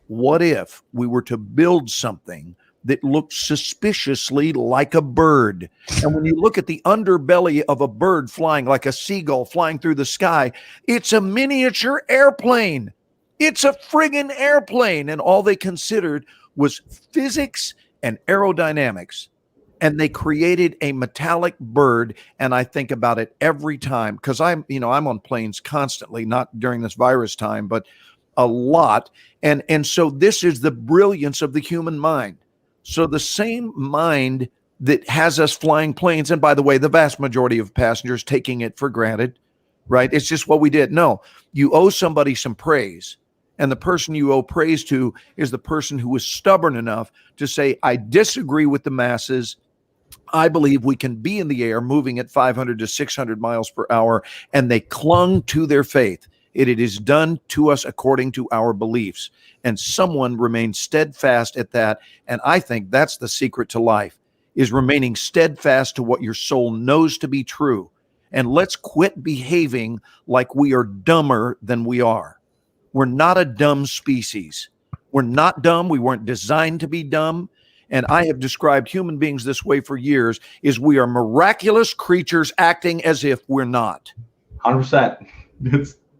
What if we were to build something that looked suspiciously like a bird? And when you look at the underbelly of a bird flying, like a seagull flying through the sky, it's a miniature airplane. It's a friggin' airplane. And all they considered was physics and aerodynamics. And they created a metallic bird. And I think about it every time, because I'm on planes constantly, not during this virus time, but a lot. And so this is the brilliance of the human mind. So the same mind that has us flying planes, and by the way, the vast majority of passengers taking it for granted, right? It's just what we did. No, you owe somebody some praise. And the person you owe praise to is the person who was stubborn enough to say, I disagree with the masses. I believe we can be in the air moving at 500 to 600 miles per hour. And they clung to their faith. It is done to us according to our beliefs. And someone remained steadfast at that. And I think that's the secret to life, is remaining steadfast to what your soul knows to be true. And let's quit behaving like we are dumber than we are. We're not a dumb species. We're not dumb. We weren't designed to be dumb. And I have described human beings this way for years, is we are miraculous creatures acting as if we're not. 100%.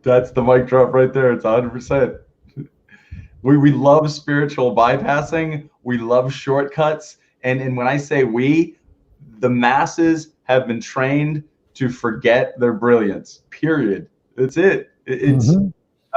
That's the mic drop right there. It's 100%. We love spiritual bypassing. We love shortcuts. And when I say we, the masses have been trained to forget their brilliance, period. That's it.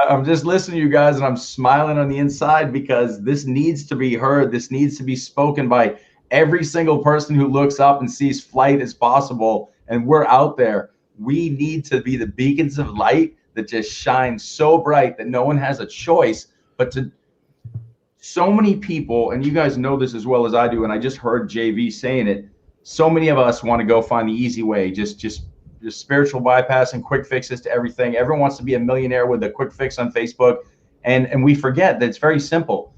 I'm just listening to you guys, and I'm smiling on the inside, because this needs to be heard. This needs to be spoken by every single person who looks up and sees flight as possible. And we're out there. We need to be the beacons of light that just shine so bright that no one has a choice but to. So many people, and you guys know this as well as I do, and I just heard JV saying it, so many of us want to go find the easy way, just spiritual bypass and quick fixes to everything. Everyone wants to be a millionaire with a quick fix on Facebook, and we forget that it's very simple.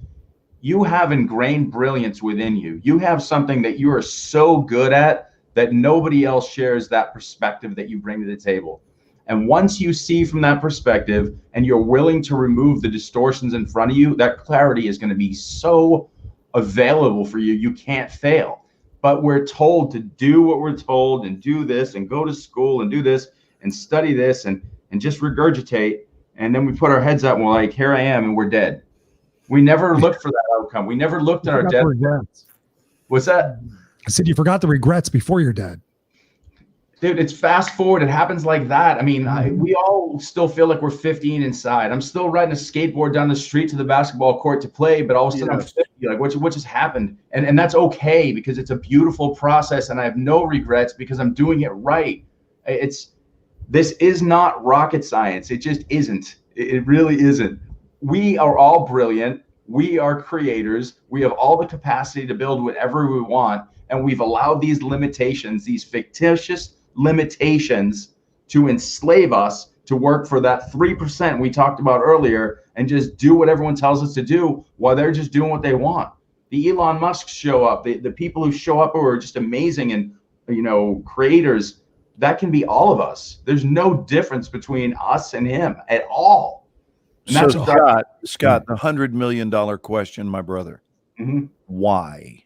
You have ingrained brilliance within you. You have something that you are so good at that nobody else shares that perspective that you bring to the table. And once you see from that perspective and you're willing to remove the distortions in front of you, that clarity is going to be so available for you, you can't fail. But we're told to do what we're told and do this and go to school and do this and study this and just regurgitate. And then we put our heads up and we're like, here I am, and we're dead. We never looked for that outcome. We never looked at our death. Regrets. What's that? I said you forgot the regrets before you're dead. Dude, it's fast forward. It happens like that. I mean, we all still feel like we're 15 inside. I'm still riding a skateboard down the street to the basketball court to play, but all of a sudden I'm 50. Like, what just happened? And that's okay, because it's a beautiful process, and I have no regrets because I'm doing it right. This is not rocket science. It just isn't. It really isn't. We are all brilliant. We are creators. We have all the capacity to build whatever we want, and we've allowed these limitations, these fictitious limitations, to enslave us to work for that 3% we talked about earlier and just do what everyone tells us to do while they're just doing what they want. The Elon Musk show up, the people who show up who are just amazing and, creators, that can be all of us. There's no difference between us and him at all. And so Scott, the $100 million question, my brother, why?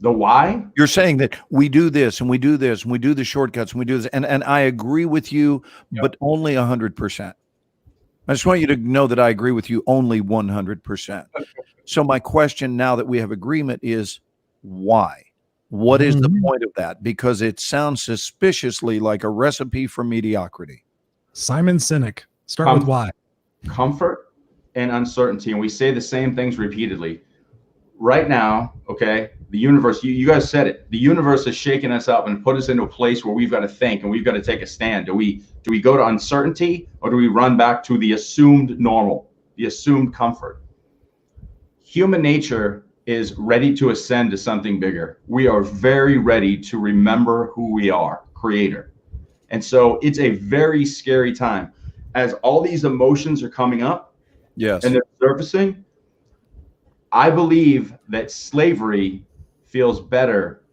The why? You're saying that we do this and we do this and we do the shortcuts and we do this. And I agree with you, but only 100%. I just want you to know that I agree with you only 100%. So my question now that we have agreement is why? What is the point of that? Because it sounds suspiciously like a recipe for mediocrity. Simon Sinek. Start with why. Comfort and uncertainty. And we say the same things repeatedly. Right now, okay, the universe, you guys said it, the universe is shaking us up and put us into a place where we've got to think and we've got to take a stand. Do we go to uncertainty, or do we run back to the assumed normal, the assumed comfort? Human nature is ready to ascend to something bigger. We are very ready to remember who we are, creator. And so it's a very scary time as all these emotions are coming up. Yes. And they're surfacing. I believe that slavery feels better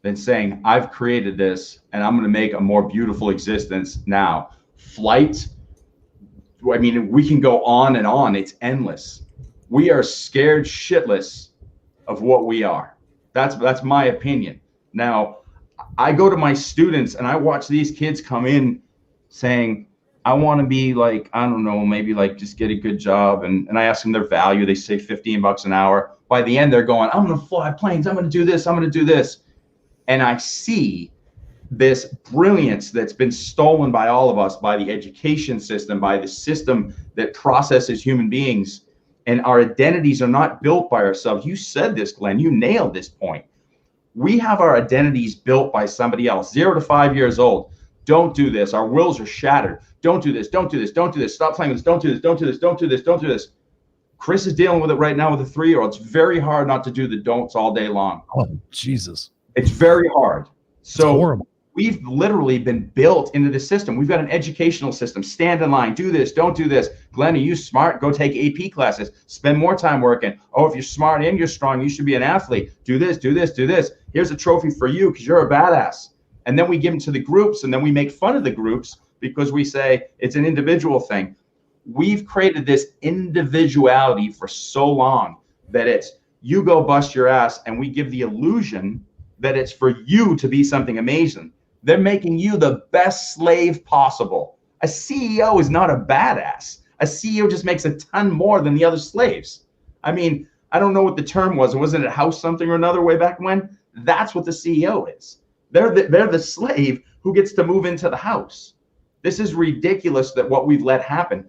than saying, I've created this and I'm going to make a more beautiful existence now. Flight, I mean, we can go on and on. It's endless. We are scared shitless of what we are. That's my opinion. Now, I go to my students and I watch these kids come in saying, I want to be like, I don't know, maybe like just get a good job. And I ask them their value. They say $15 an hour. By the end, they're going, I'm going to fly planes. I'm going to do this. I'm going to do this. And I see this brilliance that's been stolen by all of us, by the education system, by the system that processes human beings. And our identities are not built by ourselves. You said this, Glenn. You nailed this point. We have our identities built by somebody else, 0 to 5 years old. Don't do this. Our wills are shattered. Don't do this. Don't do this. Don't do this. Stop playing with this. Don't do this. Don't do this. Don't do this. Don't do this. Chris is dealing with it right now with a 3-year-old. It's very hard not to do the don'ts all day long. Oh, Jesus. It's very hard. So horrible. We've literally been built into the system. We've got an educational system. Stand in line. Do this. Don't do this. Glenn, are you smart? Go take AP classes. Spend more time working. Oh, if you're smart and you're strong, you should be an athlete. Do this. Do this. Do this. Here's a trophy for you because you're a badass. And then we give them to the groups, and then we make fun of the groups because we say it's an individual thing. We've created this individuality for so long that it's you go bust your ass, and we give the illusion that it's for you to be something amazing. They're making you the best slave possible. A CEO is not a badass. A CEO just makes a ton more than the other slaves. I mean, I don't know what the term was. Wasn't it house something or another way back when? That's what the CEO is. They're the slave who gets to move into the house. This is ridiculous that what we've let happen.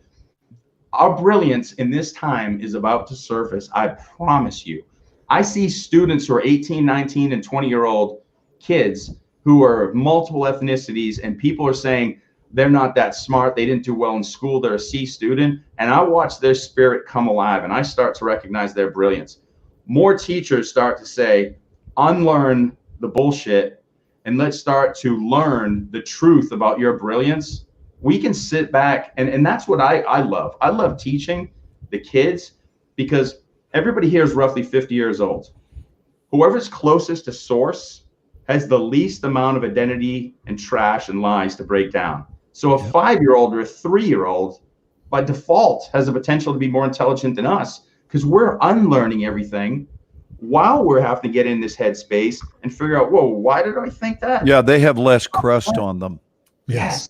Our brilliance in this time is about to surface. I promise you. I see students who are 18, 19, and 20-year-old kids who are multiple ethnicities, and people are saying they're not that smart. They didn't do well in school. They're a C student. And I watch their spirit come alive, and I start to recognize their brilliance. More teachers start to say, unlearn the bullshit, and let's start to learn the truth about your brilliance. We can sit back, and that's what I love. I love teaching the kids because everybody here is roughly 50 years old. Whoever's closest to source has the least amount of identity and trash and lies to break down. So a 5-year-old or a 3-year-old by default has the potential to be more intelligent than us because we're unlearning everything while we're having to get in this headspace and figure out, whoa, why did I think that? Yeah, they have less crust on them. Yes.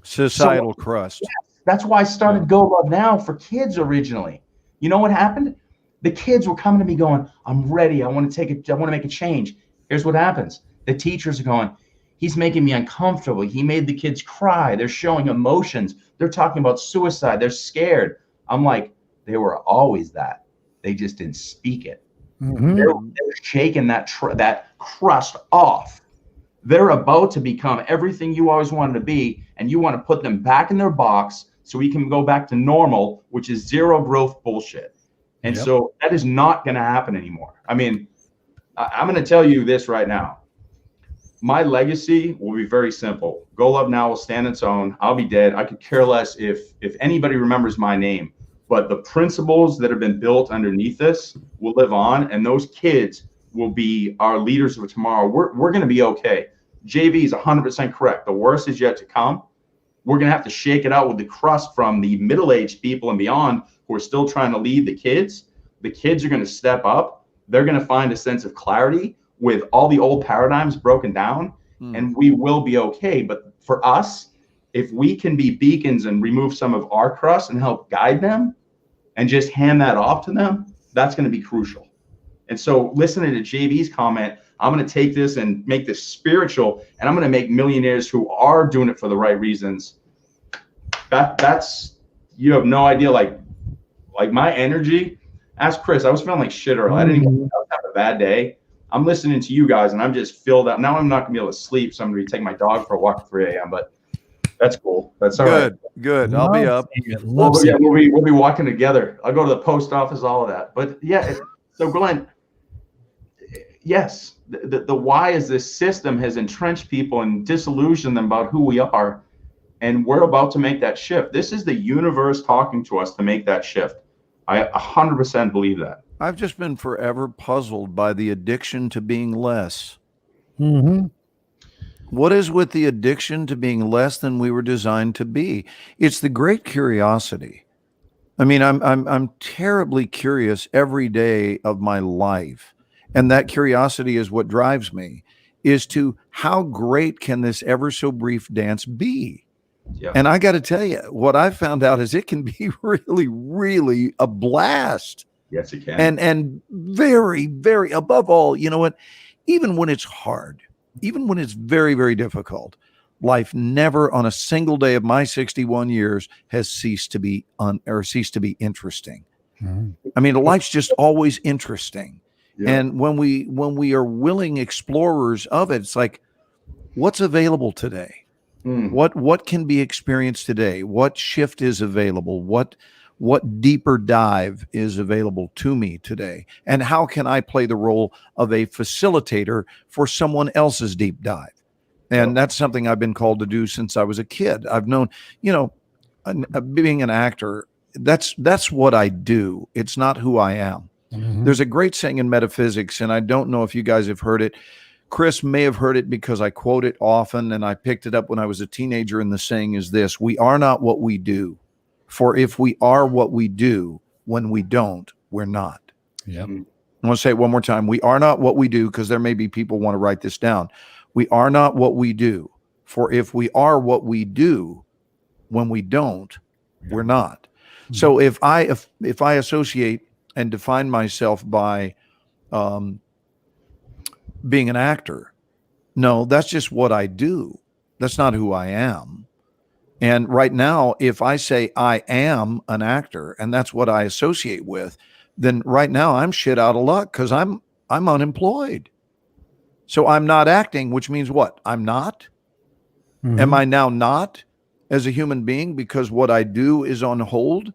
Societal crust. Yes, that's why I started Go Love Now for kids originally. You know what happened? The kids were coming to me going, I'm ready. I want to make a change. Here's what happens. The teachers are going, He's making me uncomfortable. He made the kids cry. They're showing emotions. They're talking about suicide. They're scared. I'm like, they were always that. They just didn't speak it. They're shaking that crust off. They're about to become everything you always wanted to be, and you want to put them back in their box so we can go back to normal, which is zero growth bullshit. And so that is not going to happen anymore. I mean, I'm going to tell you this right now. My legacy will be very simple. Go Love Now will stand its own. I'll be dead. I could care less if anybody remembers my name, but the principles that have been built underneath this will live on, and those kids will be our leaders of tomorrow. We're going to be okay. JV is 100% correct. The worst is yet to come. We're going to have to shake it out with the crust from the middle-aged people and beyond who are still trying to lead the kids. The kids are going to step up. They're going to find a sense of clarity with all the old paradigms broken down, and we will be okay. But for us, if we can be beacons and remove some of our crust and help guide them and just hand that off to them, that's going to be crucial. And so listening to JV's comment, I'm going to take this and make this spiritual, and I'm going to make millionaires who are doing it for the right reasons. That's, you have no idea, like my energy. Ask Chris, I was feeling like shit earlier. I didn't even have a bad day. I'm listening to you guys and I'm just filled up. Now I'm not gonna be able to sleep, so I'm gonna be taking my dog for a walk at 3 a.m. But that's cool. That's all right. Good. I'll be up. We'll be walking together. I'll go to the post office, all of that. But yeah, so Glenn, yes, the why is this system has entrenched people and disillusioned them about who we are, and we're about to make that shift. This is the universe talking to us to make that shift. I 100% believe that. I've just been forever puzzled by the addiction to being less. What is with the addiction to being less than we were designed to be? It's the great curiosity. I mean, I'm terribly curious every day of my life. And that curiosity is what drives me, is to how great can this ever so brief dance be? Yeah. And I got to tell you, what I found out is it can be really, really a blast. Yes, it can. And very, very, above all, you know what? Even when it's hard, even when it's very, very difficult, life never on a single day of my 61 years has ceased to be interesting. I mean, life's just always interesting. Yeah. And when we are willing explorers of it, it's like, what's available today? What can be experienced today? What shift is available? What deeper dive is available to me today? And how can I play the role of a facilitator for someone else's deep dive? And that's something I've been called to do since I was a kid. I've known, being an actor, that's what I do. It's not who I am. There's a great saying in metaphysics, and I don't know if you guys have heard it. Chris may have heard it because I quote it often, and I picked it up when I was a teenager, and the saying is this: we are not what we do. For if we are what we do, when we don't, we're not. Yep. I'm going to say it one more time. We are not what we do, because there may be people who want to write this down. We are not what we do. For if we are what we do, when we don't, we're not. So if I associate and define myself by being an actor, no, that's just what I do. That's not who I am. And right now, if I say I am an actor and that's what I associate with, then right now I'm shit out of luck, because I'm unemployed. So I'm not acting, which means what? I'm not? Am I now not as a human being because what I do is on hold?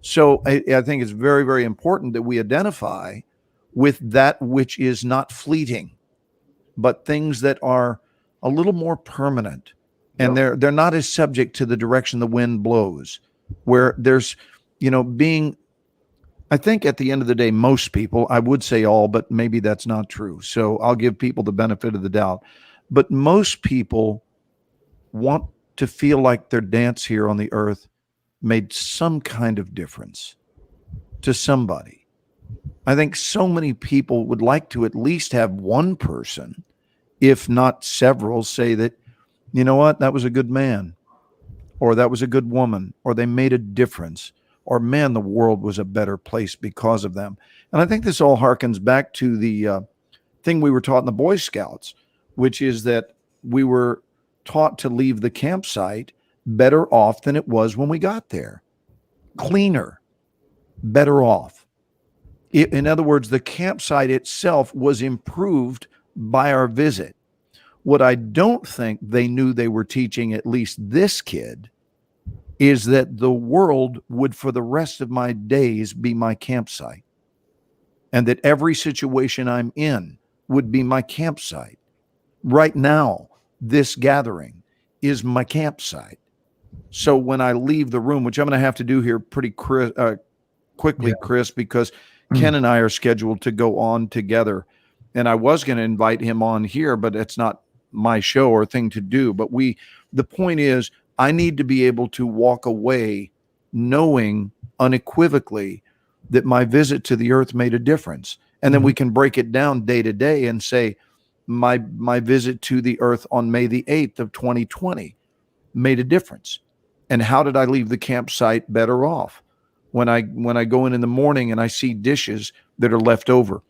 So I think it's very, very important that we identify with that which is not fleeting, but things that are a little more permanent. And they're not as subject to the direction the wind blows, where there's, being, I think at the end of the day, most people, I would say all, but maybe that's not true. So I'll give people the benefit of the doubt. But most people want to feel like their dance here on the earth made some kind of difference to somebody. I think so many people would like to at least have one person, if not several, say that, you know what, that was a good man, or that was a good woman, or they made a difference, or man, the world was a better place because of them. And I think this all harkens back to the thing we were taught in the Boy Scouts, which is that we were taught to leave the campsite better off than it was when we got there. Cleaner, better off. In other words, the campsite itself was improved by our visit. What I don't think they knew they were teaching, at least this kid, is that the world would for the rest of my days be my campsite, and that every situation I'm in would be my campsite. Right now, this gathering is my campsite. So when I leave the room, which I'm going to have to do here pretty quickly, Chris, because Ken and I are scheduled to go on together, and I was going to invite him on here, but it's not my show or thing to do. But the point is, I need to be able to walk away knowing unequivocally that my visit to the earth made a difference. And then we can break it down day to day and say, my visit to the earth on May the 8th of 2020 made a difference. And how did I leave the campsite better off? When I go in the morning and I see dishes that are left over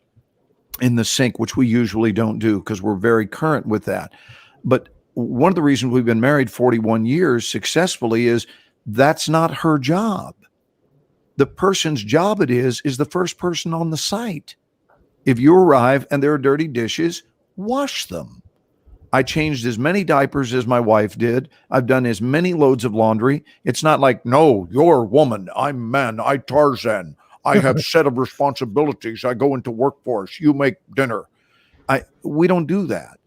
in the sink, which we usually don't do because we're very current with that. But one of the reasons we've been married 41 years successfully is that's not her job. The person's job it is the first person on the site. If you arrive and there are dirty dishes, wash them. I changed as many diapers as my wife did. I've done as many loads of laundry. It's not like, no, you're a woman, I'm man, I Tarzan. I have a set of responsibilities. I go into workforce. You make dinner. We don't do that.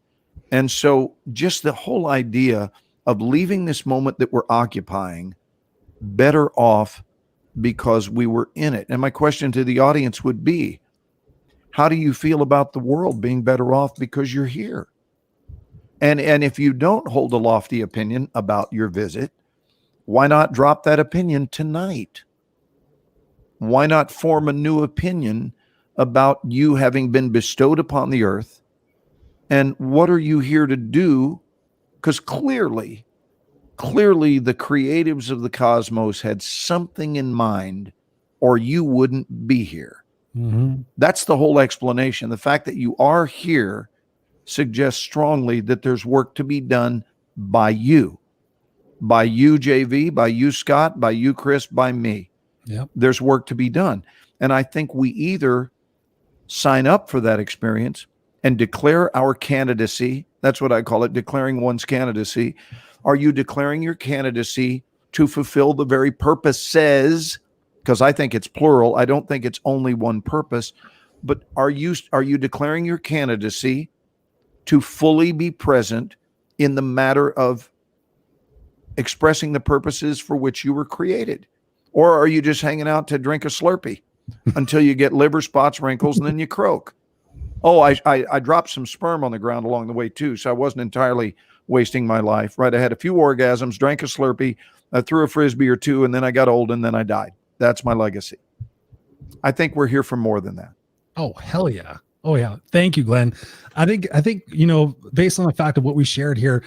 And so just the whole idea of leaving this moment that we're occupying better off because we were in it. And my question to the audience would be, how do you feel about the world being better off because you're here? And if you don't hold a lofty opinion about your visit, why not drop that opinion tonight? Why not form a new opinion about you having been bestowed upon the earth? And what are you here to do? Because clearly the creatives of the cosmos had something in mind, or you wouldn't be here. That's the whole explanation. The fact that you are here suggests strongly that there's work to be done by you, JV, by you, Scott, by you, Chris, by me. Yep. There's work to be done. And I think we either sign up for that experience and declare our candidacy. That's what I call it, declaring one's candidacy. Are you declaring your candidacy to fulfill the very purposes? Because I think it's plural. I don't think it's only one purpose. But are you declaring your candidacy to fully be present in the matter of expressing the purposes for which you were created? Or are you just hanging out to drink a Slurpee until you get liver spots, wrinkles, and then you croak? Oh, I dropped some sperm on the ground along the way too, so I wasn't entirely wasting my life, right? I had a few orgasms, drank a Slurpee, I threw a Frisbee or two, and then I got old, and then I died. That's my legacy. I think we're here for more than that. Oh, hell yeah. Oh yeah. Thank you, Glenn. I think, based on the fact of what we shared here,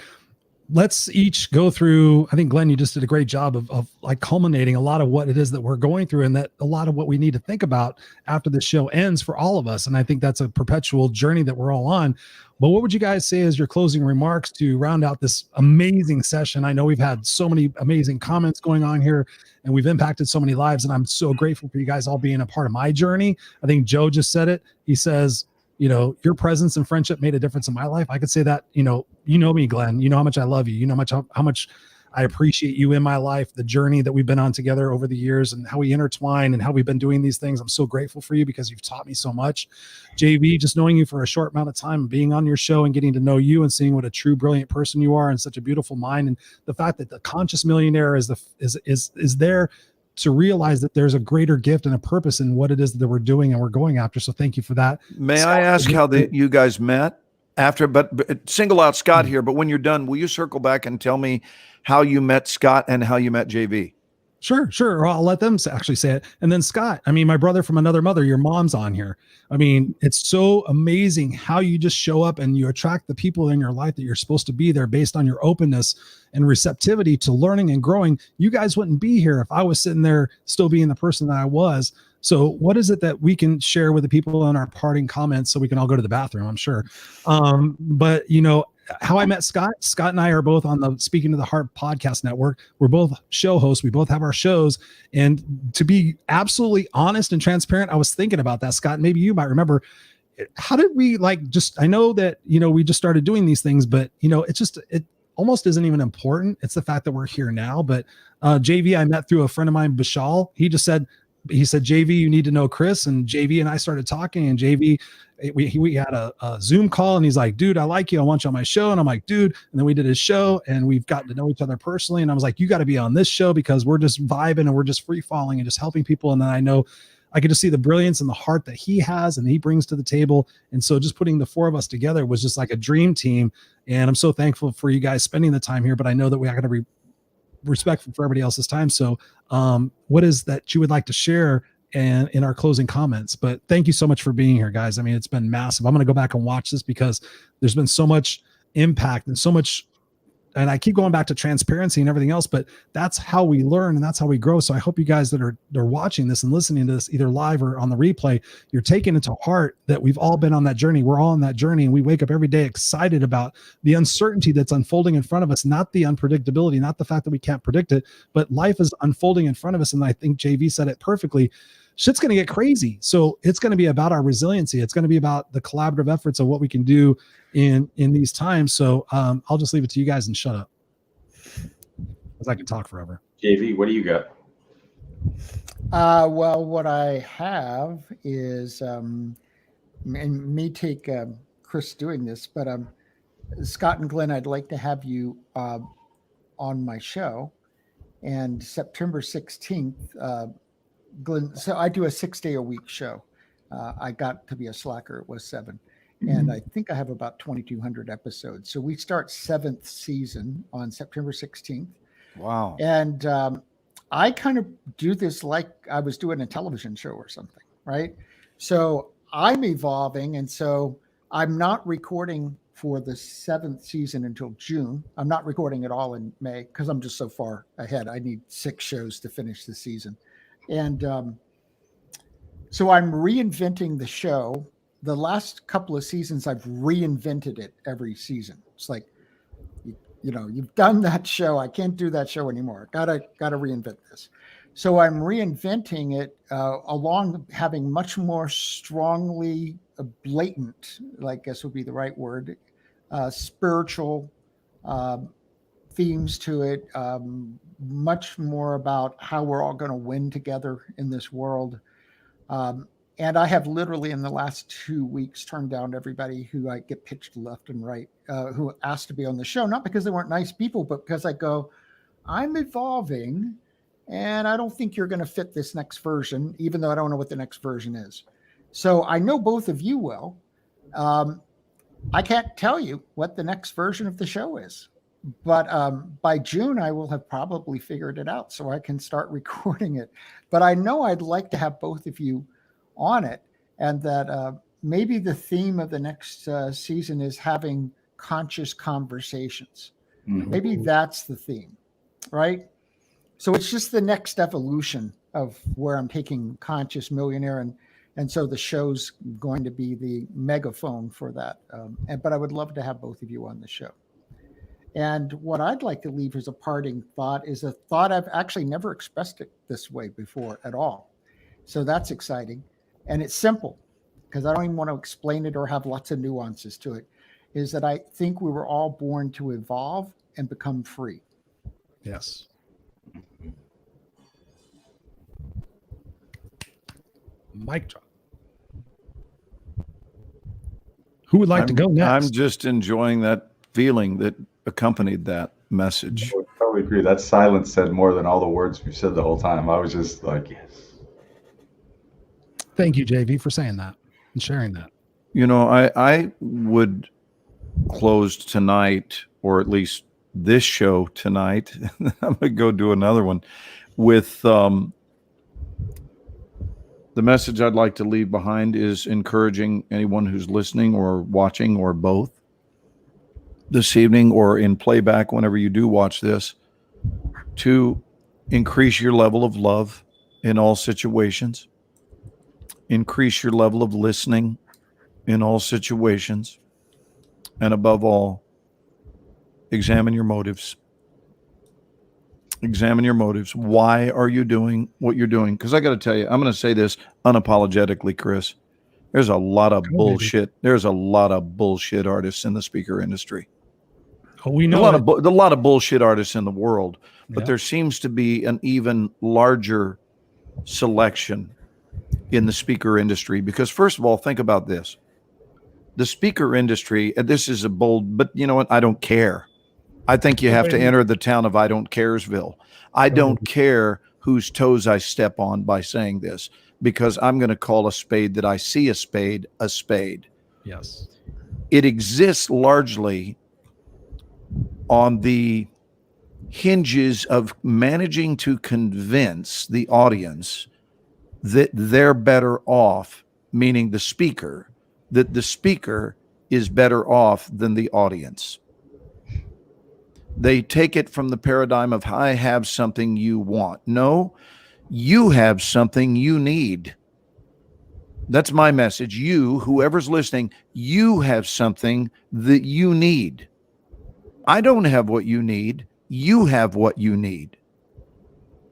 let's each go through. I think, Glenn, you just did a great job of like culminating a lot of what it is that we're going through, and that a lot of what we need to think about after the show ends for all of us. And I think that's a perpetual journey that we're all on. But what would you guys say as your closing remarks to round out this amazing session? I know we've had so many amazing comments going on here, and we've impacted so many lives. And I'm so grateful for you guys all being a part of my journey. I think Joe just said it. He says, your presence and friendship made a difference in my life. I could say that, you know me, Glenn, you know how much I love you. You know how much I appreciate you in my life, the journey that we've been on together over the years and how we intertwine and how we've been doing these things. I'm so grateful for you because you've taught me so much. JV, just knowing you for a short amount of time, being on your show and getting to know you and seeing what a true, brilliant person you are and such a beautiful mind. And the fact that the Conscious Millionaire is there to realize that there's a greater gift and a purpose in what it is that we're doing and we're going after. So thank you for that. May Scott, I ask how you guys met after, but single out Scott here, but when you're done, will you circle back and tell me how you met Scott and how you met JV? Sure. Or I'll let them actually say it. And then Scott, my brother from another mother, your mom's on here. It's so amazing how you just show up and you attract the people in your life that you're supposed to be there based on your openness and receptivity to learning and growing. You guys wouldn't be here if I was sitting there still being the person that I was. So what is it that we can share with the people in our parting comments so we can all go to the bathroom, I'm sure. But how I met Scott. Scott and I are both on the Speaking to the Heart podcast network. We're both show hosts. We both have our shows. And to be absolutely honest and transparent, I was thinking about that, Scott. Maybe you might remember, how did we I know that, we just started doing these things, but it almost isn't even important. It's the fact that we're here now. But JV, I met through a friend of mine, Bashal. He said, JV, you need to know Chris. And JV and I started talking, and JV, we had a Zoom call, and he's like, dude, I like you. I want you on my show. And I'm like, dude. And then we did his show, and we've gotten to know each other personally. And I was like, you got to be on this show, because we're just vibing and we're just free falling and just helping people. And then I know I could just see the brilliance and the heart that he has and he brings to the table. And so just putting the four of us together was just like a dream team. And I'm so thankful for you guys spending the time here, but I know that we are going to be respectful for everybody else's time. So what is that you would like to share and in our closing comments? But thank you so much for being here, guys. I mean, it's been massive. I'm going to go back and watch this, because there's been so much impact and so much, and I keep going back to transparency and everything else, but that's how we learn and that's how we grow. So I hope you guys that are watching this and listening to this, either live or on the replay, you're taking it to heart that we've all been on that journey. We're all on that journey, and we wake up every day excited about the uncertainty that's unfolding in front of us, not the unpredictability, not the fact that we can't predict it, but life is unfolding in front of us. And I think JV said it perfectly. Shit's going to get crazy. So it's going to be about our resiliency. It's going to be about the collaborative efforts of what we can do in these times. So I'll just leave it to you guys and shut up, because I can talk forever. JV, what do you got? Well, what I have is, and may take Chris doing this, but Scott and Glenn, I'd like to have you on my show. And September 16th, Glenn, so I do a 6-day-a-week show. I got to be a slacker. It was 7. And I think I have about 2,200 episodes. So we start 7th season on September 16th. Wow. And I kind of do this like I was doing a television show or something, right? So I'm evolving. And so I'm not recording for the 7th season until June. I'm not recording at all in May, because I'm just so far ahead. I need 6 shows to finish the season. And so I'm reinventing the show. The last couple of seasons, I've reinvented it every season. It's like, you've done that show. I can't do that show anymore. Gotta reinvent this. So I'm reinventing it along having much more strongly blatant, I guess would be the right word, spiritual themes to it. Much more about how we're all going to win together in this world. And I have literally in the last 2 weeks turned down everybody who I get pitched left and right, who asked to be on the show, not because they weren't nice people, but because I go, I'm evolving and I don't think you're going to fit this next version, even though I don't know what the next version is. So I know both of you will. I can't tell you what the next version of the show is. But by June, I will have probably figured it out so I can start recording it. But I know I'd like to have both of you on it, and that maybe the theme of the next season is having conscious conversations. Mm-hmm. Maybe that's the theme, right? So it's just the next evolution of where I'm taking Conscious Millionaire, and so the show's going to be the megaphone for that. But I would love to have both of you on the show. And what I'd like to leave as a parting thought is a thought I've actually never expressed it this way before at all. So that's exciting. And it's simple, because I don't even want to explain it or have lots of nuances to it, is that I think we were all born to evolve and become free. Yes. Mic drop. Who would like to go next? I'm just enjoying that feeling that accompanied that message. I would totally agree. That silence said more than all the words we've said the whole time. I was just like, yes. Thank you, JV, for saying that and sharing that. I would close tonight, or at least this show tonight. I'm going to go do another one with the message I'd like to leave behind is encouraging anyone who's listening or watching or both this evening or in playback whenever you do watch this, to increase your level of love in all situations, increase your level of listening in all situations, and above all, examine your motives. Examine your motives. Why are you doing what you're doing? Because I got to tell you, I'm going to say this unapologetically, Chris. There's a lot of bullshit. There's a lot of bullshit artists in the speaker industry. Oh, we know a lot of bullshit artists in the world, but Yeah. there seems to be an even larger selection in the speaker industry. Because first of all, think about this. The speaker industry, and this is a bold, but you know what? I don't care. I think you have to enter the town of I don't caresville. I don't care whose toes I step on by saying this, because I'm going to call a spade that I see a spade, a spade. Yes. It exists largely on the hinges of managing to convince the audience that they're better off, meaning the speaker, that the speaker is better off than the audience. They take it from the paradigm of, I have something you want. No, you have something you need. That's my message. You, whoever's listening, you have something that you need. I don't have what you need. You have what you need.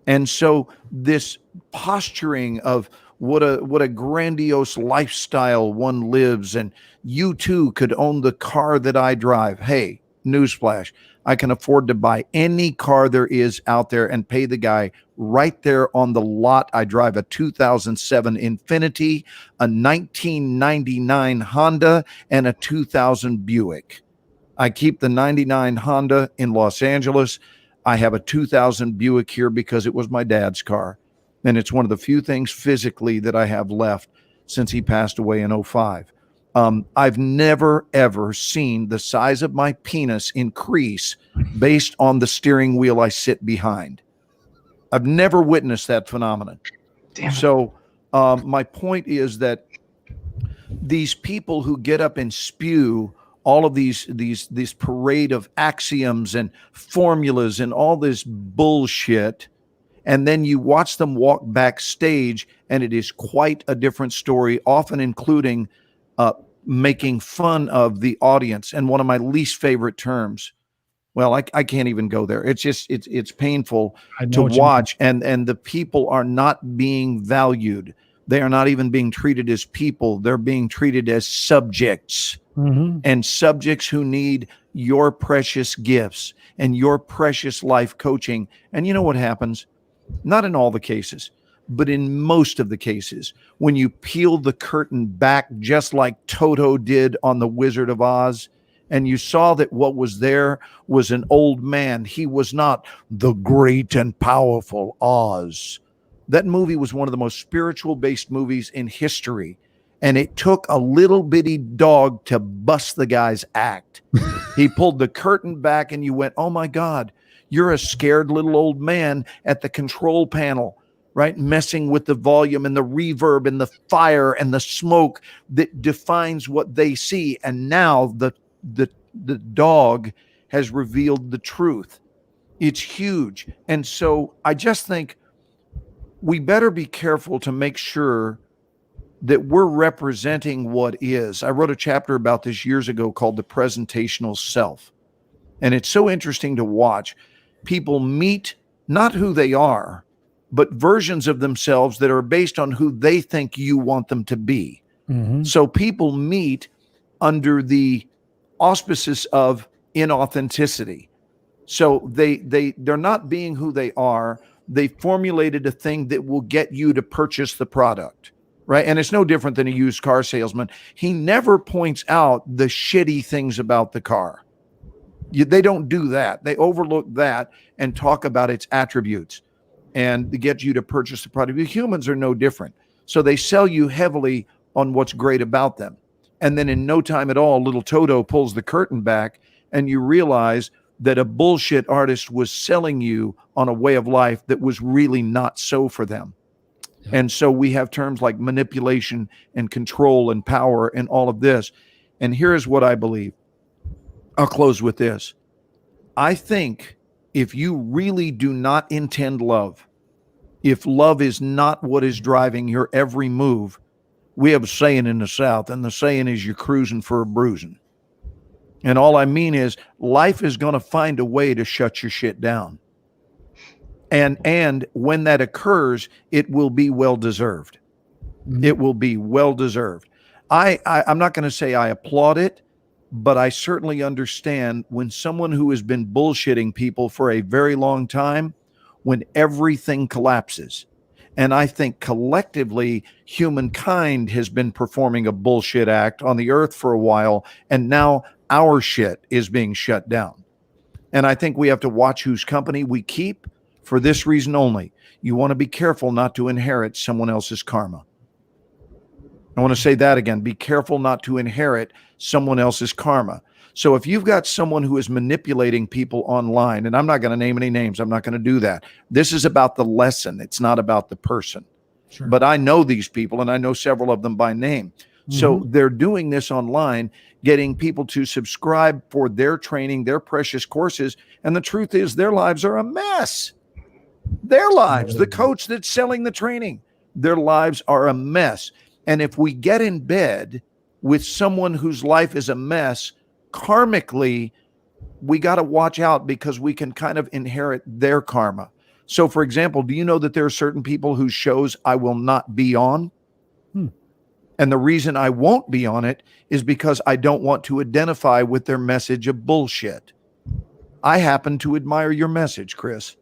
And so this posturing of what a grandiose lifestyle one lives, and you too could own the car that I drive. Hey, newsflash, I can afford to buy any car there is out there and pay the guy right there on the lot. I drive a 2007 Infiniti, a 1999 Honda, and a 2000 Buick. I keep the 99 Honda in Los Angeles. I have a 2000 Buick here because it was my dad's car. And it's one of the few things physically that I have left since he passed away in 2005. I've never, ever seen the size of my penis increase based on the steering wheel I sit behind. I've never witnessed that phenomenon. Damn. So my point is that these people who get up and spew all of these parade of axioms and formulas and all this bullshit, and then you watch them walk backstage, and it is quite a different story, often including making fun of the audience. And one of my least favorite terms, well, I can't even go there. It's just, it's painful to watch. And the people are not being valued. They are not even being treated as people. They're being treated as subjects. Mm-hmm. And subjects who need your precious gifts and your precious life coaching. And you know what happens? Not in all the cases, but in most of the cases, when you peel the curtain back, just like Toto did on The Wizard of Oz, and you saw that what was there was an old man. He was not the great and powerful Oz. That movie was one of the most spiritual-based movies in history. And it took a little bitty dog to bust the guy's act. He pulled the curtain back and you went, oh my God, you're a scared little old man at the control panel, right? Messing with the volume and the reverb and the fire and the smoke that defines what they see. And now the dog has revealed the truth. It's huge. And so I just think we better be careful to make sure that we're representing what is. I wrote a chapter about this years ago called The Presentational Self. And it's so interesting to watch. People meet not who they are, but versions of themselves that are based on who they think you want them to be. Mm-hmm. So people meet under the auspices of inauthenticity. So they're not being who they are. They formulated a thing that will get you to purchase the product. Right. And it's no different than a used car salesman. He never points out the shitty things about the car. They don't do that. They overlook that and talk about its attributes and get you to purchase the product. Humans are no different. So they sell you heavily on what's great about them. And then in no time at all, little Toto pulls the curtain back and you realize that a bullshit artist was selling you on a way of life that was really not so for them. Yeah. And so we have terms like manipulation and control and power and all of this. And here's what I believe. I'll close with this. I think if you really do not intend love, if love is not what is driving your every move, we have a saying in the South, and the saying is you're cruising for a bruising. And all I mean is life is going to find a way to shut your shit down. And when that occurs, it will be well-deserved. It will be well-deserved. I'm not going to say I applaud it, but I certainly understand when someone who has been bullshitting people for a very long time, when everything collapses. And I think collectively, humankind has been performing a bullshit act on the earth for a while, and now our shit is being shut down. And I think we have to watch whose company we keep for this reason only. You want to be careful not to inherit someone else's karma. I want to say that again. Be careful not to inherit someone else's karma. So if you've got someone who is manipulating people online, and I'm not going to name any names, I'm not going to do that. This is about the lesson. It's not about the person. Sure. But I know these people, and I know several of them by name. So they're doing this online, getting people to subscribe for their training, their precious courses. And the truth is their lives are a mess. Their lives, the coach that's selling the training, their lives are a mess. And if we get in bed with someone whose life is a mess, karmically, we got to watch out because we can kind of inherit their karma. So, for example, do you know that there are certain people whose shows I will not be on? And the reason I won't be on it is because I don't want to identify with their message of bullshit. I happen to admire your message, Chris.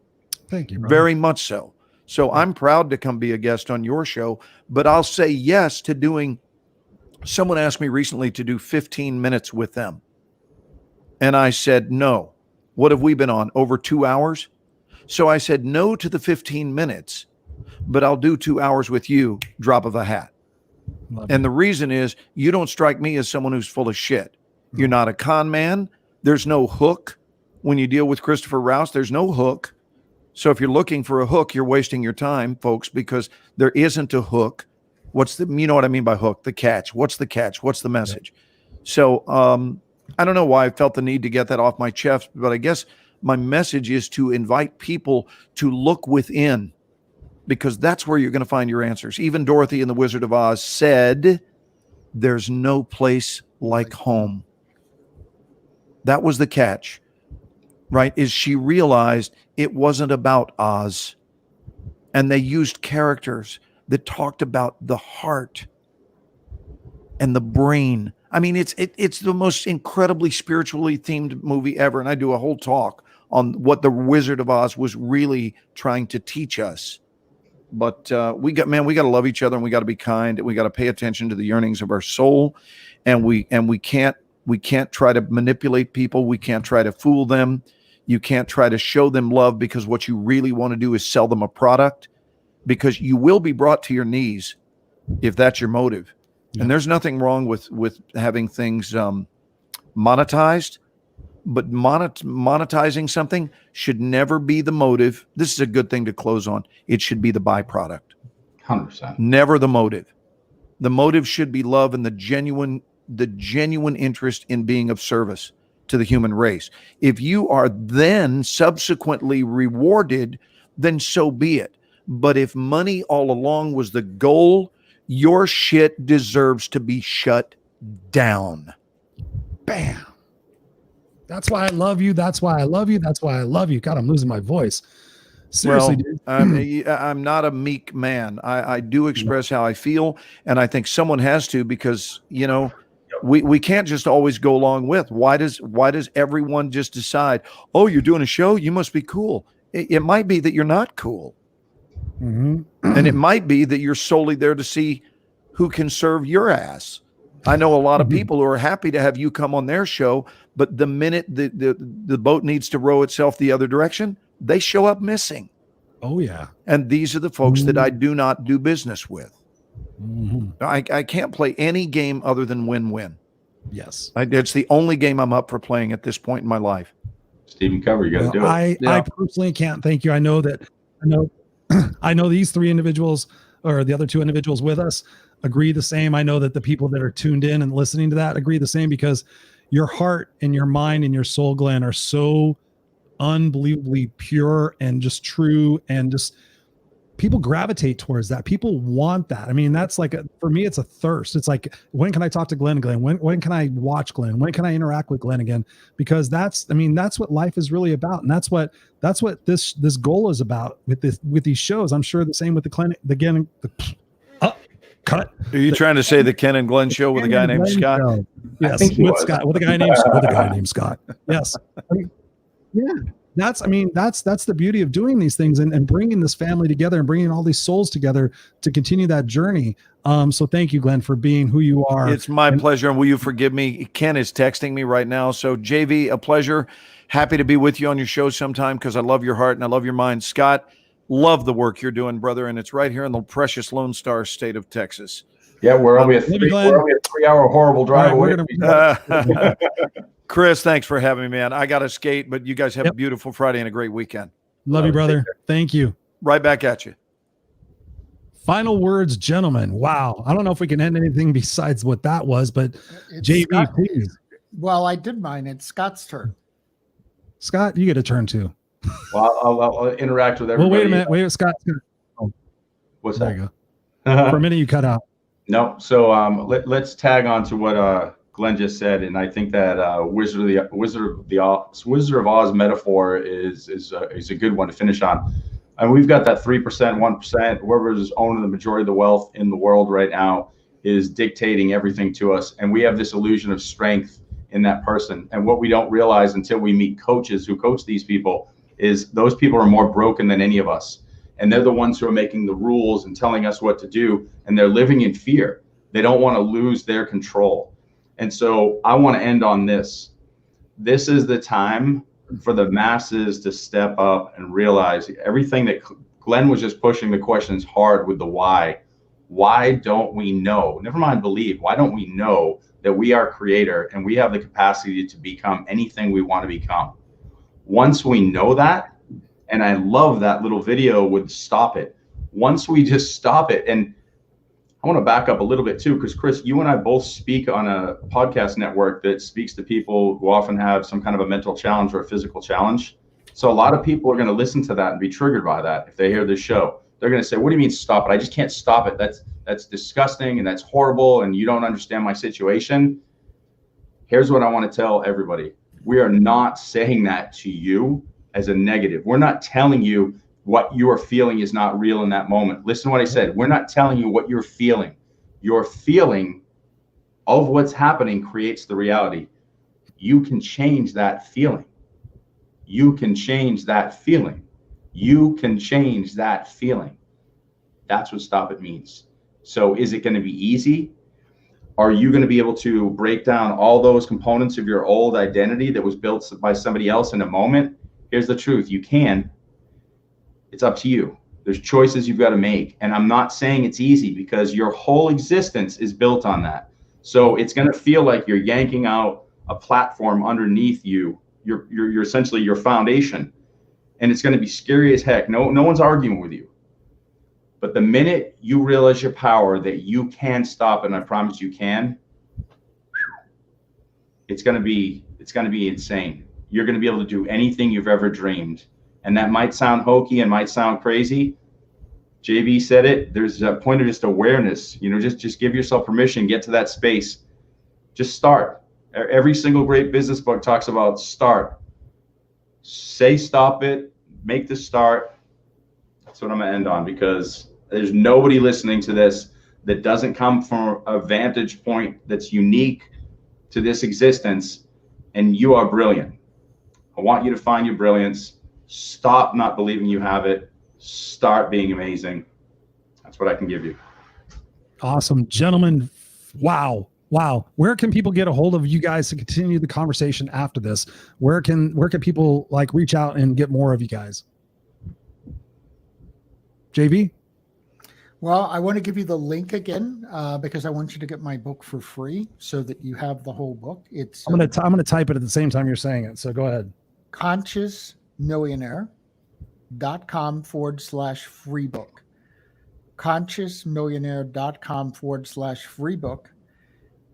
Thank you, brother. Very much so. So I'm proud to come be a guest on your show, but I'll say yes to doing, someone asked me recently to do 15 minutes with them. And I said, no. What have we been on? Over 2 hours? So I said no to the 15 minutes, but I'll do 2 hours with you, drop of a hat. And the reason is you don't strike me as someone who's full of shit. You're not a con man. There's no hook. When you deal with Christopher Rausch, there's no hook. So if you're looking for a hook, you're wasting your time, folks, because there isn't a hook. You know what I mean by hook? The catch. What's the catch? What's the message? So I don't know why I felt the need to get that off my chest, but I guess my message is to invite people to look within, because that's where you're going to find your answers. Even Dorothy in The Wizard of Oz said, there's no place like home. That was the catch, right? Is she realized it wasn't about Oz. And they used characters that talked about the heart and the brain. I mean, it's the most incredibly spiritually themed movie ever. And I do a whole talk on what The Wizard of Oz was really trying to teach us. But we got to love each other, and we got to be kind, and we got to pay attention to the yearnings of our soul. And we can't try to manipulate people. We can't try to fool them. You can't try to show them love, because what you really want to do is sell them a product, because you will be brought to your knees if that's your motive. Yeah. And there's nothing wrong with having things monetized, but monetizing something should never be the motive. This is a good thing to close on. It should be the byproduct. 100%. Never the motive. The motive should be love and the genuine interest in being of service to the human race. If you are then subsequently rewarded, then so be it. But if money all along was the goal, your shit deserves to be shut down. Bam. That's why I love you. That's why I love you. That's why I love you. God, I'm losing my voice. Seriously, dude. I'm not a meek man. I do express how I feel, and I think someone has to, because, you know, we can't just always go along with. Why does everyone just decide, oh, you're doing a show, you must be cool? It might be that you're not cool. And it might be that you're solely there to see who can serve your ass. I know a lot of people who are happy to have you come on their show, but the minute the boat needs to row itself the other direction, they show up missing. Oh, yeah. And these are the folks that I do not do business with. I can't play any game other than win-win. Yes. It's the only game I'm up for playing at this point in my life. Stephen Cover, you got to do it. I personally can't. Thank you. I know these three individuals, or the other two individuals with us, agree the same. I know that the people that are tuned in and listening to that agree the same, because your heart and your mind and your soul, Glenn, are so unbelievably pure and just true, and just people gravitate towards that. People want that. I mean, that's like, for me, it's a thirst. It's like, when can I talk to Glenn? When can I watch Glenn? When can I interact with Glenn again? Because that's what life is really about. And that's what this goal is about with these shows. I'm sure the same with the clinic, cut. Are you trying to say the Ken and Glenn show with a guy named Scott? Show. Yes, with a guy named Scott. Yes. Yeah. That's the beauty of doing these things and bringing this family together and bringing all these souls together to continue that journey. So thank you, Glenn, for being who you are. It's my pleasure. And will you forgive me? Ken is texting me right now. So JV, a pleasure. Happy to be with you on your show sometime because I love your heart and I love your mind. Scott, love the work you're doing, brother. And it's right here in the precious Lone Star state of Texas. Yeah, we're only a 3-hour horrible drive away. Chris, thanks for having me, man. I got to skate, but you guys have a beautiful Friday and a great weekend. Love you, brother. Thank you. Right back at you. Final words, gentlemen. Wow. I don't know if we can end anything besides what that was, but JV, Scott, please. Well, I did mine. It's Scott's turn. Scott, you get a turn too. Well, I'll interact with everybody. Well, wait a minute. Wait, Scott. Oh, what's there that? you go. For a minute, you cut out. No. So let's tag on to what Glenn just said, and I think that Wizard of Oz metaphor is a good one to finish on. And we've got that 3%, 1%, whoever's owning the majority of the wealth in the world right now is dictating everything to us, and we have this illusion of strength in that person. And what we don't realize until we meet coaches who coach these people is those people are more broken than any of us. And they're the ones who are making the rules and telling us what to do. And they're living in fear. They don't want to lose their control. And so I want to end on this. This is the time for the masses to step up and realize everything that Glenn was just pushing the questions hard with the why. Why don't we know? Never mind believe. Why don't we know that we are creator and we have the capacity to become anything we want to become? Once we know that, and I love that little video with stop it. Once we just stop it, and I want to back up a little bit too, because Chris, you and I both speak on a podcast network that speaks to people who often have some kind of a mental challenge or a physical challenge. So a lot of people are going to listen to that and be triggered by that if they hear this show. They're going to say, what do you mean stop it? I just can't stop it. That's disgusting and that's horrible and you don't understand my situation. Here's what I want to tell everybody. We are not saying that to you as a negative. We're not telling you what you are feeling is not real in that moment. Listen to what I said. We're not telling you what you're feeling. Your feeling of what's happening creates the reality. You can change that feeling. You can change that feeling. You can change that feeling. That's what stop it means. So is it going to be easy? Are you going to be able to break down all those components of your old identity that was built by somebody else in a moment? Here's the truth. You can. It's up to you. There's choices you've got to make. And I'm not saying it's easy because your whole existence is built on that. So it's going to feel like you're yanking out a platform underneath you. You're essentially your foundation. And it's going to be scary as heck. No one's arguing with you. But the minute you realize your power, that you can stop it, and I promise you can, it's going to be insane. You're going to be able to do anything you've ever dreamed. And that might sound hokey and might sound crazy. JV said it. There's a point of just awareness. Just give yourself permission, get to that space. Just start. Every single great business book talks about start. Say stop it, make the start. That's what I'm going to end on, because there's nobody listening to this that doesn't come from a vantage point that's unique to this existence, and you are brilliant. I want you to find your brilliance. Stop not believing you have it. Start being amazing. That's what I can give you. Awesome. Gentlemen, wow. Where can people get a hold of you guys to continue the conversation after this? Where can people reach out and get more of you guys? JV? Well, I want to give you the link again because I want you to get my book for free so that you have the whole book. It's I'm going to type it at the same time you're saying it. So go ahead. ConsciousMillionaire.com/free book. ConsciousMillionaire.com/free book.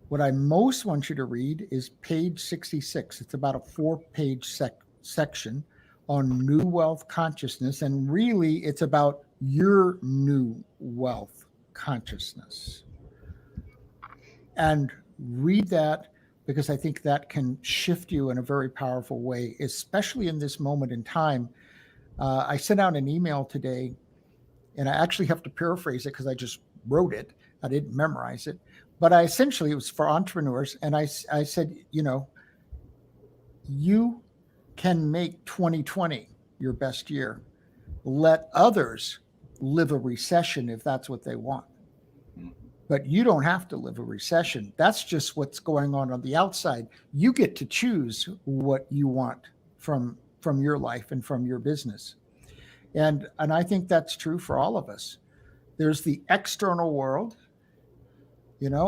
What I most want you to read is page 66. It's about a 4-page section on new wealth consciousness. And really, it's about your new wealth consciousness. And read that, because I think that can shift you in a very powerful way, especially in this moment in time. I sent out an email today, and I actually have to paraphrase it because I just wrote it. I didn't memorize it, but it was for entrepreneurs. And I said, you can make 2020 your best year. Let others live a recession if that's what they want. But you don't have to live a recession. That's just what's going on the outside. You get to choose what you want from your life and from your business. And I think that's true for all of us. There's the external world.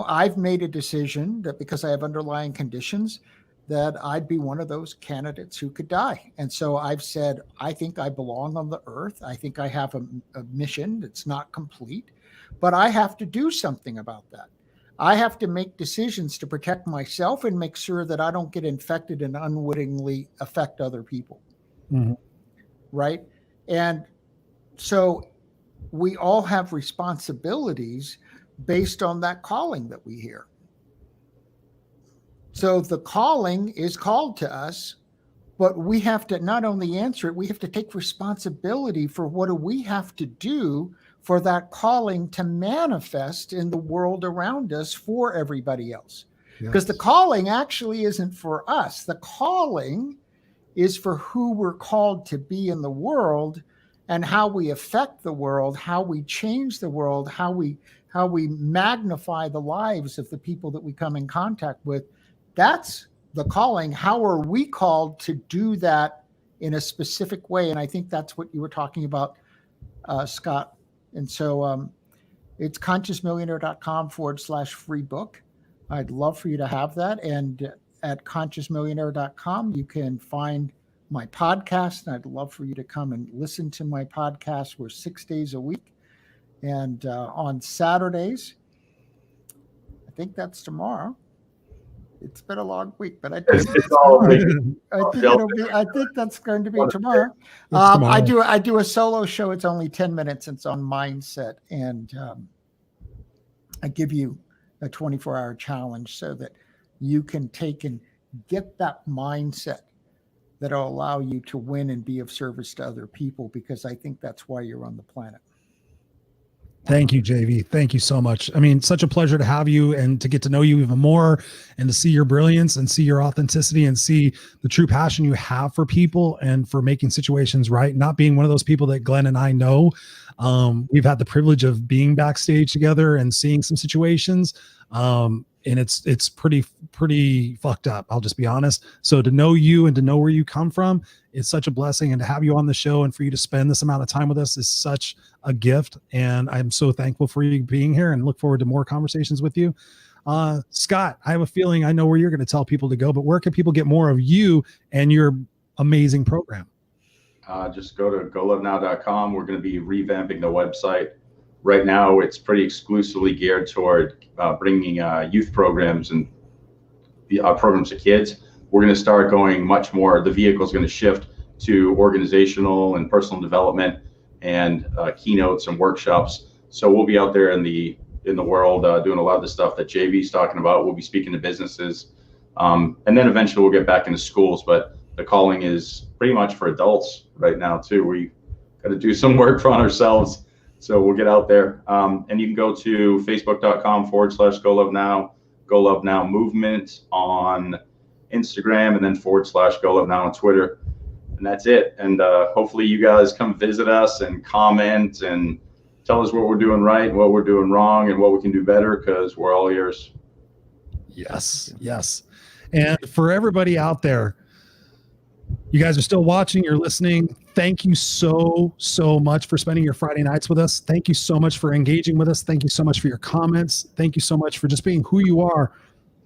I've made a decision that because I have underlying conditions, that I'd be one of those candidates who could die. And so I've said, I think I belong on the earth. I think I have a mission that's not complete, but I have to do something about that. I have to make decisions to protect myself and make sure that I don't get infected and unwittingly affect other people. Mm-hmm. Right? And so we all have responsibilities based on that calling that we hear. So the calling is called to us, but we have to not only answer it, we have to take responsibility for what do we have to do for that calling to manifest in the world around us for everybody else. Because the calling actually isn't for us. The calling is for who we're called to be in the world and how we affect the world, how we change the world, how we magnify the lives of the people that we come in contact with. That's the calling. How are we called to do that in a specific way? And I think that's what you were talking about, Scott. And so it's consciousmillionaire.com/free book. I'd love for you to have that. And at consciousmillionaire.com, you can find my podcast. And I'd love for you to come and listen to my podcast. We're 6 days a week. And on Saturdays, I think that's tomorrow. It's been a long week, but I think that's going to be tomorrow. I do a solo show. It's only 10 minutes. It's on mindset, and I give you a 24-hour challenge so that you can take and get that mindset that'll allow you to win and be of service to other people, because I think that's why you're on the planet. Thank you, JV. Thank you so much. I mean, such a pleasure to have you and to get to know you even more and to see your brilliance and see your authenticity and see the true passion you have for people and for making situations right. Not being one of those people that Glenn and I know. We've had the privilege of being backstage together and seeing some situations. And it's pretty fucked up. I'll just be honest. So to know you and to know where you come from, it's such a blessing. And to have you on the show and for you to spend this amount of time with us is such a gift. And I'm so thankful for you being here and look forward to more conversations with you. Scott, I have a feeling I know where you're going to tell people to go, but where can people get more of you and your amazing program? Just go to golovenow.com. We're going to be revamping the website. Right now, it's pretty exclusively geared toward bringing youth programs and programs to kids. We're going to start going much more. The vehicle is going to shift to organizational and personal development and keynotes and workshops. So we'll be out there in the world doing a lot of the stuff that JV's talking about. We'll be speaking to businesses, and then eventually we'll get back into schools. But the calling is pretty much for adults right now too. We got to do some work on ourselves. So we'll get out there. And you can go to facebook.com/GoLoveNow, Go Love Now Movement on Instagram, and then /Go Love Now on Twitter. And that's it. And hopefully you guys come visit us and comment and tell us what we're doing right, what we're doing wrong, and what we can do better, because we're all ears. Yes. Yes. And for everybody out there, you guys are still watching, you're listening. Thank you so much for spending your Friday nights with us. Thank you so much for engaging with us. Thank you so much for your comments. Thank you so much for just being who you are.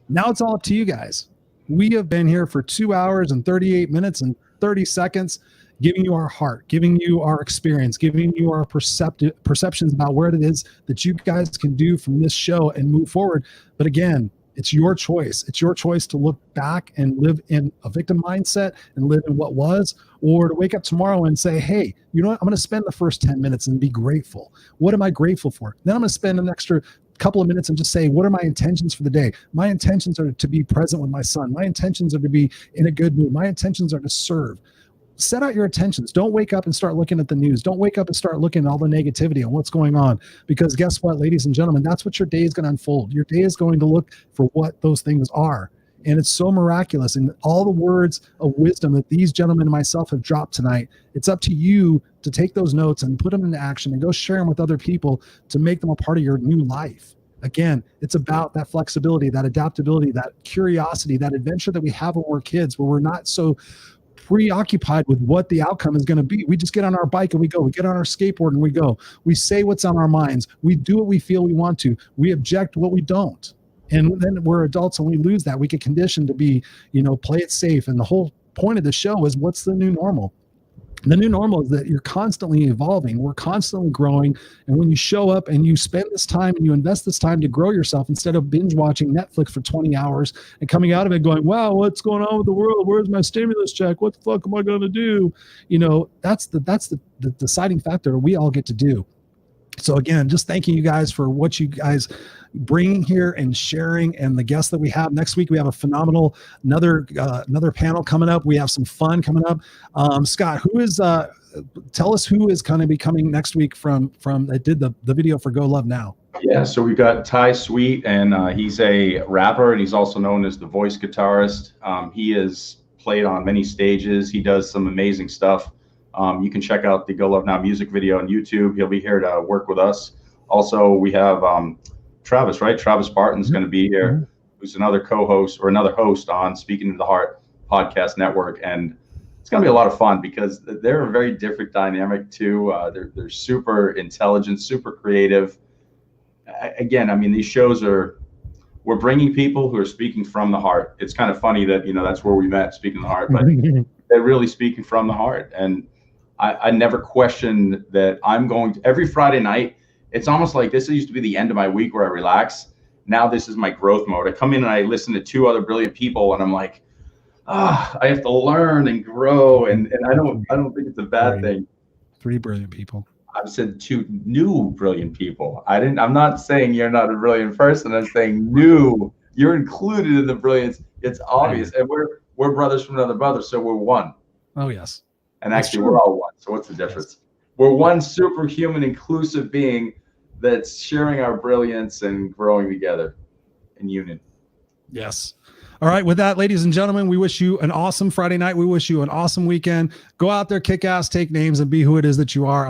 Now it's all up to you guys. We have been here for 2 hours and 38 minutes and 30 seconds, giving you our heart, giving you our experience, giving you our perceptions about where it is that you guys can do from this show and move forward. But again, It's your choice. It's your choice to look back and live in a victim mindset and live in what was, or to wake up tomorrow and say, hey, you know what? I'm going to spend the first 10 minutes and be grateful. What am I grateful for? Then I'm going to spend an extra couple of minutes and just say, what are my intentions for the day? My intentions are to be present with my son. My intentions are to be in a good mood. My intentions are to serve. Set out your intentions. Don't wake up and start looking at the news. Don't wake up and start looking at all the negativity and what's going on. Because guess what, ladies and gentlemen, that's what your day is going to unfold. Your day is going to look for what those things are. And it's so miraculous. And all the words of wisdom that these gentlemen and myself have dropped tonight, it's up to you to take those notes and put them into action and go share them with other people to make them a part of your new life. Again, it's about that flexibility, that adaptability, that curiosity, that adventure that we have when we're kids, where we're not so preoccupied with what the outcome is going to be. We just get on our bike and we go. We get on our skateboard and we go. We say what's on our minds. We do what we feel we want to. We object what we don't. And then we're adults and we lose that. We get conditioned to be, play it safe. And the whole point of the show is, what's the new normal? The new normal is that you're constantly evolving. We're constantly growing. And when you show up and you spend this time and you invest this time to grow yourself, instead of binge watching Netflix for 20 hours and coming out of it going, wow, what's going on with the world? Where's my stimulus check? What the fuck am I going to do? That's the deciding factor we all get to do. So again, just thanking you guys for what you guys bringing here and sharing, and the guests that we have. Next week we have a phenomenal another panel coming up. We have some fun coming up. Scott, who is tell us who is going to be coming next week from that did the video for Go Love Now. Yeah, so we've got Ty Sweet, and he's a rapper, and he's also known as the voice guitarist. He has played on many stages. He does some amazing stuff. You can check out the Go Love Now music video on YouTube. He'll be here to work with us. Also, we have Travis, right? Travis Barton's going to be here, who's another co-host or another host on Speaking to the Heart podcast network. And it's going to be a lot of fun because they're a very different dynamic too. They're super intelligent, super creative. Again, I mean, these shows we're bringing people who are speaking from the heart. It's kind of funny that, that's where we met, Speaking to the Heart, but they're really speaking from the heart. And I never questioned that I'm going to, every Friday night, it's almost like this used to be the end of my week where I relax. Now this is my growth mode. I come in and I listen to two other brilliant people and I'm like, I have to learn and grow. And I don't think it's a bad thing. Three brilliant people. I've said two new brilliant people. I'm not saying you're not a brilliant person. I'm saying new. You're included in the brilliance. It's obvious. And we're brothers from another brother, so we're one. Oh, yes. And actually, we're all one. So what's the difference? Yes. We're one superhuman, inclusive being that's sharing our brilliance and growing together in union. Yes. All right. With that, ladies and gentlemen, we wish you an awesome Friday night. We wish you an awesome weekend. Go out there, kick ass, take names, and be who it is that you are. I love